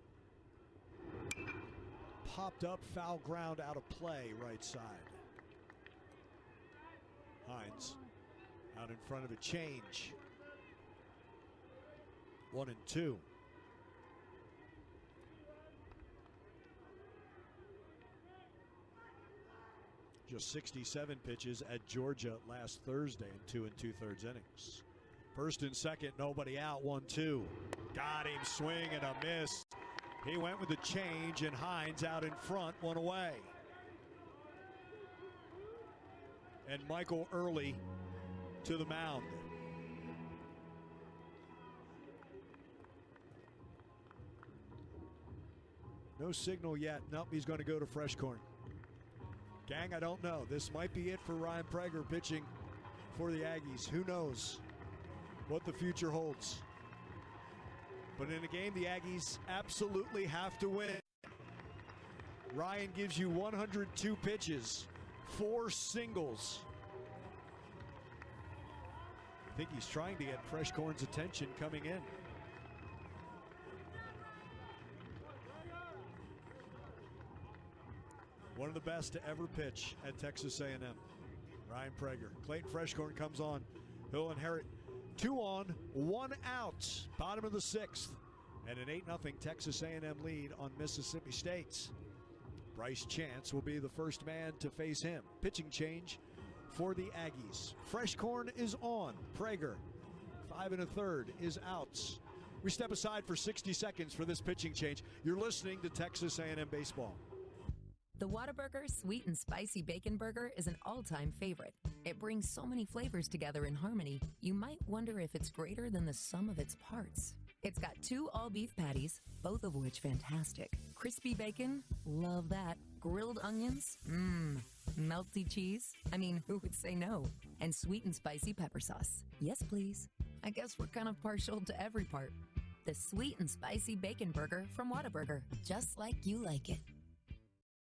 Popped up, foul ground out of play, right side. Hines out in front of a change. 1-2. Just 67 pitches at Georgia last Thursday in 2 2/3 innings. First and second, nobody out, 1-2. Got him, swing and a miss. He went with the change, and Hines out in front, 1 away. And Michael Early to the mound. No signal yet. Nope, he's going to go to Freshcorn. Gang, I don't know. This might be it for Ryan Prager pitching for the Aggies. Who knows what the future holds? But in a game the Aggies absolutely have to win. Ryan gives you 102 pitches, 4 singles. I think he's trying to get Freshcorn's attention coming in. One of the best to ever pitch at Texas A&M, Ryan Prager. Clayton Freshcorn comes on. He'll inherit 2 on, 1 out, bottom of the 6th, and an 8-0 Texas A&M lead on Mississippi State. Bryce Chance will be the first man to face him. Pitching change for the Aggies. Freshcorn is on. Prager, 5 1/3, is out. We step aside for 60 seconds for this pitching change. You're listening to Texas A&M Baseball. The Whataburger Sweet and Spicy Bacon Burger is an all-time favorite. It brings so many flavors together in harmony, you might wonder if it's greater than the sum of its parts. It's got 2 all-beef patties, both of which fantastic. Crispy bacon, love that. Grilled onions, melty cheese. I mean, who would say no? And sweet and spicy pepper sauce. Yes, please. I guess we're kind of partial to every part. The Sweet and Spicy Bacon Burger from Whataburger, just like you like it.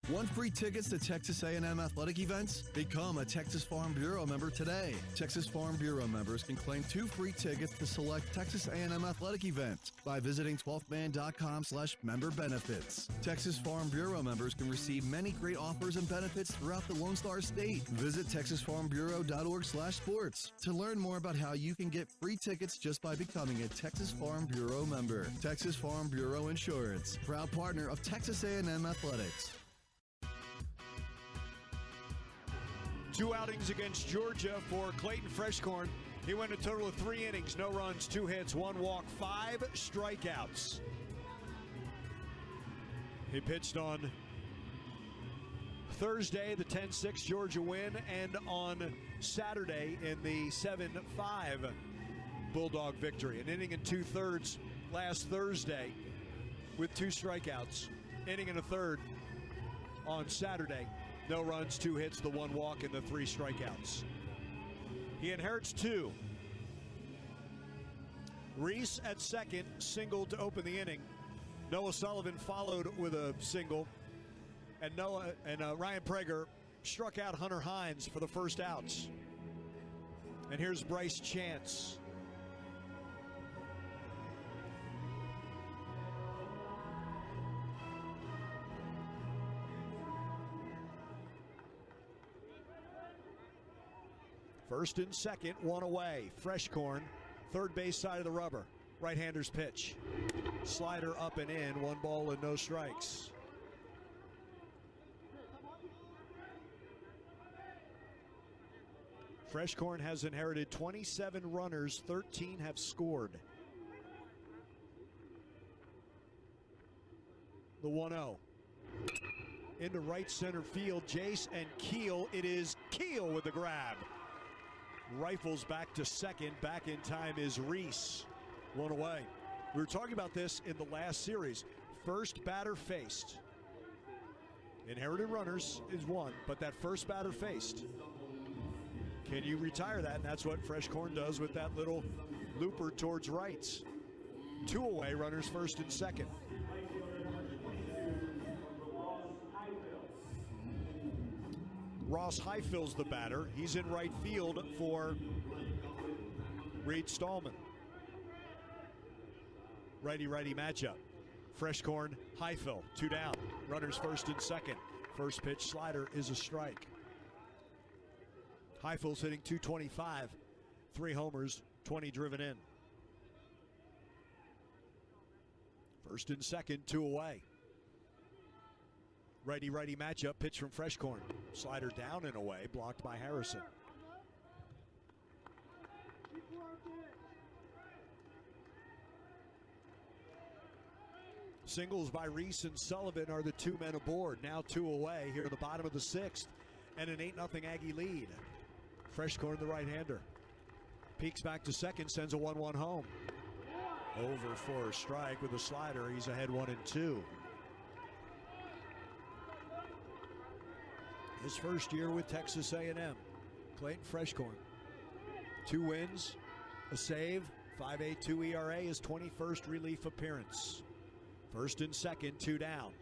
Want free tickets to Texas A&M athletic events? Become a Texas Farm Bureau member today. Texas Farm Bureau members can claim 2 free tickets to select Texas A&M athletic events by visiting 12thman.com/member benefits. Texas Farm Bureau members can receive many great offers and benefits throughout the Lone Star State. Visit texasfarmbureau.org/sports to learn more about how you can get free tickets just by becoming a Texas Farm Bureau member. Texas Farm Bureau Insurance, proud partner of Texas A&M Athletics. 2 outings against Georgia for Clayton Freshcorn. He went a total of 3 innings, no runs, 2 hits, 1 walk, 5 strikeouts. He pitched on Thursday, the 10-6 Georgia win, and on Saturday in the 7-5 Bulldog victory. An inning and 2/3 last Thursday with 2 strikeouts. Inning and a third on Saturday. No runs, 2 hits, the 1 walk, and the 3 strikeouts. He inherits 2. Reese at second, singled to open the inning. Noah Sullivan followed with a single. And Ryan Prager struck out Hunter Hines for the first outs. And here's Bryce Chance. First and second, 1 away. Freshcorn, third base side of the rubber. Right-hander's pitch. Slider up and in, 1 ball and no strikes. Freshcorn has inherited 27 runners, 13 have scored. The 1-0. Into right center field, Jace and Keel. It is Keel with the grab. Rifles back to second. Back in time is Reese. One away. We were talking about this in the last series. First batter faced. Inherited runners is one, but that first batter faced. Can you retire that? And that's what Freshcorn does with that little looper towards rights. 2 away, runners first and second. Ross Highfield's the batter. He's in right field for Reed Stallman. Righty-righty matchup. Freshcorn, Highfield, 2 down. Runners first and second. First pitch slider is a strike. Highfield's hitting .225, 3 homers, 20 driven in. First and second, 2 away. Righty-righty matchup, pitch from Freshcorn. Slider down and away, blocked by Harrison. Singles by Reese and Sullivan are the 2 men aboard. Now 2 away here in the bottom of the 6th, and an 8-0 Aggie lead. Freshcorn, the right-hander. Peeks back to second, sends a 1-1 home. Over for a strike with a slider. He's ahead 1-2. His first year with Texas A&M. Clayton Freshcorn. 2 wins, a save, 5.82 ERA, his 21st relief appearance. First and second, 2 down.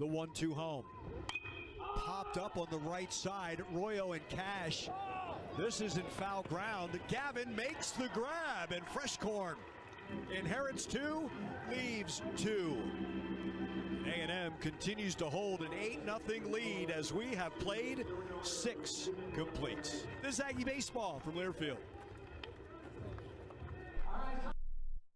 The 1-2 home. Popped up on the right side. Royo and Cash. This is in foul ground. Gavin makes the grab, and Freshcorn inherits 2, leaves 2. A&M continues to hold an 8-0 lead as we have played 6 complete. This is Aggie Baseball from Learfield.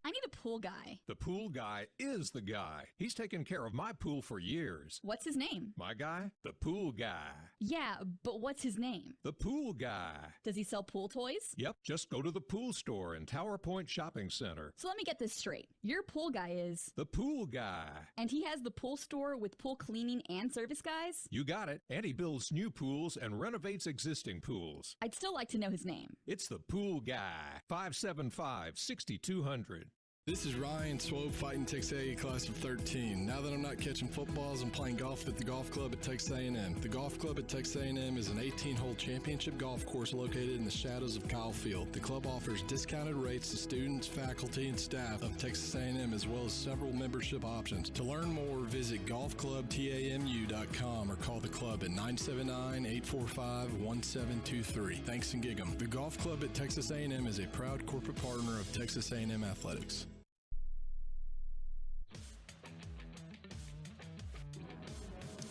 I need a pool guy. The pool guy is the guy. He's taken care of my pool for years. What's his name? My guy? The pool guy. Yeah, but what's his name? The pool guy. Does he sell pool toys? Yep, just go to the pool store in Tower Point Shopping Center. So let me get this straight. Your pool guy is... The pool guy. And he has the pool store with pool cleaning and service guys? You got it. And he builds new pools and renovates existing pools. I'd still like to know his name. It's the pool guy. 575-6200. This is Ryan Swope fighting Texas A&M class of 13. Now that I'm not catching footballs, I'm playing golf at the golf club at Texas A&M. The golf club at Texas A&M is an 18-hole championship golf course located in the shadows of Kyle Field. The club offers discounted rates to students, faculty, and staff of Texas A&M, as well as several membership options. To learn more, visit golfclubtamu.com or call the club at 979-845-1723. Thanks and gig 'em. The golf club at Texas A&M is a proud corporate partner of Texas A&M Athletics.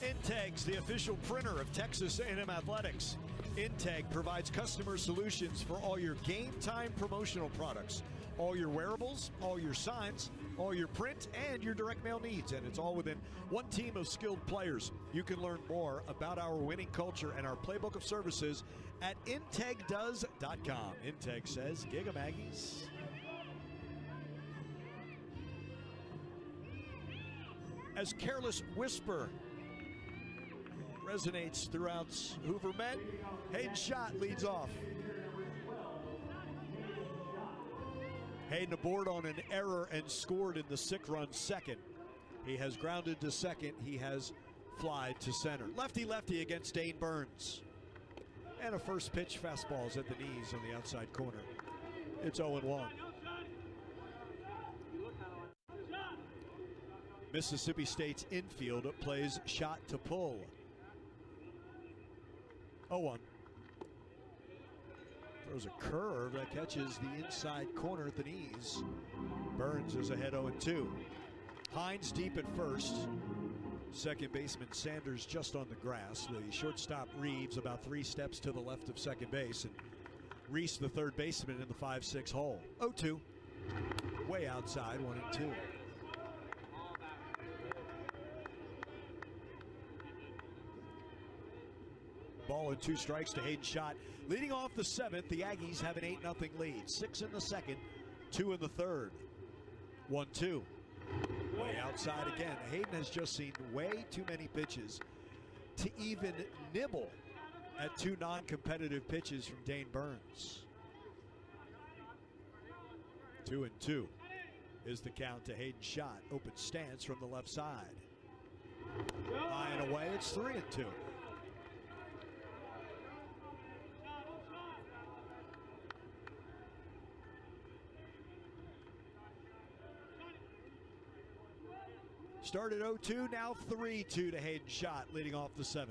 Integ's the official printer of Texas A&M Athletics. Integ provides customer solutions for all your game time promotional products, all your wearables, all your signs, all your print, and your direct mail needs. And it's all within one team of skilled players. You can learn more about our winning culture and our playbook of services at integdoes.com. Integ says, gig 'em Aggies. As Careless Whisper resonates throughout Hoover Met, Hayden Schott leads off. Hayden aboard on an error and scored in the 6-run second. He has grounded to second. He has flied to center. Lefty-lefty against Dane Burns. And a first pitch fastballs at the knees on the outside corner. It's 0-1. Mississippi State's infield plays shot to pull. 0-1. Throws a curve that catches the inside corner at the knees. Burns is ahead 0-2. Hines deep at first. Second baseman Sanders just on the grass. The shortstop Reeves about 3 steps to the left of second base. And Reese, the third baseman, in the 5-6 hole. 0-2. Way outside, 1-2. Ball and 2 strikes to Hayden Schott. Leading off the 7th, the Aggies have an 8-0 lead. 6 in the 2nd, 2 in the 3rd. 1-2. Way outside again. Hayden has just seen way too many pitches to even nibble at 2 non-competitive pitches from Dane Burns. 2-2 is the count to Hayden Schott. Open stance from the left side. High and away, it's 3-2. Started 0-2, now 3-2 to Hayden Schott, leading off the 7th.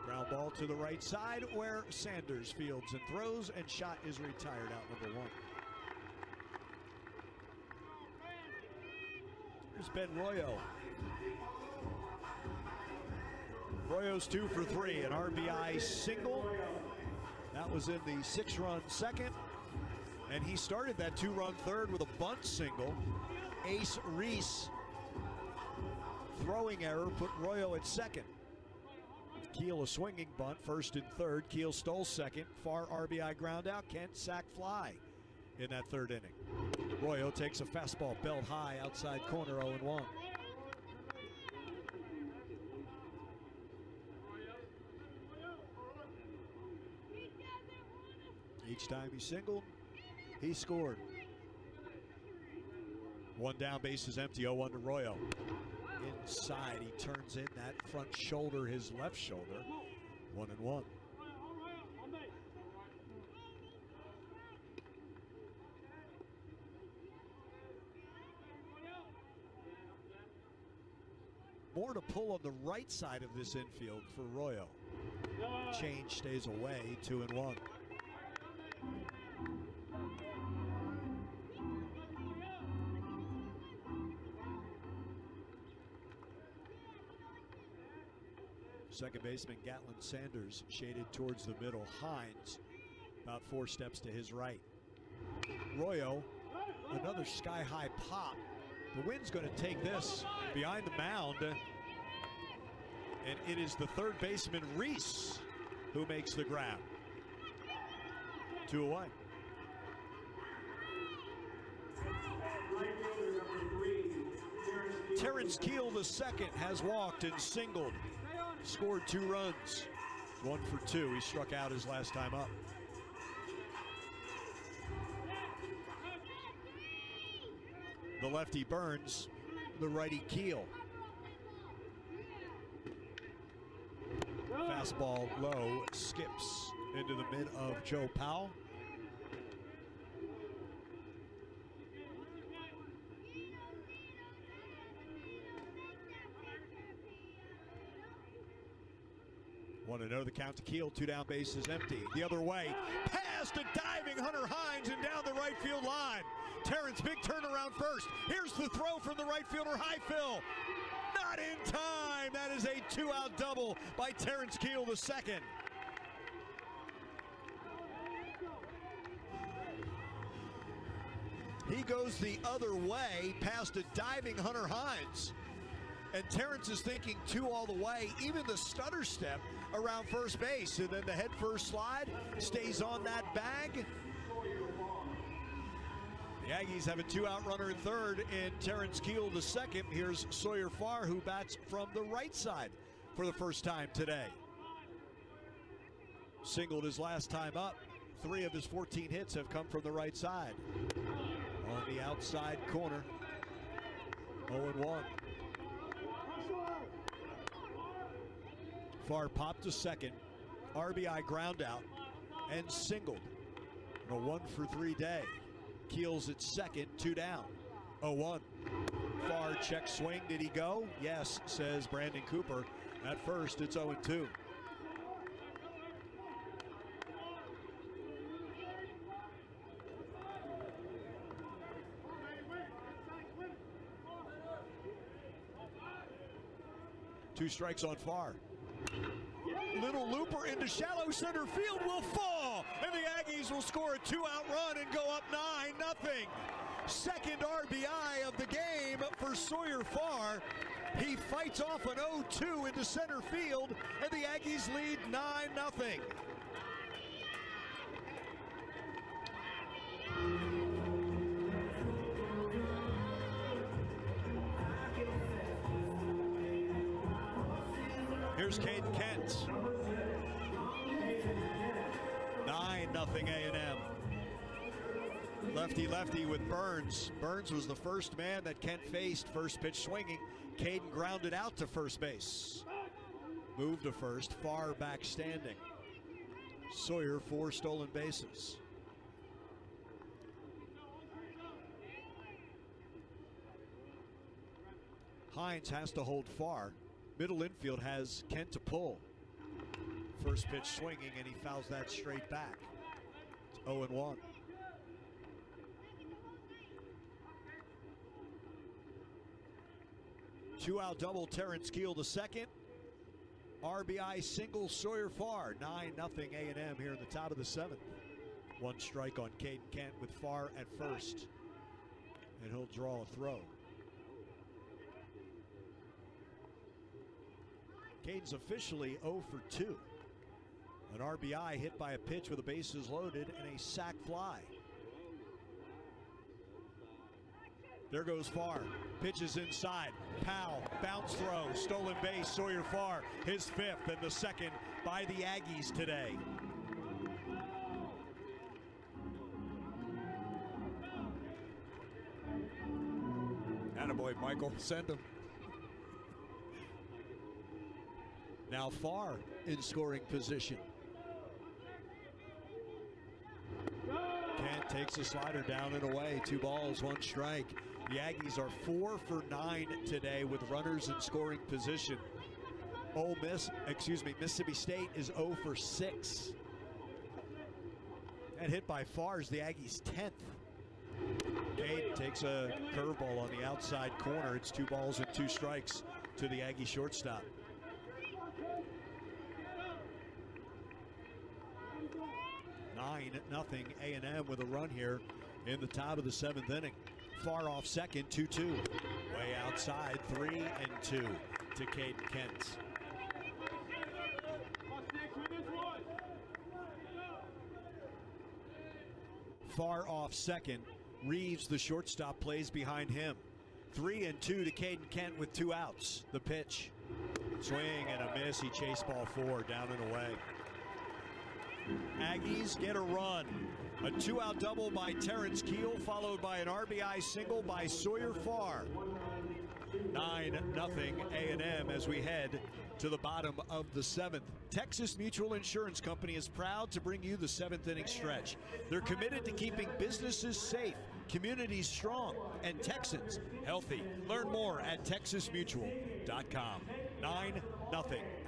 Ground ball to the right side where Sanders fields and throws, and Schott is retired out number 1. Here's Ben Royo. Royo's 2 for 3, an RBI single. That was in the 6-run 2nd, and he started that 2-run 3rd with a bunt single. Ace Reese, throwing error, put Royo at 2nd. Keel a swinging bunt, 1st and 3rd. Keel stole 2nd. Far RBI ground out. Kent sack fly in that 3rd inning. Royo takes a fastball belt high outside corner, 0-1. Each time he singled, he scored. 1 down, base is empty, 0-1 to Royo. Inside, he turns in that front shoulder, his left shoulder. 1-1. More to pull on the right side of this infield for Royo. Change stays away, 2-1. Second baseman Gatlin Sanders shaded towards the middle. Hines about 4 steps to his right. Royo, another sky-high pop. The wind's going to take this behind the mound. And it is the 3rd baseman Reese who makes the grab. 2 away. Terrence Keel, the 2nd, has walked and singled. Scored 2 runs. 1 for 2. He struck out his last time up. The lefty Burns, the righty Keel. Fastball low, skips into the mid of Joe Powell. Want to know the count to Keel. 2 down, base is empty. The other way, past a diving Hunter Hines and down the right field line. Terrence, big turnaround first. Here's the throw from the right fielder, Highfill. Not in time. That is a 2-out double by Terrence Keel, the 2nd. He goes the other way past a diving Hunter Hines. And Terrence is thinking 2 all the way, even the stutter step around first base. And then the head first slide stays on that bag. The Aggies have a 2-out runner in 3rd in Terrence Keel the 2nd. Here's Sawyer Farr, who bats from the right side for the first time today. Singled his last time up. 3 of his 14 hits have come from the right side. On the outside corner, 0-1. Farr popped to 2nd, RBI ground out, and singled. A 1 for 3 day. Keel's at 2nd, 2 down. 0-1. Farr check swing. Did he go? Yes, says Brandon Cooper. At first, it's 0-2. Two strikes on Farr. Little looper into shallow center field will fall, and the Aggies will score a 2-out run and go up 9-0. Second RBI of the game for Sawyer Farr. He fights off an 0-2 into center field, and the Aggies lead 9-0. Here's Caden Kent. 9-0 A&M. Lefty with Burns. Burns was the first man that Kent faced. First pitch swinging. Caden grounded out to first base. Moved to first. Farr back standing. Sawyer 4 stolen bases. Hines has to hold Farr. Middle infield has Kent to pull. First pitch swinging, and he fouls that straight back. It's 0-1. Two-out double, Terrence Keel to second. RBI single, Sawyer Farr. 9-0 A&M here in the top of the 7th. One strike on Caden Kent with Farr at first. And he'll draw a throw. Caden's officially 0 for 2. An RBI hit by a pitch with the bases loaded and a sac fly. There goes Farr. Pitches inside. Powell, bounce throw, stolen base. Sawyer Farr, his 5th and the 2nd by the Aggies today. Attaboy, Michael. Send him. Now Farr in scoring position. Kent takes a slider down and away. 2 balls, 1 strike. The Aggies are 4 for 9 today with runners in scoring position. Mississippi State is 0 for 6. That hit by Farr is the Aggies' 10th. Cade takes a curveball on the outside corner. It's 2 balls and 2 strikes to the Aggie shortstop. Nothing A&M with a run here in the top of the 7th inning. Farr off second, 2-2. Way outside, 3-2 to Caden Kent. Farr off second. Reeves, the shortstop, plays behind him. 3-2 to Caden Kent with 2 outs. The pitch. Swing and a miss. He chased ball 4 down and away. Aggies get a run. A 2-out double by Terrence Keel, followed by an RBI single by Sawyer Farr. 9-0 A&M as we head to the bottom of the 7th. Texas Mutual Insurance Company is proud to bring you the 7th inning stretch. They're committed to keeping businesses safe, communities strong, and Texans healthy. Learn more at texasmutual.com. 9-0.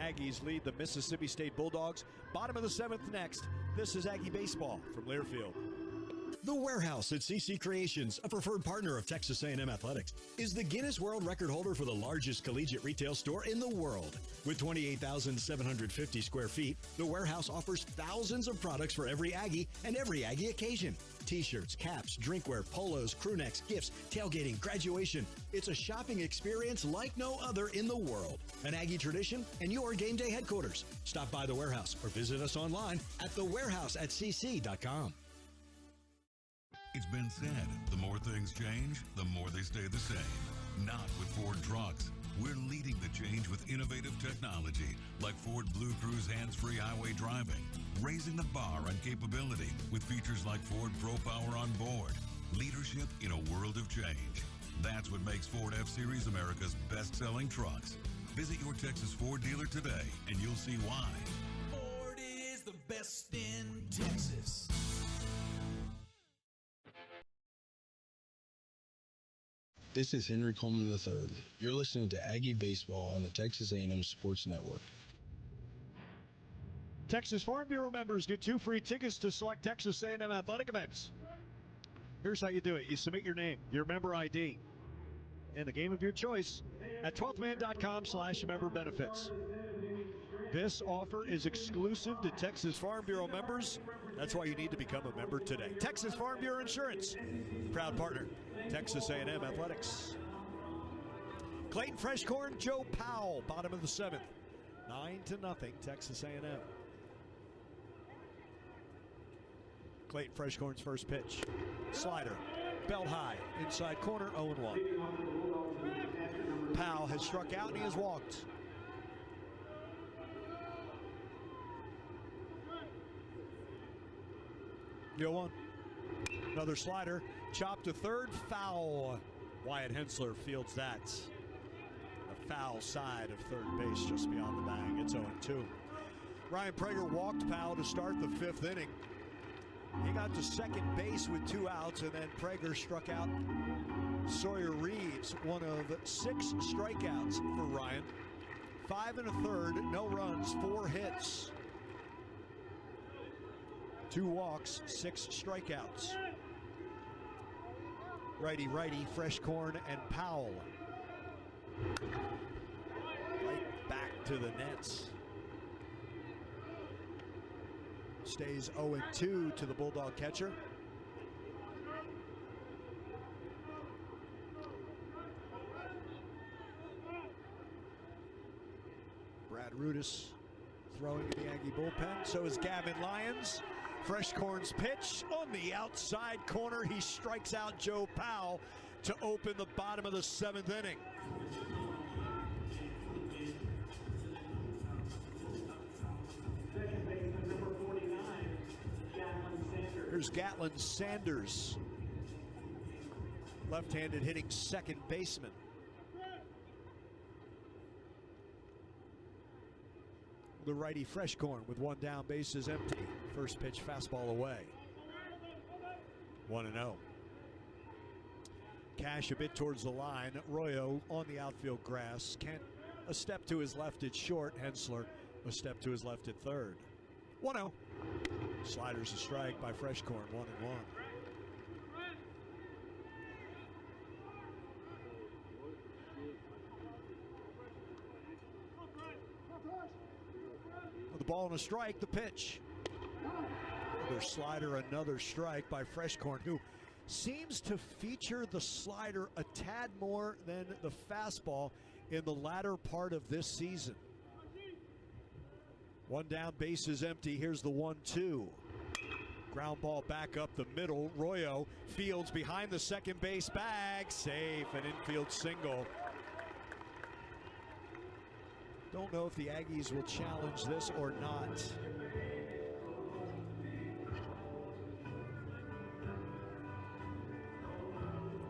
Aggies lead the Mississippi State Bulldogs. Bottom of the 7th next. This is Aggie Baseball from Learfield. The Warehouse at CC Creations, a preferred partner of Texas A&M Athletics, is the Guinness World Record holder for the largest collegiate retail store in the world. With 28,750 square feet, the Warehouse offers thousands of products for every Aggie and every Aggie occasion. T-shirts, caps, drinkware, polos, crew necks, gifts, tailgating, graduation. It's a shopping experience like no other in the world. An Aggie tradition and your game day headquarters. Stop by the Warehouse or visit us online at thewarehouse@cc.com. It's been said, the more things change, the more they stay the same. Not with Ford trucks. We're leading the change with innovative technology like Ford Blue Cruise hands-free highway driving, raising the bar on capability with features like Ford Pro Power on board. Leadership in a world of change. That's what makes Ford F-Series America's best-selling trucks. Visit your Texas Ford dealer today and you'll see why. Ford is the best in Texas. This is Henry Coleman III. You're listening to Aggie Baseball on the Texas A&M Sports Network. Texas Farm Bureau members get 2 free tickets to select Texas A&M athletic events. Here's how you do it. You submit your name, your member ID, and the game of your choice at 12thman.com/member benefits. This offer is exclusive to Texas Farm Bureau members. That's why you need to become a member today. Texas Farm Bureau Insurance, proud partner, Texas A&M Athletics. Clayton Freshcorn, Joe Powell, bottom of the 7th. 9-0, Texas A&M. Clayton Freshcorn's first pitch. Slider, belt high, inside corner, 0-1. Powell has struck out and he has walked. Go on. Another slider, chopped to third, foul. Wyatt Hensler fields that. The foul side of third base just beyond the bag. It's 0-2. Ryan Prager walked Powell to start the 5th inning. He got to second base with 2 outs, and then Prager struck out Sawyer Reeves, one of 6 strikeouts for Ryan. 5 1/3, no runs, 4 hits. 2 walks, 6 strikeouts. Righty, Freshcorn and Powell. Right back to the nets. Stays 0-2 to the Bulldog catcher. Brad Rudis throwing in the Aggie bullpen. So is Gavin Lyons. Freshcorn's pitch on the outside corner. He strikes out Joe Powell to open the bottom of the 7th inning. Here's Gatlin Sanders, left-handed hitting second baseman. The righty Freshcorn with 1 down, bases empty. First pitch fastball away. 1-0. Cash a bit towards the line. Royo on the outfield grass. Kent a step to his left at short. Hensler a step to his left at third. 1-0. Sliders a strike by Freshcorn. 1-1. With the ball and a strike, the pitch. Another slider, another strike by Freshcorn, who seems to feature the slider a tad more than the fastball in the latter part of this season. 1 down, bases empty. Here's the 1-2. Ground ball back up the middle. Royo fields behind the second base bag. Safe, an infield single. Don't know if the Aggies will challenge this or not.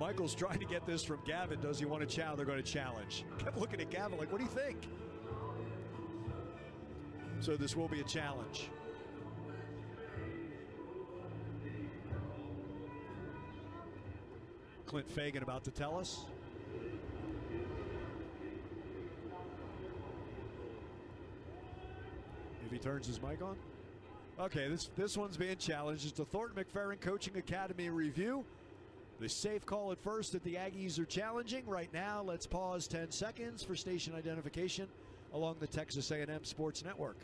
Michael's trying to get this from Gavin. Does he want to challenge? They're going to challenge. Kept looking at Gavin like, what do you think? So this will be a challenge. Clint Fagan about to tell us. If he turns his mic on. Okay, this one's being challenged. It's the Thornton McFerrin Coaching Academy review. The safe call at first that the Aggies are challenging. Right now, let's pause 10 seconds for station identification along the Texas A&M Sports Network.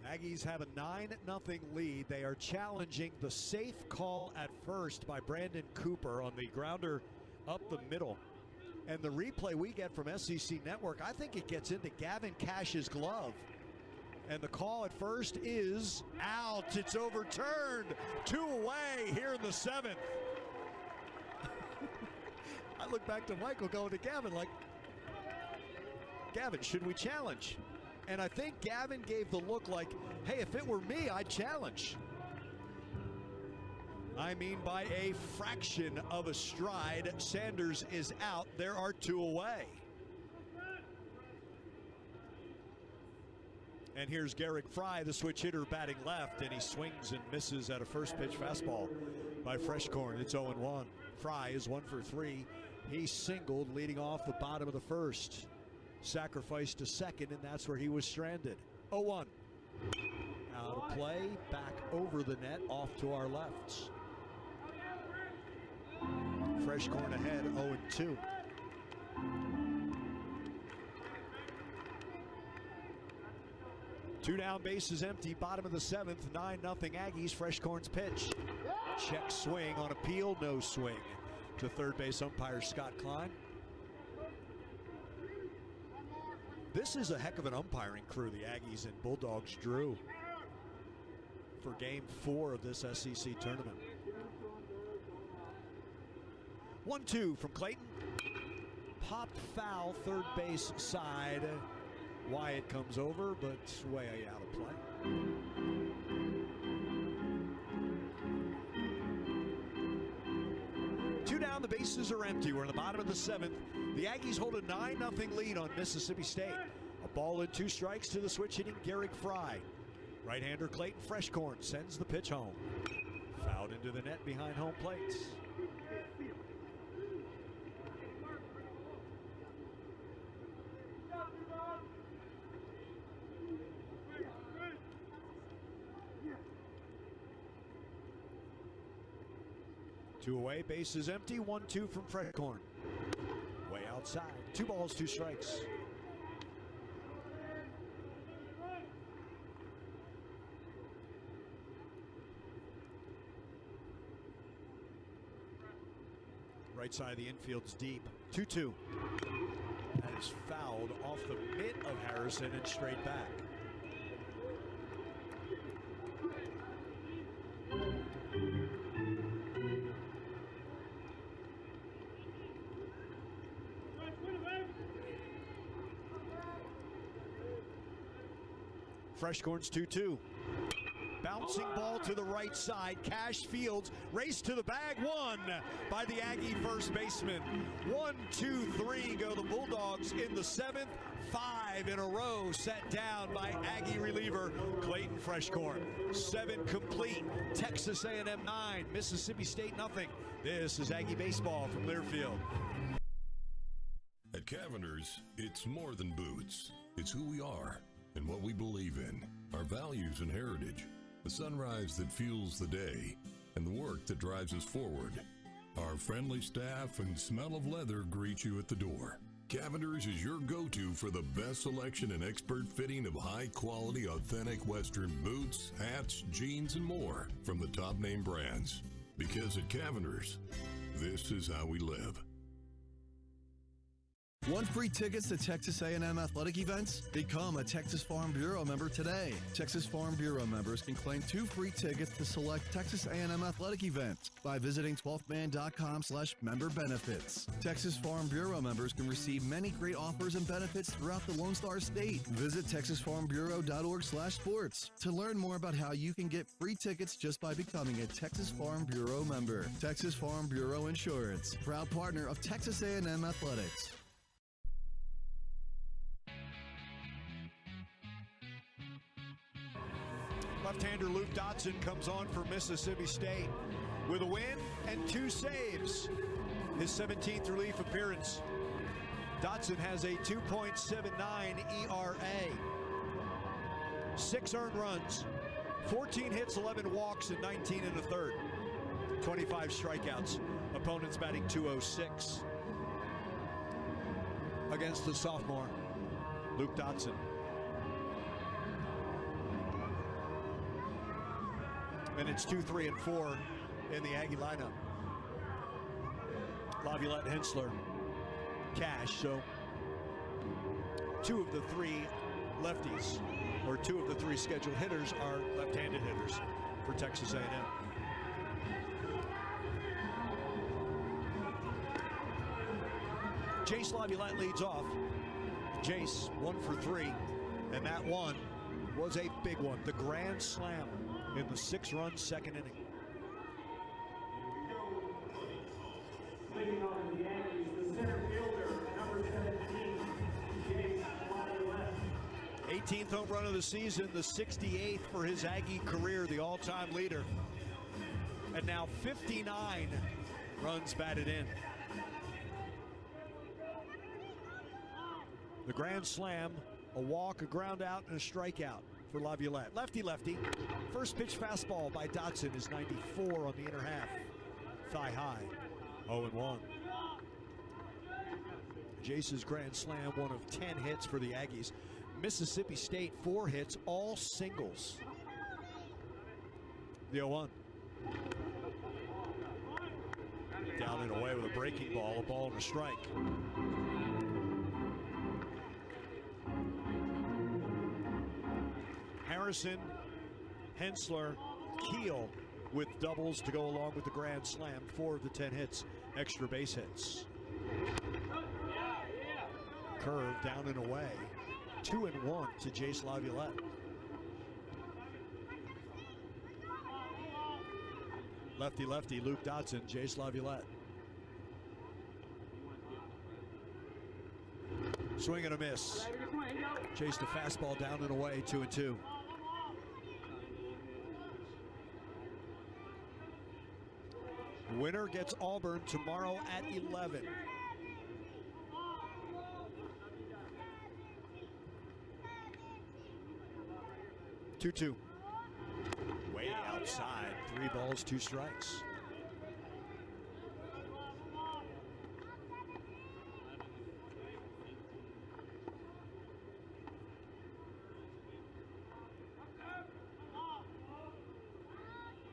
Aggies have a 9-0 lead. They are challenging the safe call at first by Brandon Cooper on the grounder up the middle. And the replay we get from SEC Network, I think it gets into Gavin Cash's glove. And the call at first is out. It's overturned. 2 away here in the 7th. I look back to Michael going to Gavin like, Gavin, should we challenge? And I think Gavin gave the look like, hey, if it were me, I'd challenge. I mean, by a fraction of a stride, Sanders is out. There are 2 away. And here's Garrick Fry, the switch hitter, batting left, and he swings and misses at a first pitch fastball by Freshcorn. It's 0-1. Fry is 1 for 3. He singled leading off the bottom of the first. Sacrificed to second, and that's where he was stranded. 0-1. Out of play, back over the net, off to our lefts. Fresh corn ahead, 0-2. Two down, bases empty, bottom of the 7th, 9-0 Aggies. Fresh corn's pitch. Check swing on appeal, no swing. To third base umpire Scott Klein. This is a heck of an umpiring crew the Aggies and Bulldogs drew for Game 4 of this SEC tournament. 1-2 from Clayton. Popped foul, third base side. Wyatt comes over, but way out of play. Two down, the bases are empty. We're in the bottom of the 7th. The Aggies hold a 9-0 lead on Mississippi State. A ball and 2 strikes to the switch-hitting Garrick Fry. Right-hander Clayton Freshcorn sends the pitch home. Fouled into the net behind home plate. Two away, bases empty, 1-2 from Freshcorn. Way outside, 2 balls, 2 strikes. Right side of the infield's deep, 2-2. That is fouled off the mitt of Harrison and straight back. Freshcorn's 2-2. Bouncing ball to the right side. Cash Fields race to the bag. Won by the Aggie first baseman. 1, 2, 3 go the Bulldogs in the 7th. 5 in a row set down by Aggie reliever Clayton Freshcorn. 7 complete. Texas A&M 9. Mississippi State nothing. This is Aggie baseball from Learfield. At Cavender's, it's more than boots. It's who we are and what we believe in, our values and heritage, the sunrise that fuels the day, and the work that drives us forward. Our friendly staff and smell of leather greet you at the door. Cavender's is your go-to for the best selection and expert fitting of high-quality, authentic Western boots, hats, jeans, and more from the top name brands. Because at Cavender's, this is how we live. Want free tickets to Texas A&M athletic events? Become a Texas Farm Bureau member today. Texas Farm Bureau members can claim 2 free tickets to select Texas A&M athletic events by visiting 12thman.com/member benefits. Texas Farm Bureau members can receive many great offers and benefits throughout the Lone Star State. Visit texasfarmbureau.org/sports to learn more about how you can get free tickets just by becoming a Texas Farm Bureau member. Texas Farm Bureau Insurance, proud partner of Texas A&M Athletics. Left-hander Luke Dotson comes on for Mississippi State with a win and 2 saves. His 17th relief appearance. Dotson has a 2.79 ERA. 6 earned runs, 14 hits, 11 walks, and 19 in the 3rd. 25 strikeouts. Opponents batting .206. Against the sophomore, Luke Dotson. And it's 2, 3, and 4 in the Aggie lineup. Laviolette, Hensler, Cash. So 2 of the 3 lefties, or 2 of the 3 scheduled hitters are left-handed hitters for Texas A&M. Jace Laviolette leads off. Jace 1 for 3, and that one was a big one. The grand slam in the 6-run 2nd inning. Leading on the Yankees, the center fielder, number 17, Kei Morimoto. 18th home run of the season, the 68th for his Aggie career, the all-time leader. And now 59 runs batted in. The grand slam, a walk, a ground out, and a strikeout for Laviolette. Lefty. First pitch fastball by Dotson is 94 on the inner half. Thigh high. 0-1. Jace's grand slam, one of 10 hits for the Aggies. Mississippi State, 4 hits, all singles. The 0-1. Down and away with a breaking ball, a ball and a strike. Harrison, Hensler, Keel with doubles to go along with the grand slam. 4 of the 10 hits, extra base hits. Curve down and away. 2-1 to Jace Laviolette. Lefty, Luke Dotson, Jace Laviolette. Swing and a miss. Chased a fastball down and away, 2-2. Winner gets Auburn tomorrow at 11. Two. Way outside. 3 balls, 2 strikes.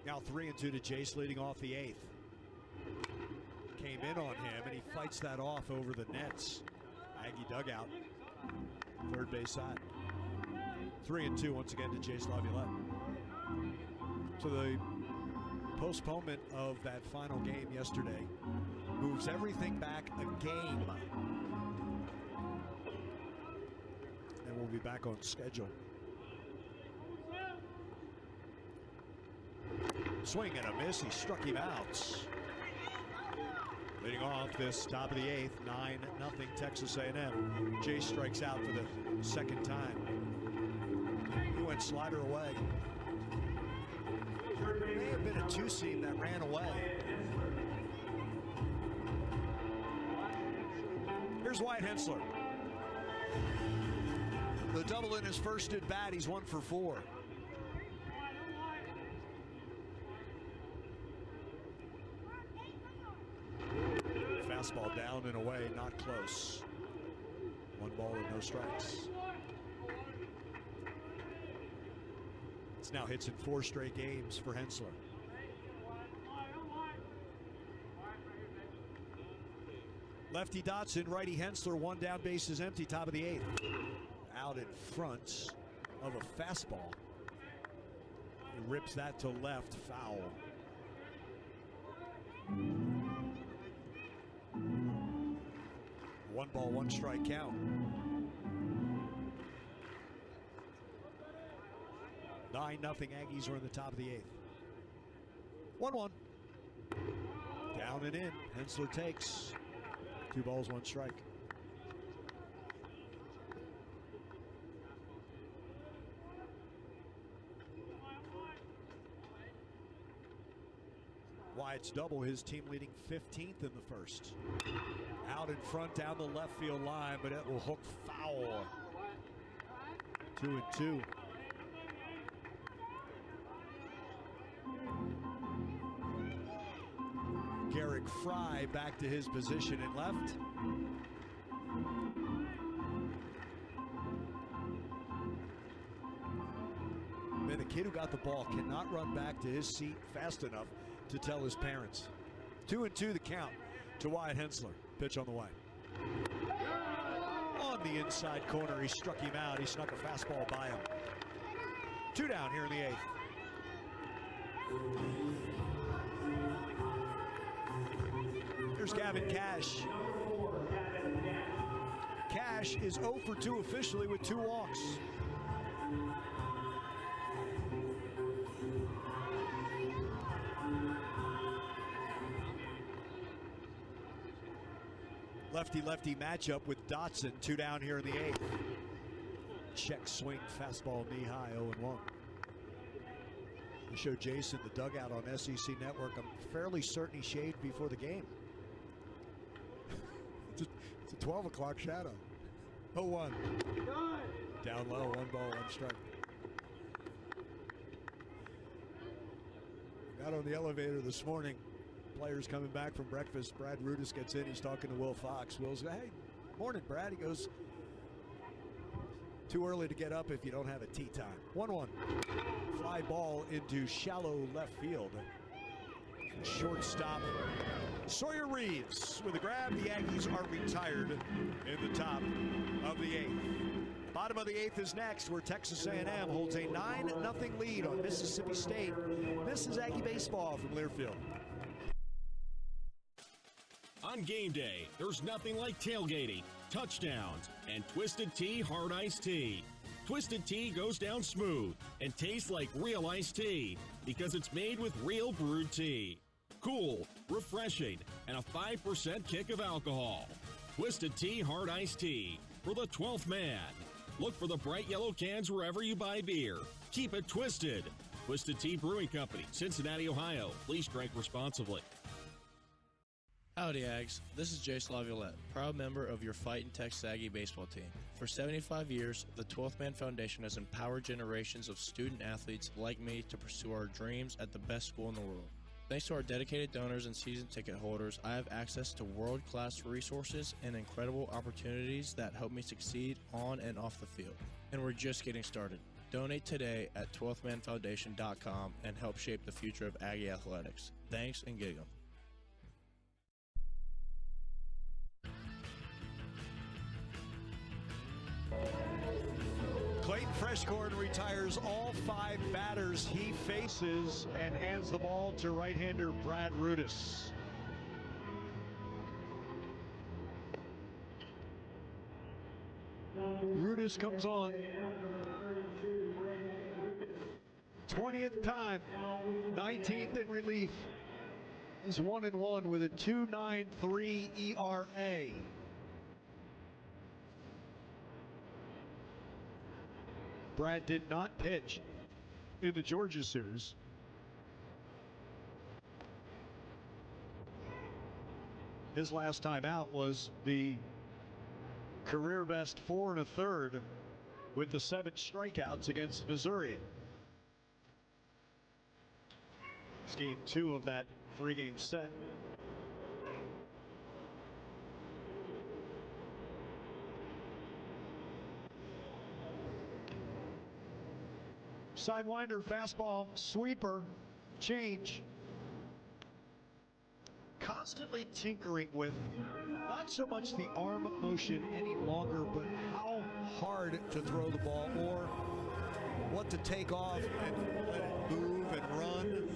Now 3-2 to Jace, leading off the 8th. Came in on him, and he fights that off over the nets. Aggie dugout, third base side. 3-2 once again to Jace Laviolette. So the postponement of that final game yesterday moves everything back a game. And we'll be back on schedule. Swing and a miss. He struck him out. Leading off this top of the 8th, 9-0 Texas A&M. Jace strikes out for the second time. He went slider away. There may have been a 2-seam that ran away. Here's Wyatt Hensler. The double in his first at bat. He's 1 for 4. Fastball down and away, not close. 1 ball and no strikes. It's now hits in 4 straight games for Hensler. Lefty Dotson, righty Hensler, 1 down, base is empty, top of the 8th. Out in front of a fastball. He rips that to left, foul. One ball, 1 strike count. 9-0 Aggies are in the top of the 8th. 1-1. Down and in. Hensler takes. 2 balls, 1 strike. Wyatt's double, his team leading 15th in the first. Out in front down the left field line, but it will hook foul. 2-2. Garrick Fry back to his position in left. Man, the kid who got the ball cannot run back to his seat fast enough to tell his parents. 2-2 the count to Wyatt Hensler. Pitch on the way. On the inside corner, he struck him out. He snuck a fastball by him. 2 down here in the 8th. Here's Gavin Cash. Cash is 0 for 2 officially with 2 walks. Lefty-lefty matchup with Dotson. 2 down here in the 8th. Check swing, fastball knee high, 0-1. I showed Jason the dugout on SEC Network. I'm fairly certain he shaved before the game. It's a 12 o'clock shadow. 0-1. Down low, 1 ball, 1 strike. Out on the elevator this morning. Players coming back from breakfast. Brad Rudis gets in. He's talking to Will Fox. Will's like, hey, morning, Brad. He goes, too early to get up if you don't have a tee time. 1-1. Fly ball into shallow left field. Shortstop Sawyer Reeves with a grab. The Aggies are retired in the top of the 8th. Bottom of the 8th is next, where Texas A&M holds a 9-0 lead on Mississippi State. This is Aggie baseball from Learfield. On game day, there's nothing like tailgating, touchdowns, and Twisted Tea Hard Iced Tea. Twisted Tea goes down smooth and tastes like real iced tea because it's made with real brewed tea. Cool, refreshing, and a 5% kick of alcohol. Twisted Tea Hard Iced Tea for the 12th man. Look for the bright yellow cans wherever you buy beer. Keep it twisted. Twisted Tea Brewing Company, Cincinnati, Ohio. Please drink responsibly. Howdy, Ags. This is Jace Laviolette, proud member of your Fightin' Texas Aggie baseball team. For 75 years, the 12th Man Foundation has empowered generations of student athletes like me to pursue our dreams at the best school in the world. Thanks to our dedicated donors and season ticket holders, I have access to world-class resources and incredible opportunities that help me succeed on and off the field. And we're just getting started. Donate today at 12thmanfoundation.com and help shape the future of Aggie athletics. Thanks and gig 'em. Clayton Freshcorn retires all 5 batters he faces and hands the ball to right-hander Brad Rudis. Rudis comes on. 20th time, 19th in relief. He's 1-1 with a 2.93 ERA. Brad did not pitch in the Georgia series. His last time out was the career best 4 1/3 with the 7 strikeouts against Missouri. It's game 2 of that 3-game set. Sidewinder, fastball, sweeper, change. Constantly tinkering with not so much the arm motion any longer, but how hard to throw the ball or what to take off and let it move and run.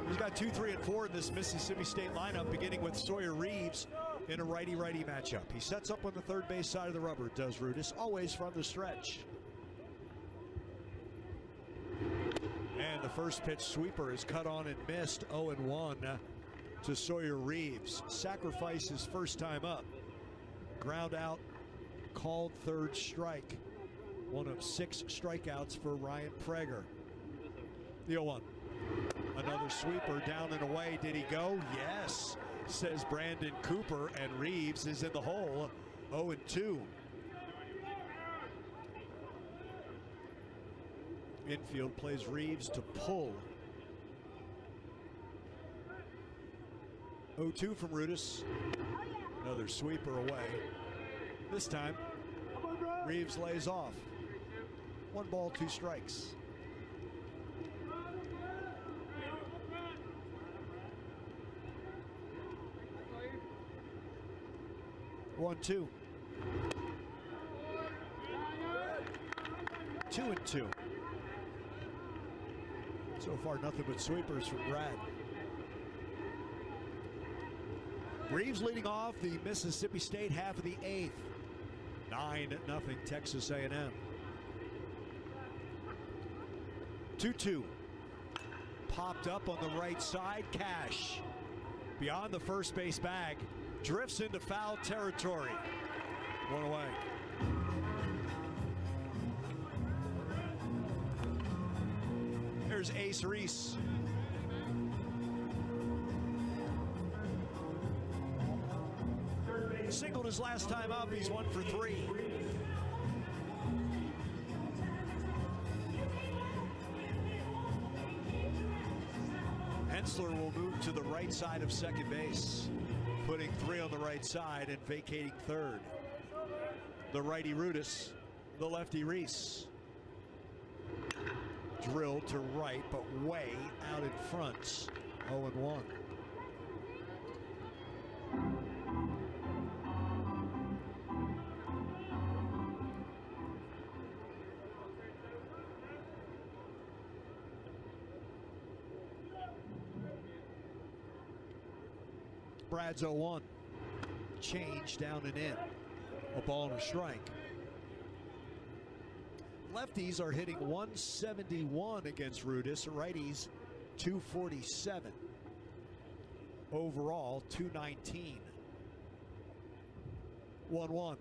He's got 2, 3, and 4 in this Mississippi State lineup, beginning with Sawyer Reeves in a righty-righty matchup. He sets up on the third base side of the rubber, does Rudis, always from the stretch. And the first pitch sweeper is cut on and missed. 0-1 to Sawyer Reeves. Sacrifice his first time up. Ground out, called third strike. One of 6 strikeouts for Ryan Prager. The 0-1. Another sweeper down and away. Did he go? Yes, says Brandon Cooper, and Reeves is in the hole. 0-2. Infield plays Reeves to pull. 0-2 from Rudis. Another sweeper away. This time, Reeves lays off. 1 ball, 2 strikes. One, 2. 2-2. So far, nothing but sweepers from Brad. Reeves leading off the Mississippi State half of the 8th. 9-0 Texas A&M. 2-2. Popped up on the right side. Cash beyond the first base bag. Drifts into foul territory. 1 away. Here's Ace Reese. Singled his last time up. He's 1 for 3. Hensler will move to the right side of second base, putting 3 on the right side and vacating third. The righty Rudis, the lefty Reese. Drilled to right, but way out in front. 0-1. Brad's 0-1. Change down and in. A ball and a strike. Lefties are hitting 171 against Rudis. Righties 247. Overall 219. 1-1.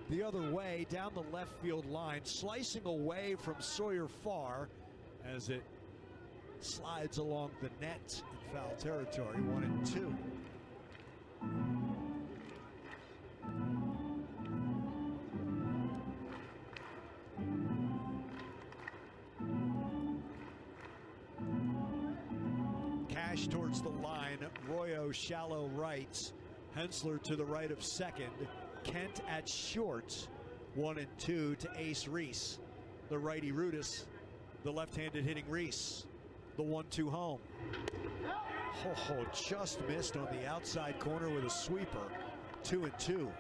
The other way down the left field line, slicing away from Sawyer Farr as it slides along the net in foul territory. 1-2. Cash towards the line. Royo shallow right. Hensler to the right of second. Kent at short. 1-2 to Ace Reese. The righty Rudis. The left-handed hitting Reese. The 1-2 home. Oh, just missed on the outside corner with a sweeper. 2-2.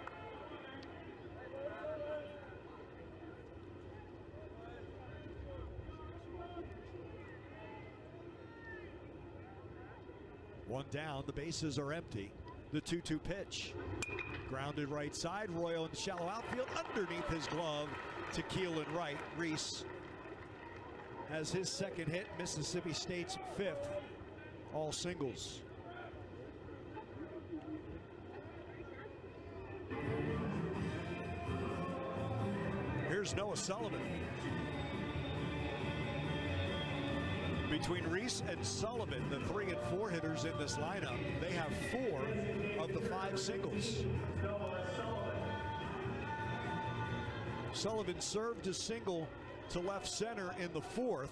One down, the bases are empty. The 2-2 pitch. Grounded right side. Royal in the shallow outfield underneath his glove to Keelan right. Reese has his second hit, Mississippi State's 5th. All singles. Here's Noah Sullivan. Between Reese and Sullivan, the 3 and 4 hitters in this lineup, they have 4 of the 5 singles. Sullivan served a single to left center in the 4th.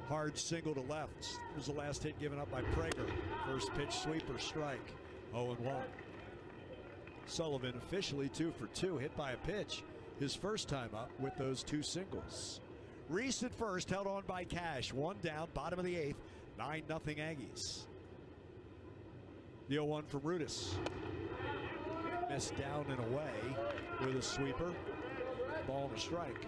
Hard single to left. It was the last hit given up by Prager. First pitch sweeper strike. 0-1. Sullivan officially 2 for 2, hit by a pitch. His first time up with those 2 singles. Reese at first, held on by Cash. 1 down, bottom of the 8th. 9-0 Aggies. The 0-1 from Rudis. Missed down and away with a sweeper. Ball and a strike.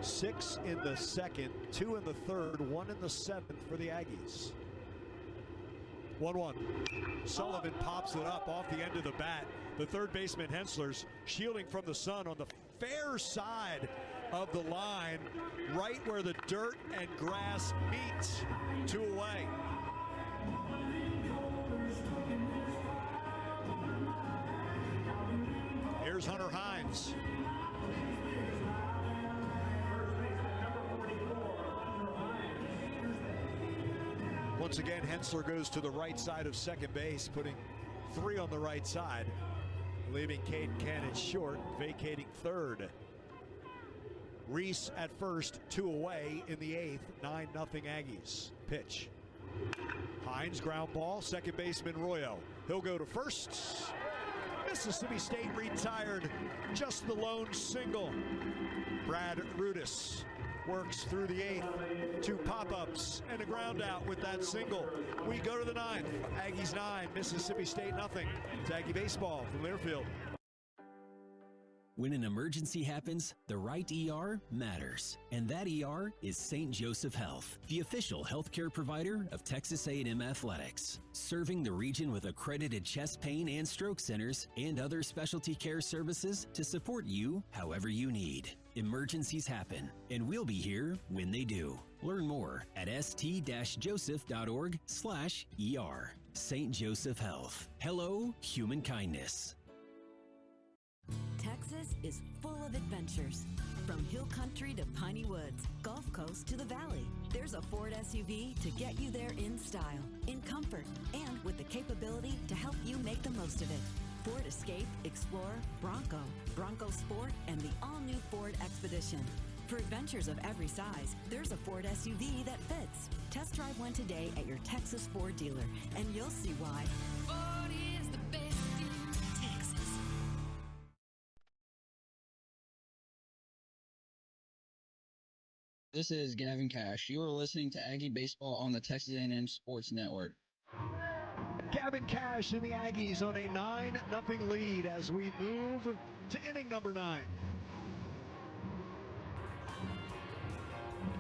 Six in the second, 2 in the third, 1 in the 7th for the Aggies. 1-1. Sullivan pops it up off the end of the bat. The third baseman Hensler's shielding from the sun on the fair side of the line, right where the dirt and grass meet. 2 away. Here's Hunter Hines. Once again, Hensler goes to the right side of second base, putting 3 on the right side, leaving Caden Cannon short, vacating third. Reese at first, 2 away in the 8th, 9-0 Aggies. Pitch. Hines, ground ball, second baseman Royo. He'll go to first. Mississippi State retired, just the lone single. Brad Rudis works through the 8th, 2 pop-ups and a ground out with that single. We go to the 9th. Aggies 9, Mississippi State nothing. It's Aggie baseball from Learfield. When an emergency happens, the right ER matters. And that ER is St. Joseph Health, the official healthcare provider of Texas A&M Athletics. Serving the region with accredited chest pain and stroke centers and other specialty care services to support you however you need. Emergencies happen, and we'll be here when they do. Learn more at st-joseph.org/ER. St. Joseph Health. Hello, human kindness. Texas is full of adventures. From hill country to piney woods, Gulf Coast to the valley, there's a Ford SUV to get you there in style, in comfort, and with the capability to help you make the most of it. Ford Escape, Explorer, Bronco, Bronco Sport, and the all-new Ford Expedition. For adventures of every size, there's a Ford SUV that fits. Test drive one today at your Texas Ford dealer, and you'll see why. Ford is the best in Texas. This is Gavin Cash. You are listening to Aggie Baseball on the Texas A&M Sports Network. Gavin Cash and the Aggies on a 9-0 lead as we move to inning number 9.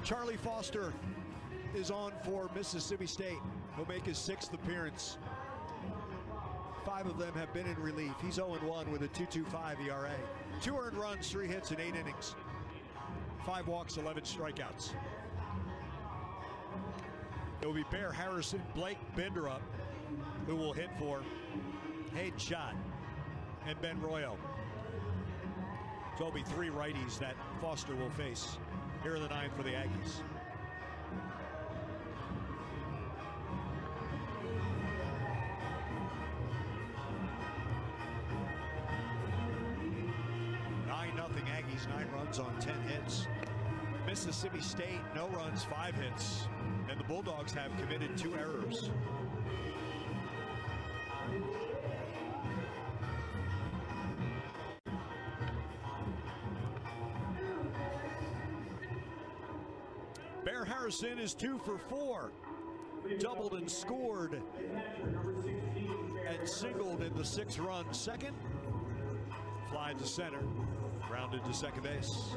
Charlie Foster is on for Mississippi State. He'll make his 6th appearance. 5 of them have been in relief. He's 0-1 with a 2.25 ERA. 2 earned runs, 3 hits in 8 innings. 5 walks, 11 strikeouts. It will be Bear Harrison, Blake Benderup, who will hit for Hayden Schott and Ben Royo. So it'll be 3 righties that Foster will face here in the 9th for the Aggies. Aggies, 9 runs on 10 hits. Mississippi State, no runs, 5 hits. And the Bulldogs have committed 2 errors. Bear Harrison is 2 for 4. Doubled and scored and singled in the 6-run second. Fly to center. Rounded to second base.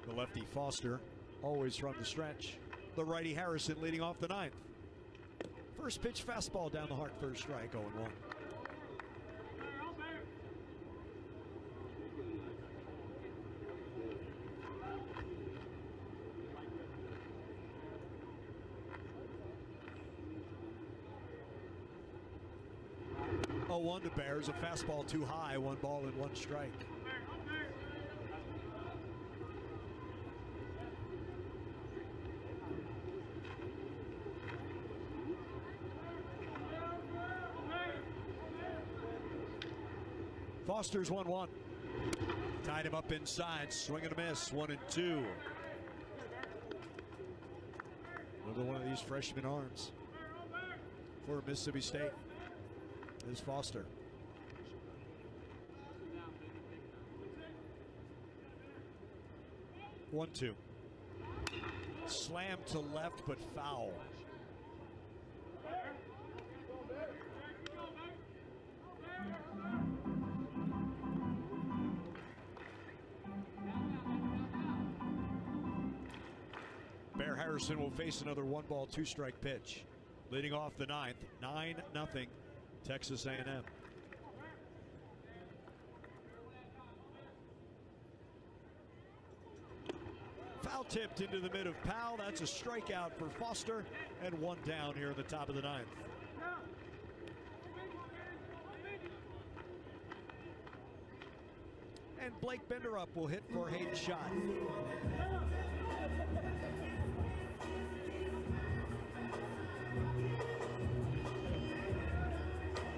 The lefty Foster, always from the stretch. The righty Harrison leading off the 9th. First pitch fastball down the heart, first strike, 0-1. To Bears, a fastball too high, 1 ball and 1 strike. Foster's 1-1. Tied him up inside, swing and a miss, 1-2. Another one of these freshman arms for Mississippi State is Foster. One, 2. Slam to left, but foul. Bear Harrison will face another 1-ball, 2-strike pitch. Leading off the 9th, 9-0. Texas A&M. Foul tipped into the mid of Powell. That's a strikeout for Foster, and 1 down here in the top of the 9th. And Blake Benderup will hit for Hayden Schott.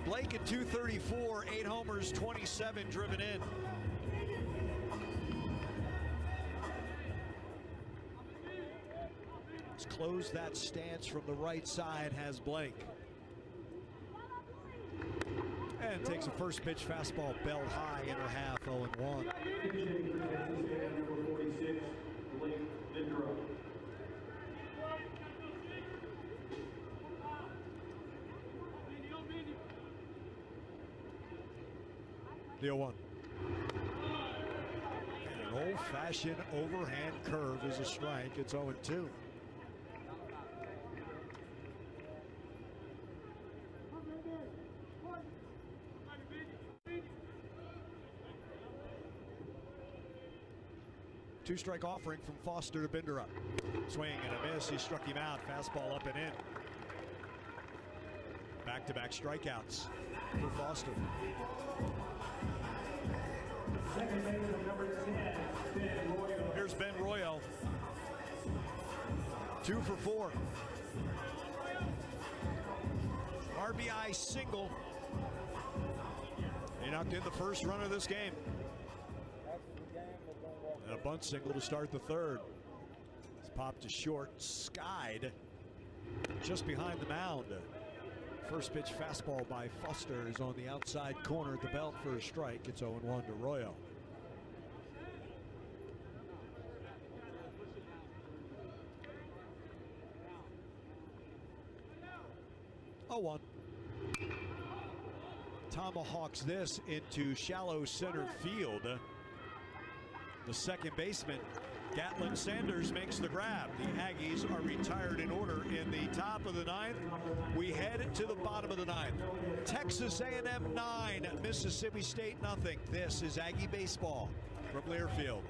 Blake at 234, 8 homers, 27 driven in. Let's close that stance from the right side, has Blake. And takes a first pitch fastball, bell high, inner half, 0-1. The 0-1. And an old-fashioned overhand curve is a strike. It's 0-2. Two-strike offering from Foster to Benderup. Swing and a miss. He struck him out. Fastball up and in. Back-to-back strikeouts for Foster. Here's Ben Royo. 2 for 4. RBI single. He knocked in the first run of this game. And a bunt single to start the third. It's popped to short, skied just behind the mound. First pitch fastball by Foster is on the outside corner at the belt for a strike. It's 0-1 to Arroyo. One. Tomahawks this into shallow center field. The second baseman, Gatlin Sanders, makes the grab. The Aggies are retired in order in the top of the ninth. We head to the bottom of the ninth. Texas A&M 9, Mississippi State nothing. This is Aggie Baseball from Learfield.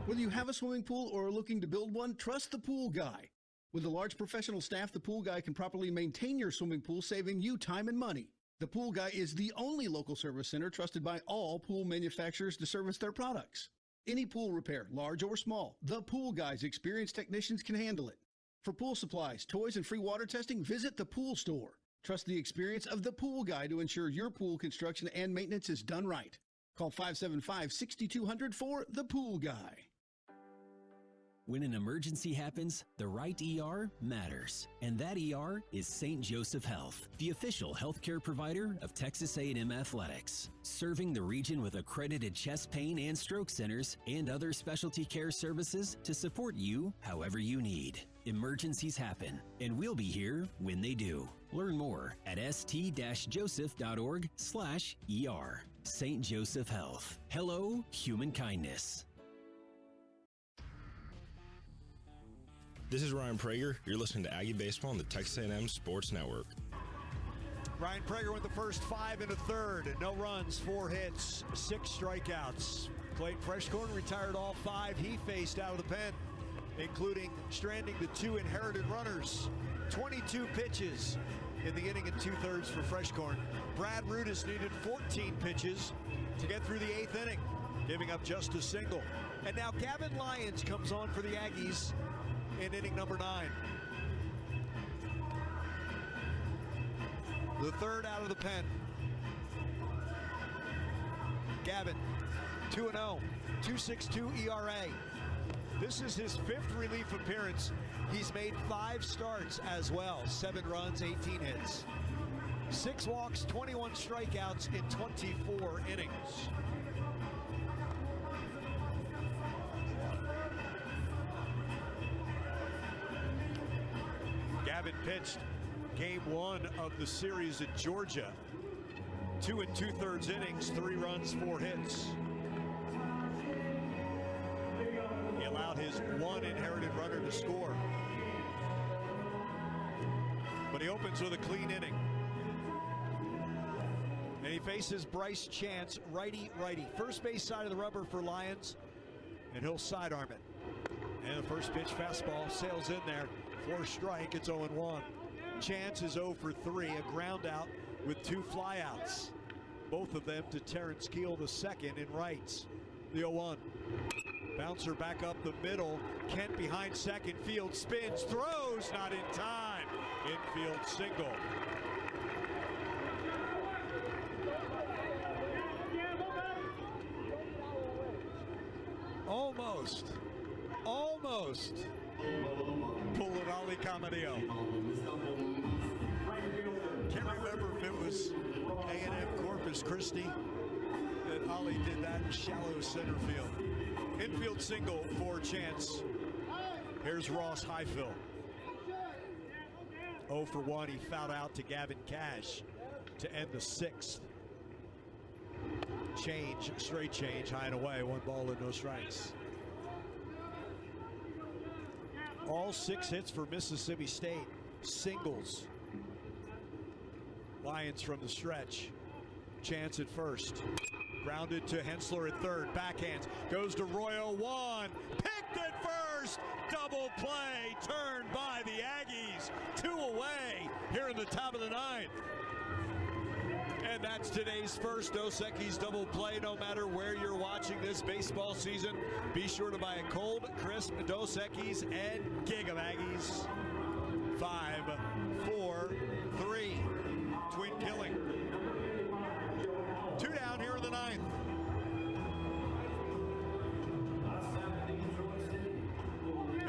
Whether you have a swimming pool or are looking to build one, trust the Pool Guy. With a large professional staff, the Pool Guy can properly maintain your swimming pool, saving you time and money. The Pool Guy is the only local service center trusted by all pool manufacturers to service their products. Any pool repair, large or small, the Pool Guy's experienced technicians can handle it. For pool supplies, toys, and free water testing, visit the Pool Store. Trust the experience of the Pool Guy to ensure your pool construction and maintenance is done right. Call 575-6200 for the Pool Guy. When an emergency happens, the right ER matters. And that ER is St. Joseph Health, the official healthcare provider of Texas A&M Athletics, serving the region with accredited chest pain and stroke centers and other specialty care services to support you however you need. Emergencies happen, and we'll be here when they do. Learn more at st-joseph.org/ER. St. Joseph Health. Hello, human kindness. This is Ryan Prager. You're listening to Aggie Baseball on the Texas A&M Sports Network. Ryan Prager with the first 5 in the third. No runs, 4 hits, 6 strikeouts. Clayton Freshcorn retired all 5 he faced out of the pen, including stranding the 2 inherited runners. 22 pitches in the inning and 2/3 for Freshcorn. Brad Rudis needed 14 pitches to get through the 8th inning, giving up just a single. And now Gavin Lyons comes on for the Aggies in inning number 9. The third out of the pen. Gavin, 2-0, 2.62 ERA. This is his 5th relief appearance. He's made 5 starts as well. 7 runs, 18 hits. 6 walks, 21 strikeouts in 24 innings. Gavin pitched game 1 of the series at Georgia. 2 2/3 innings, 3 runs, 4 hits. He allowed his 1 inherited runner to score. But he opens with a clean inning. And he faces Bryce Chance, righty-righty. First base side of the rubber for Lyons, and he'll sidearm it. And the first pitch fastball sails in there. For a strike, it's 0-1. Chance is 0 for 3, a ground out with 2 flyouts. Both of them to Terrence Keel, the second, in rights. The 0-1. Bouncer back up the middle. Kent behind second field, spins, throws, not in time. Infield single. Almost. Pulinali Camarillo. Can't remember if it was A&M Corpus Christi that Ollie did that in shallow center field. Infield single for Chance. Here's Ross Highfill. 0 for 1. He fouled out to Gavin Cash to end the 6th. Change, straight change, high and away. 1 ball and no strikes. All 6 hits for Mississippi State. Singles. Lions from the stretch. Chance at first. Grounded to Hensler at third. Backhands. Goes to Royo. 1. Picked at first. Double play. Turned by the Aggies. 2 away here in the top of the 9th. And that's today's first Dos Equis double play. No matter where you're watching this baseball season, be sure to buy a cold, crisp Dos Equis and gig of Aggies. 5, 4, 3.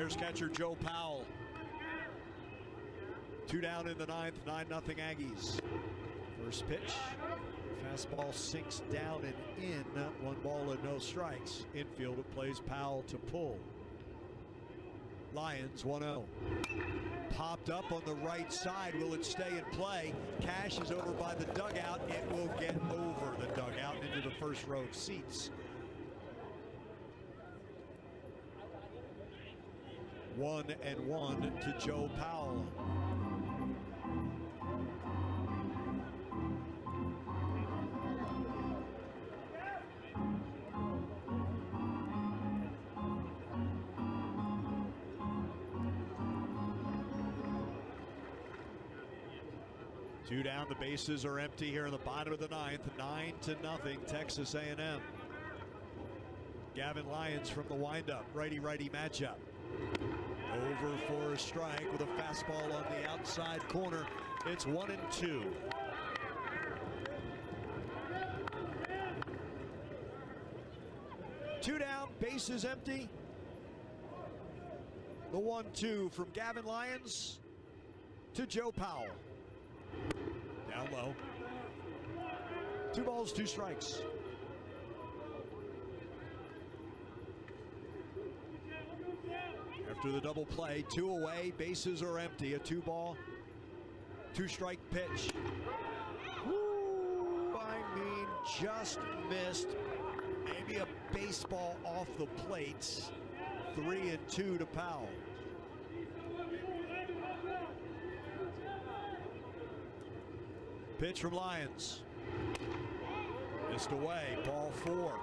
There's catcher Joe Powell. 2 down in the ninth, 9-0 Aggies. First pitch, fastball sinks down and in. 1 ball and no strikes. Infield, it plays Powell to pull. Lions 1-0. Popped up on the right side. Will it stay in play? Cash is over by the dugout. It will get over the dugout into the first row of seats. 1-1 to Joe Powell. Two down, the bases are empty here in the bottom of the ninth. 9-0 Texas A&M. Gavin Lyons from the windup. Righty-righty matchup. Over for a strike with a fastball on the outside corner. It's 1-2. Two down, bases empty. The 1-2 from Gavin Lyons to Joe Powell. Down low. 2 balls, 2 strikes. After the double play, 2 away, bases are empty. A 2-ball, 2-strike pitch. Woo, I mean, just missed. Maybe a baseball off the plate. 3-2 to Powell. Pitch from Lyons. Missed away, ball 4.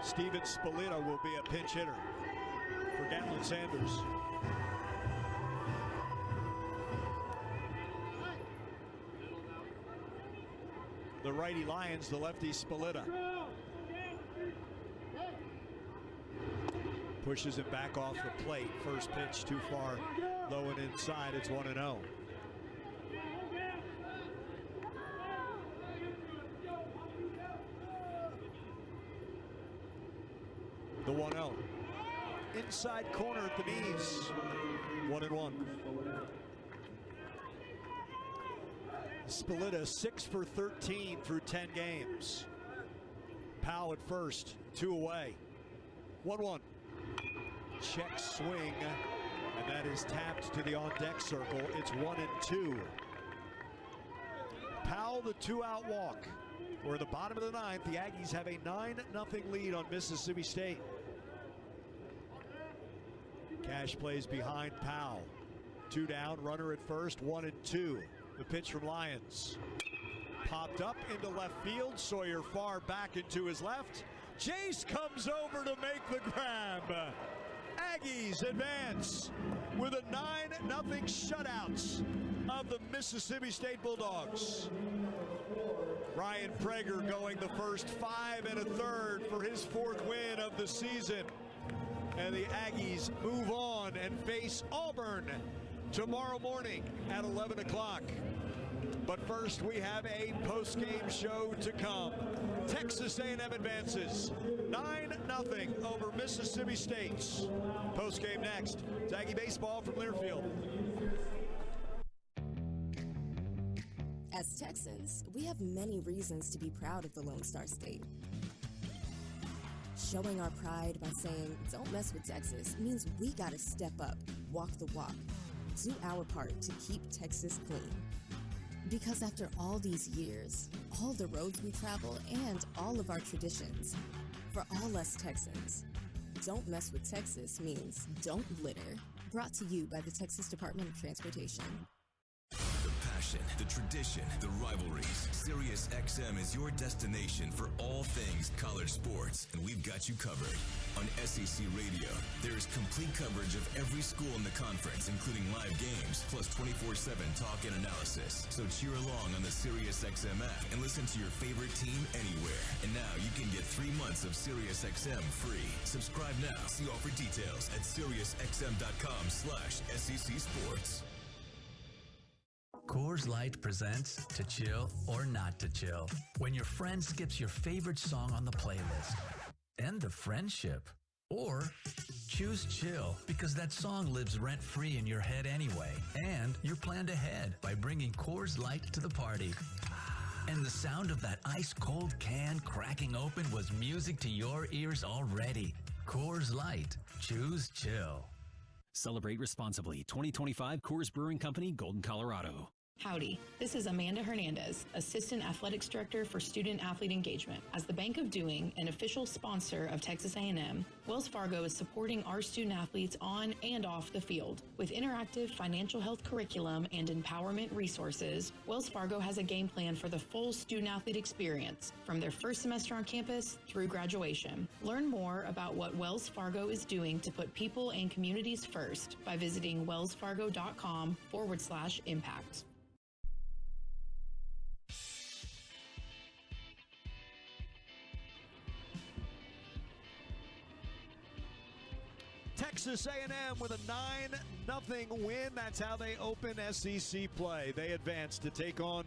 Steven Spolita will be a pinch hitter for Gatlin Sanders. The righty Lyons, the lefty Spolita. Pushes him back off the plate. First pitch too far, low and inside. It's 1-0. The 1-0. Inside corner at the knees. 1-1. Spolita 6 for 13 through 10 games. Powell at first, 2 away. 1-1. Check swing, and that is tapped to the on-deck circle. It's 1-2. Powell, the 2-out walk. We're at the bottom of the ninth. The Aggies have a 9-0 lead on Mississippi State. Cash plays behind Powell. 2 down, runner at first, 1-2. The pitch from Lyons. Popped up into left field. Sawyer far back into his left. Jace comes over to make the grab. Aggies advance with a 9-0 shutout of the Mississippi State Bulldogs. Ryan Prager going the first 5 1/3 for his 4th win of the season. And the Aggies move on and face Auburn tomorrow morning at 11 o'clock. But first, we have a post-game show to come. Texas A&M advances 9-0 over Mississippi State. Post-game next. It's Aggie Baseball from Learfield. As Texans, we have many reasons to be proud of the Lone Star State. Showing our pride by saying, don't mess with Texas, means we gotta step up, walk the walk, do our part to keep Texas clean. Because after all these years, all the roads we travel, and all of our traditions, for all us Texans, don't mess with Texas means don't litter. Brought to you by the Texas Department of Transportation. The passion, the tradition, the rivalries. Sirius XM is your destination for all things college sports, and we've got you covered. On SEC Radio, there is complete coverage of every school in the conference, including live games, plus 24/7 talk and analysis. So cheer along on the Sirius XM app and listen to your favorite team anywhere. And now you can get 3 months of Sirius XM free. Subscribe now. See all for details at SiriusXM.com/SEC Sports. Coors Light presents To Chill or Not to Chill. When your friend skips your favorite song on the playlist. End the friendship. Or choose chill because that song lives rent-free in your head anyway. And you're planned ahead by bringing Coors Light to the party. And the sound of that ice-cold can cracking open was music to your ears already. Coors Light. Choose chill. Celebrate responsibly. 2025 Coors Brewing Company, Golden, Colorado. Howdy, this is Amanda Hernandez, Assistant Athletics Director for Student Athlete Engagement. As the Bank of Doing, an official sponsor of Texas A&M, Wells Fargo is supporting our student athletes on and off the field. With interactive financial health curriculum and empowerment resources, Wells Fargo has a game plan for the full student athlete experience, from their first semester on campus through graduation. Learn more about what Wells Fargo is doing to put people and communities first by visiting wellsfargo.com/impact. Texas A&M with a 9-0 win. That's how they open SEC play. They advance to take on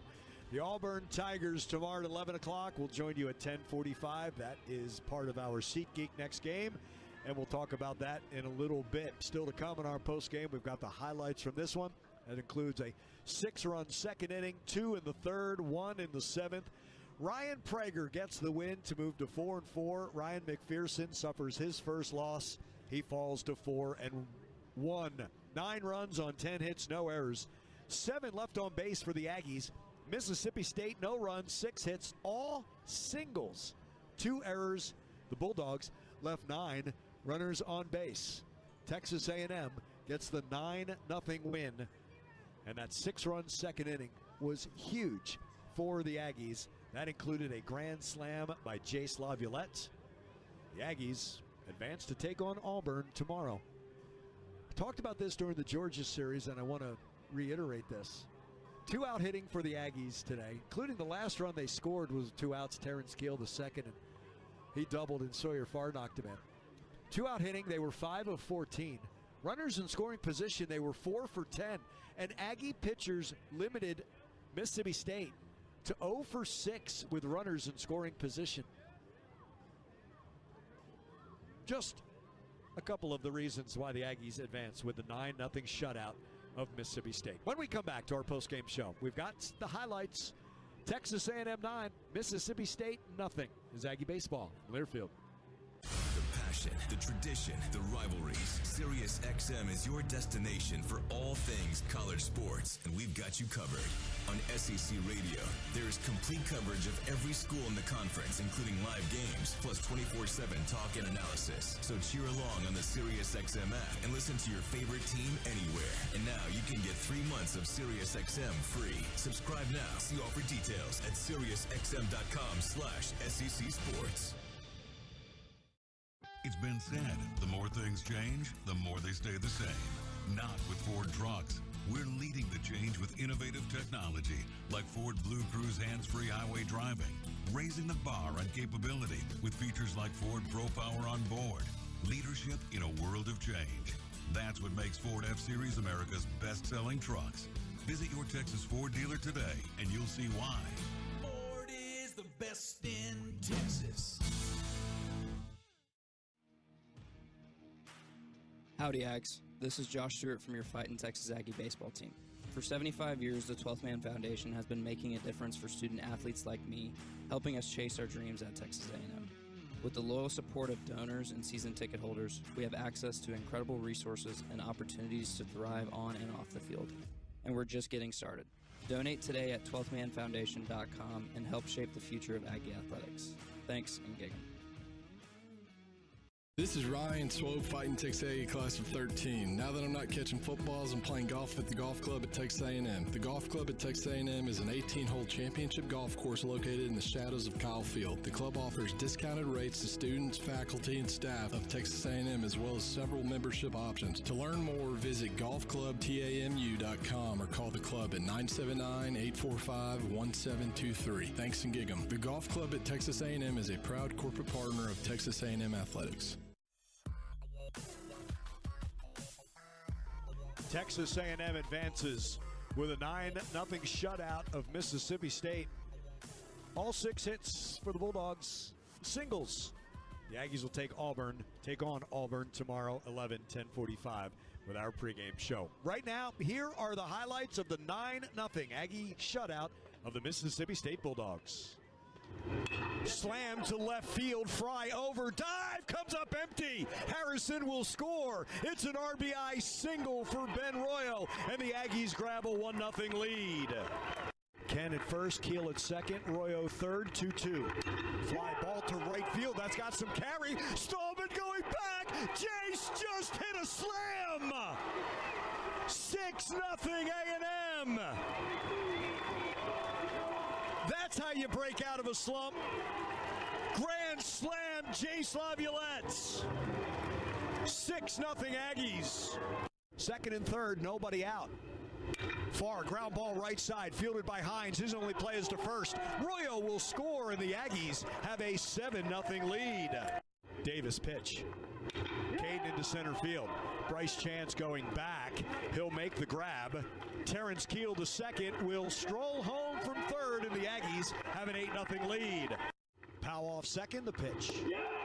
the Auburn Tigers tomorrow at 11 o'clock. We'll join you at 10:45. That is part of our SeatGeek next game, and we'll talk about that in a little bit. Still to come in our postgame, we've got the highlights from this one. That includes a 6-run second inning, 2 in the third, 1 in the seventh. Ryan Prager gets the win to move to 4-4. Ryan McPherson suffers his first loss. He falls to 4-1. 9 runs on 10 hits, no errors. 7 left on base for the Aggies. Mississippi State, no runs, 6 hits, all singles. 2 errors. The Bulldogs left 9 runners on base. Texas A&M gets the 9-0 win. And that 6-run second inning was huge for the Aggies. That included a grand slam by Jace LaViolette. The Aggies advance to take on Auburn tomorrow. I talked about this during the Georgia series, and I want to reiterate this. 2-out hitting for the Aggies today, including the last run they scored was 2 outs. Terrence Keel the second, and he doubled, and Sawyer Farr knocked him in. 2-out hitting, they were 5 of 14. Runners in scoring position, they were 4 for 10. And Aggie pitchers limited Mississippi State to 0 for 6 with runners in scoring position. Just a couple of the reasons why the Aggies advance with the 9-0 shutout of Mississippi State. When we come back to our postgame show, we've got the highlights. Texas A&M 9, Mississippi State nothing. Is Aggie baseball, Learfield. The passion, the tradition, the rivalries. Sirius XM is your destination for all things college sports, and we've got you covered. On SEC Radio, there is complete coverage of every school in the conference, including live games, plus 24/7 talk and analysis. So cheer along on the Sirius XM app and listen to your favorite team anywhere. And now you can get 3 months of Sirius XM free. Subscribe now. See all for details at SiriusXM.com/SEC Sports. It's been said, the more things change, the more they stay the same. Not with Ford trucks. We're leading the change with innovative technology like Ford Blue Cruise hands-free highway driving, raising the bar on capability with features like Ford Pro Power on board. Leadership in a world of change. That's what makes Ford F-Series America's best-selling trucks. Visit your Texas Ford dealer today and you'll see why. Ford is the best in Texas. Howdy, Ags. This is Josh Stewart from your Fightin' Texas Aggie baseball team. For 75 years, the 12th Man Foundation has been making a difference for student athletes like me, helping us chase our dreams at Texas A&M. With the loyal support of donors and season ticket holders, we have access to incredible resources and opportunities to thrive on and off the field. And we're just getting started. Donate today at 12thmanfoundation.com and help shape the future of Aggie athletics. Thanks, and gig 'em. This is Ryan Swope fighting Texas A&M class of 13. Now that I'm not catching footballs, I'm playing golf at the golf club at Texas A&M. The golf club at Texas A&M is an 18-hole championship golf course located in the shadows of Kyle Field. The club offers discounted rates to students, faculty, and staff of Texas A&M, as well as several membership options. To learn more, visit golfclubtamu.com or call the club at 979-845-1723. Thanks and gig 'em. The golf club at Texas A&M is a proud corporate partner of Texas A&M Athletics. Texas A&M advances with a 9-0 shutout of Mississippi State. All 6 hits for the Bulldogs, singles. The Aggies will take on Auburn tomorrow, 10:45 with our pregame show. Right now, here are the highlights of the 9-0 Aggie shutout of the Mississippi State Bulldogs. Slam to left field, Fry over, dive, comes up empty. Harrison will score. It's an RBI single for Ben Royo, and the Aggies grab a 1-0 lead. Ken at first, Keel at second, Royo third, 2-2. Fly ball to right field, that's got some carry. Stallman going back, Jace just hit a slam. 6-0 A&M. That's how you break out of a slump. Grand slam, Jace Laviolette. 6-0 Aggies. Second and third, nobody out. Far ground ball right side, fielded by Hines. His only play is to first. Royo will score, and the Aggies have a 7-0 lead. Davis pitch. Caden into center field. Bryce Chance going back. He'll make the grab. Terrence Keel to second will stroll home from third, and the Aggies have an 8-0 lead. Powell off second, the pitch.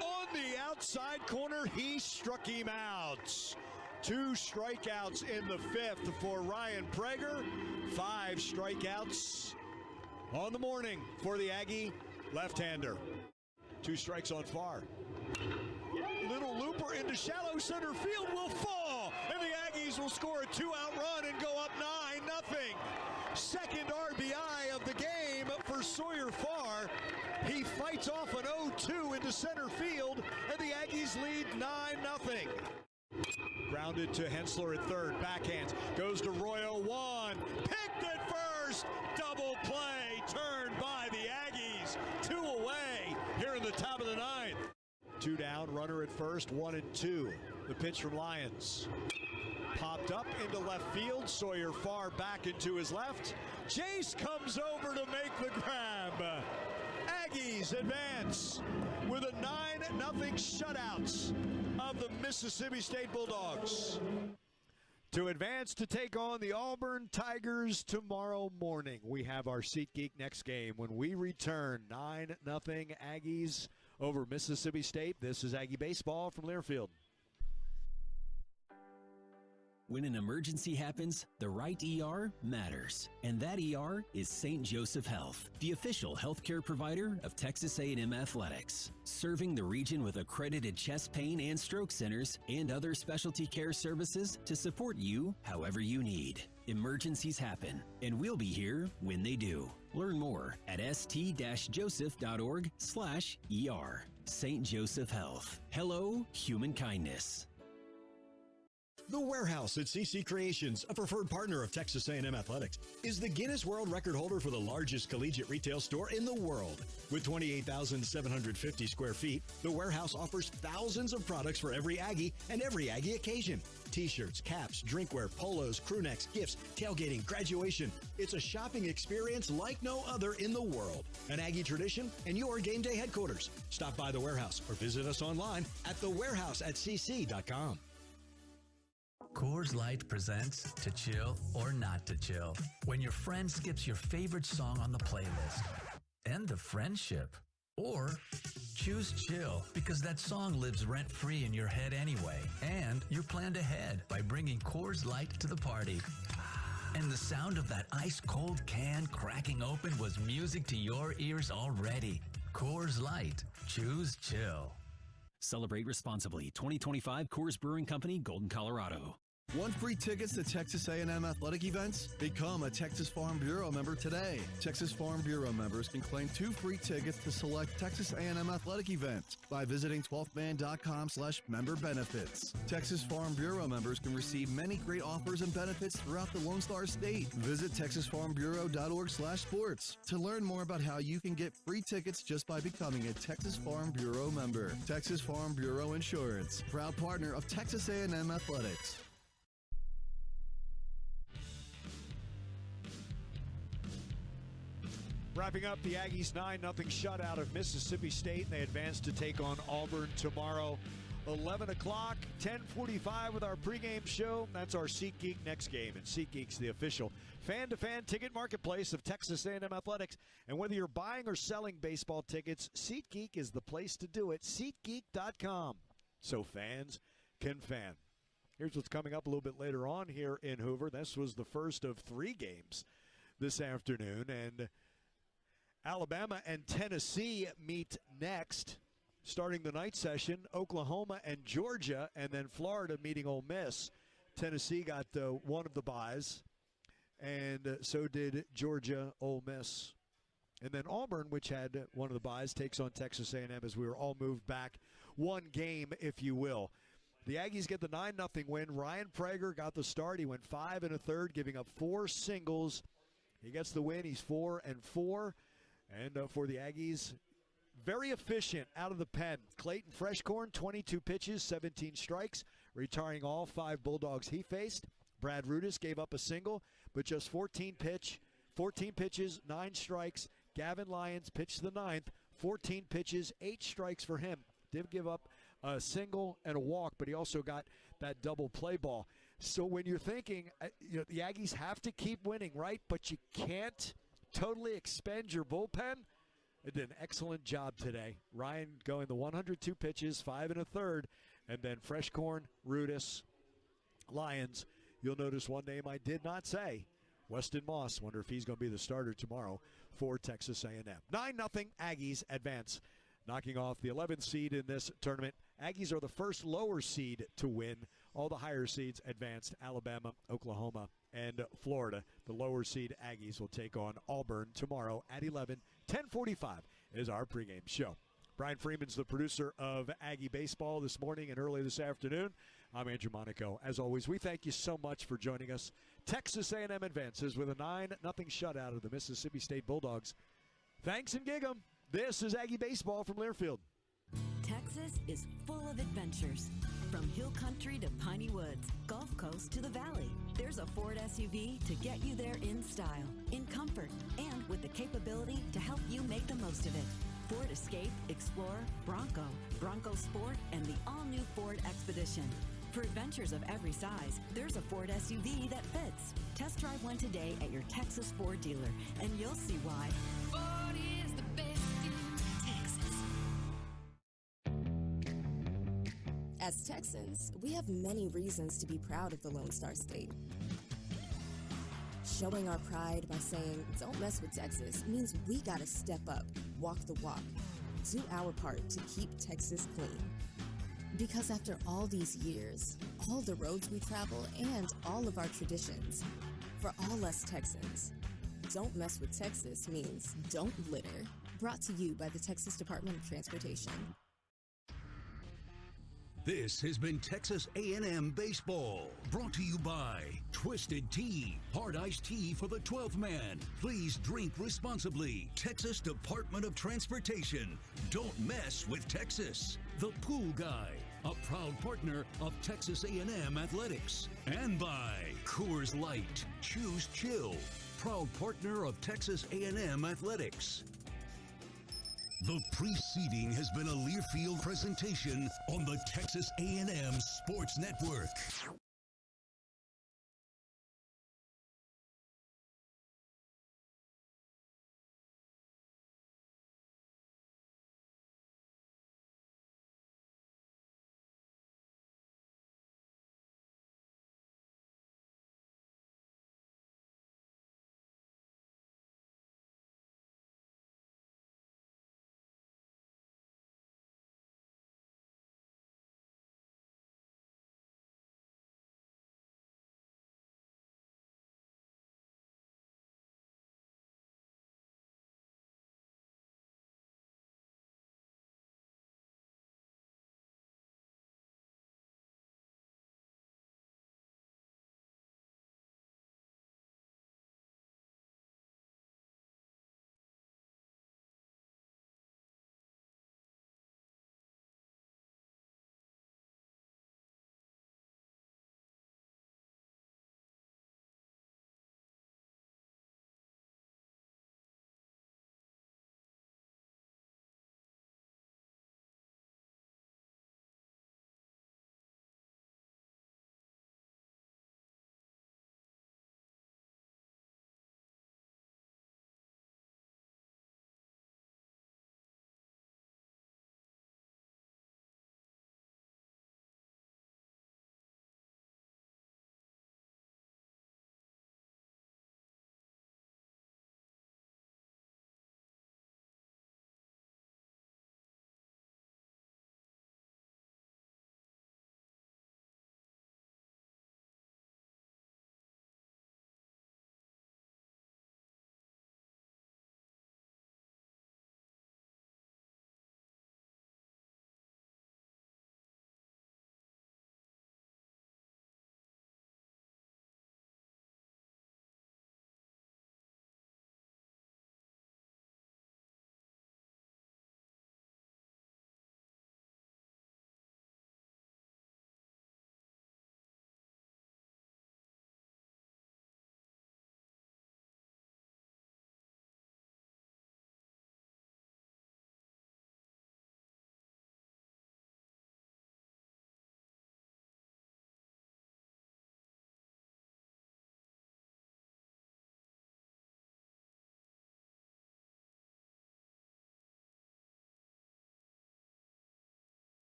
On the outside corner, he struck him out. 2 strikeouts in the 5th for Ryan Prager. 5 strikeouts on the morning for the Aggie left-hander. 2 strikes on Farr. Little looper into shallow center field will fall, and the Aggies will score a 2-out run and go up 9-0. Second RBI of the game for Sawyer Farr. He fights off an 0-2 into center field, and the Aggies lead 9-0. Grounded to Hensler at third, backhands, goes to Royo, 1, picked at first, double play, turned by the Aggies, 2 away here in the top of the 9th. 2 down, runner at first, 1-2. The pitch from Lyons. Popped up into left field, Sawyer Farr back into his left. Jace comes over to make the grab. Aggies advance with a 9-0 shutout of the Mississippi State Bulldogs to advance to take on the Auburn Tigers tomorrow morning. We have our SeatGeek next game when we return. 9-0 Aggies over Mississippi State. This is Aggie Baseball from Learfield. When an emergency happens, the right ER matters. And that ER is St. Joseph Health, the official healthcare provider of Texas A&M Athletics, serving the region with accredited chest pain and stroke centers and other specialty care services to support you however you need. Emergencies happen, and we'll be here when they do. Learn more at st-joseph.org/ER. St. Joseph Health. Hello, human kindness. The Warehouse at CC Creations, a preferred partner of Texas A&M Athletics, is the Guinness World Record holder for the largest collegiate retail store in the world. With 28,750 square feet, the Warehouse offers thousands of products for every Aggie and every Aggie occasion. T-shirts, caps, drinkware, polos, crew necks, gifts, tailgating, graduation. It's a shopping experience like no other in the world. An Aggie tradition and your game day headquarters. Stop by the Warehouse or visit us online at thewarehouse@cc.com. Coors Light presents To Chill or Not to Chill. When your friend skips your favorite song on the playlist. End the friendship. Or choose chill because that song lives rent-free in your head anyway. And you're planned ahead by bringing Coors Light to the party. And the sound of that ice-cold can cracking open was music to your ears already. Coors Light. Choose chill. Celebrate responsibly. 2025 Coors Brewing Company, Golden, Colorado. Want free tickets to Texas A&M athletic events? Become a Texas Farm Bureau member today. Texas Farm Bureau members can claim 2 free tickets to select Texas A&M athletic events by visiting 12thman.com/member benefits. Texas Farm Bureau members can receive many great offers and benefits throughout the Lone Star State. Visit TexasFarmBureau.org/sports to learn more about how you can get free tickets just by becoming a Texas Farm Bureau member. Texas Farm Bureau Insurance, proud partner of Texas A&M Athletics. Wrapping up the Aggies' 9-0 shutout of Mississippi State. They advance to take on Auburn tomorrow, 11 o'clock, 10:45 with our pregame show. That's our SeatGeek next game. And SeatGeek's the official fan-to-fan ticket marketplace of Texas A&M Athletics. And whether you're buying or selling baseball tickets, SeatGeek is the place to do it. SeatGeek.com. So fans can fan. Here's what's coming up a little bit later on here in Hoover. This was the first of 3 games this afternoon. And Alabama and Tennessee meet next. Starting the night session, Oklahoma and Georgia, and then Florida meeting Ole Miss. Tennessee got one of the byes, and so did Georgia, Ole Miss. And then Auburn, which had one of the byes, takes on Texas A&M as we were all moved back 1 game, if you will. The Aggies get the 9-0 win. Ryan Prager got the start. He went 5 1/3, giving up 4 singles. He gets the win. He's 4-4. And for the Aggies, very efficient out of the pen. Clayton Freshcorn, 22 pitches, 17 strikes, retiring all 5 Bulldogs he faced. Brad Rudis gave up a single, but just 14 pitches, 9 strikes. Gavin Lyons pitched the 9th, 14 pitches, 8 strikes for him. Did give up a single and a walk, but he also got that double play ball. So when you're thinking, the Aggies have to keep winning, right? But you can't totally expend your bullpen. It did an excellent job today. Ryan going the 102 pitches, 5 1/3, and then Freshcorn, Rudis, Lyons. You'll notice one name I did not say, Weston Moss. Wonder if he's going to be the starter tomorrow for Texas A&M. 9-0 Aggies advance, knocking off the 11th seed in this tournament. Aggies are the first lower seed to win. All the higher seeds advanced: Alabama, Oklahoma, and Florida. The lower seed Aggies will take on Auburn tomorrow at 11. 10:45 is our pregame show. Brian Freeman's the producer of Aggie Baseball this morning and early this afternoon. I'm Andrew Monaco. As always, we thank you so much for joining us. Texas A&M advances with a 9-0 shutout of the Mississippi State Bulldogs. Thanks and gig 'em. This is Aggie Baseball from Learfield. Texas is full of adventures. From hill country to piney woods, Gulf Coast to the valley, there's a Ford SUV to get you there in style, in comfort, and with the capability to help you make the most of it. Ford Escape, Explorer, Bronco, Bronco Sport, and the all-new Ford Expedition. For adventures of every size, there's a Ford SUV that fits. Test drive one today at your Texas Ford dealer, and you'll see why. Ford is the best in Texas. As Texans, we have many reasons to be proud of the Lone Star State. Showing our pride by saying, "Don't mess with Texas," means we gotta step up, walk the walk, do our part to keep Texas clean. Because after all these years, all the roads we travel, and all of our traditions, for all us Texans, "Don't mess with Texas" means don't litter. Brought to you by the Texas Department of Transportation. This has been Texas A&M Baseball, brought to you by Twisted Tea, hard iced tea for the 12th man. Please drink responsibly. Texas Department of Transportation. Don't mess with Texas. The Pool Guy, a proud partner of Texas A&M Athletics. And by Coors Light, choose chill, proud partner of Texas A&M Athletics. The preceding has been a Learfield presentation on the Texas A&M Sports Network.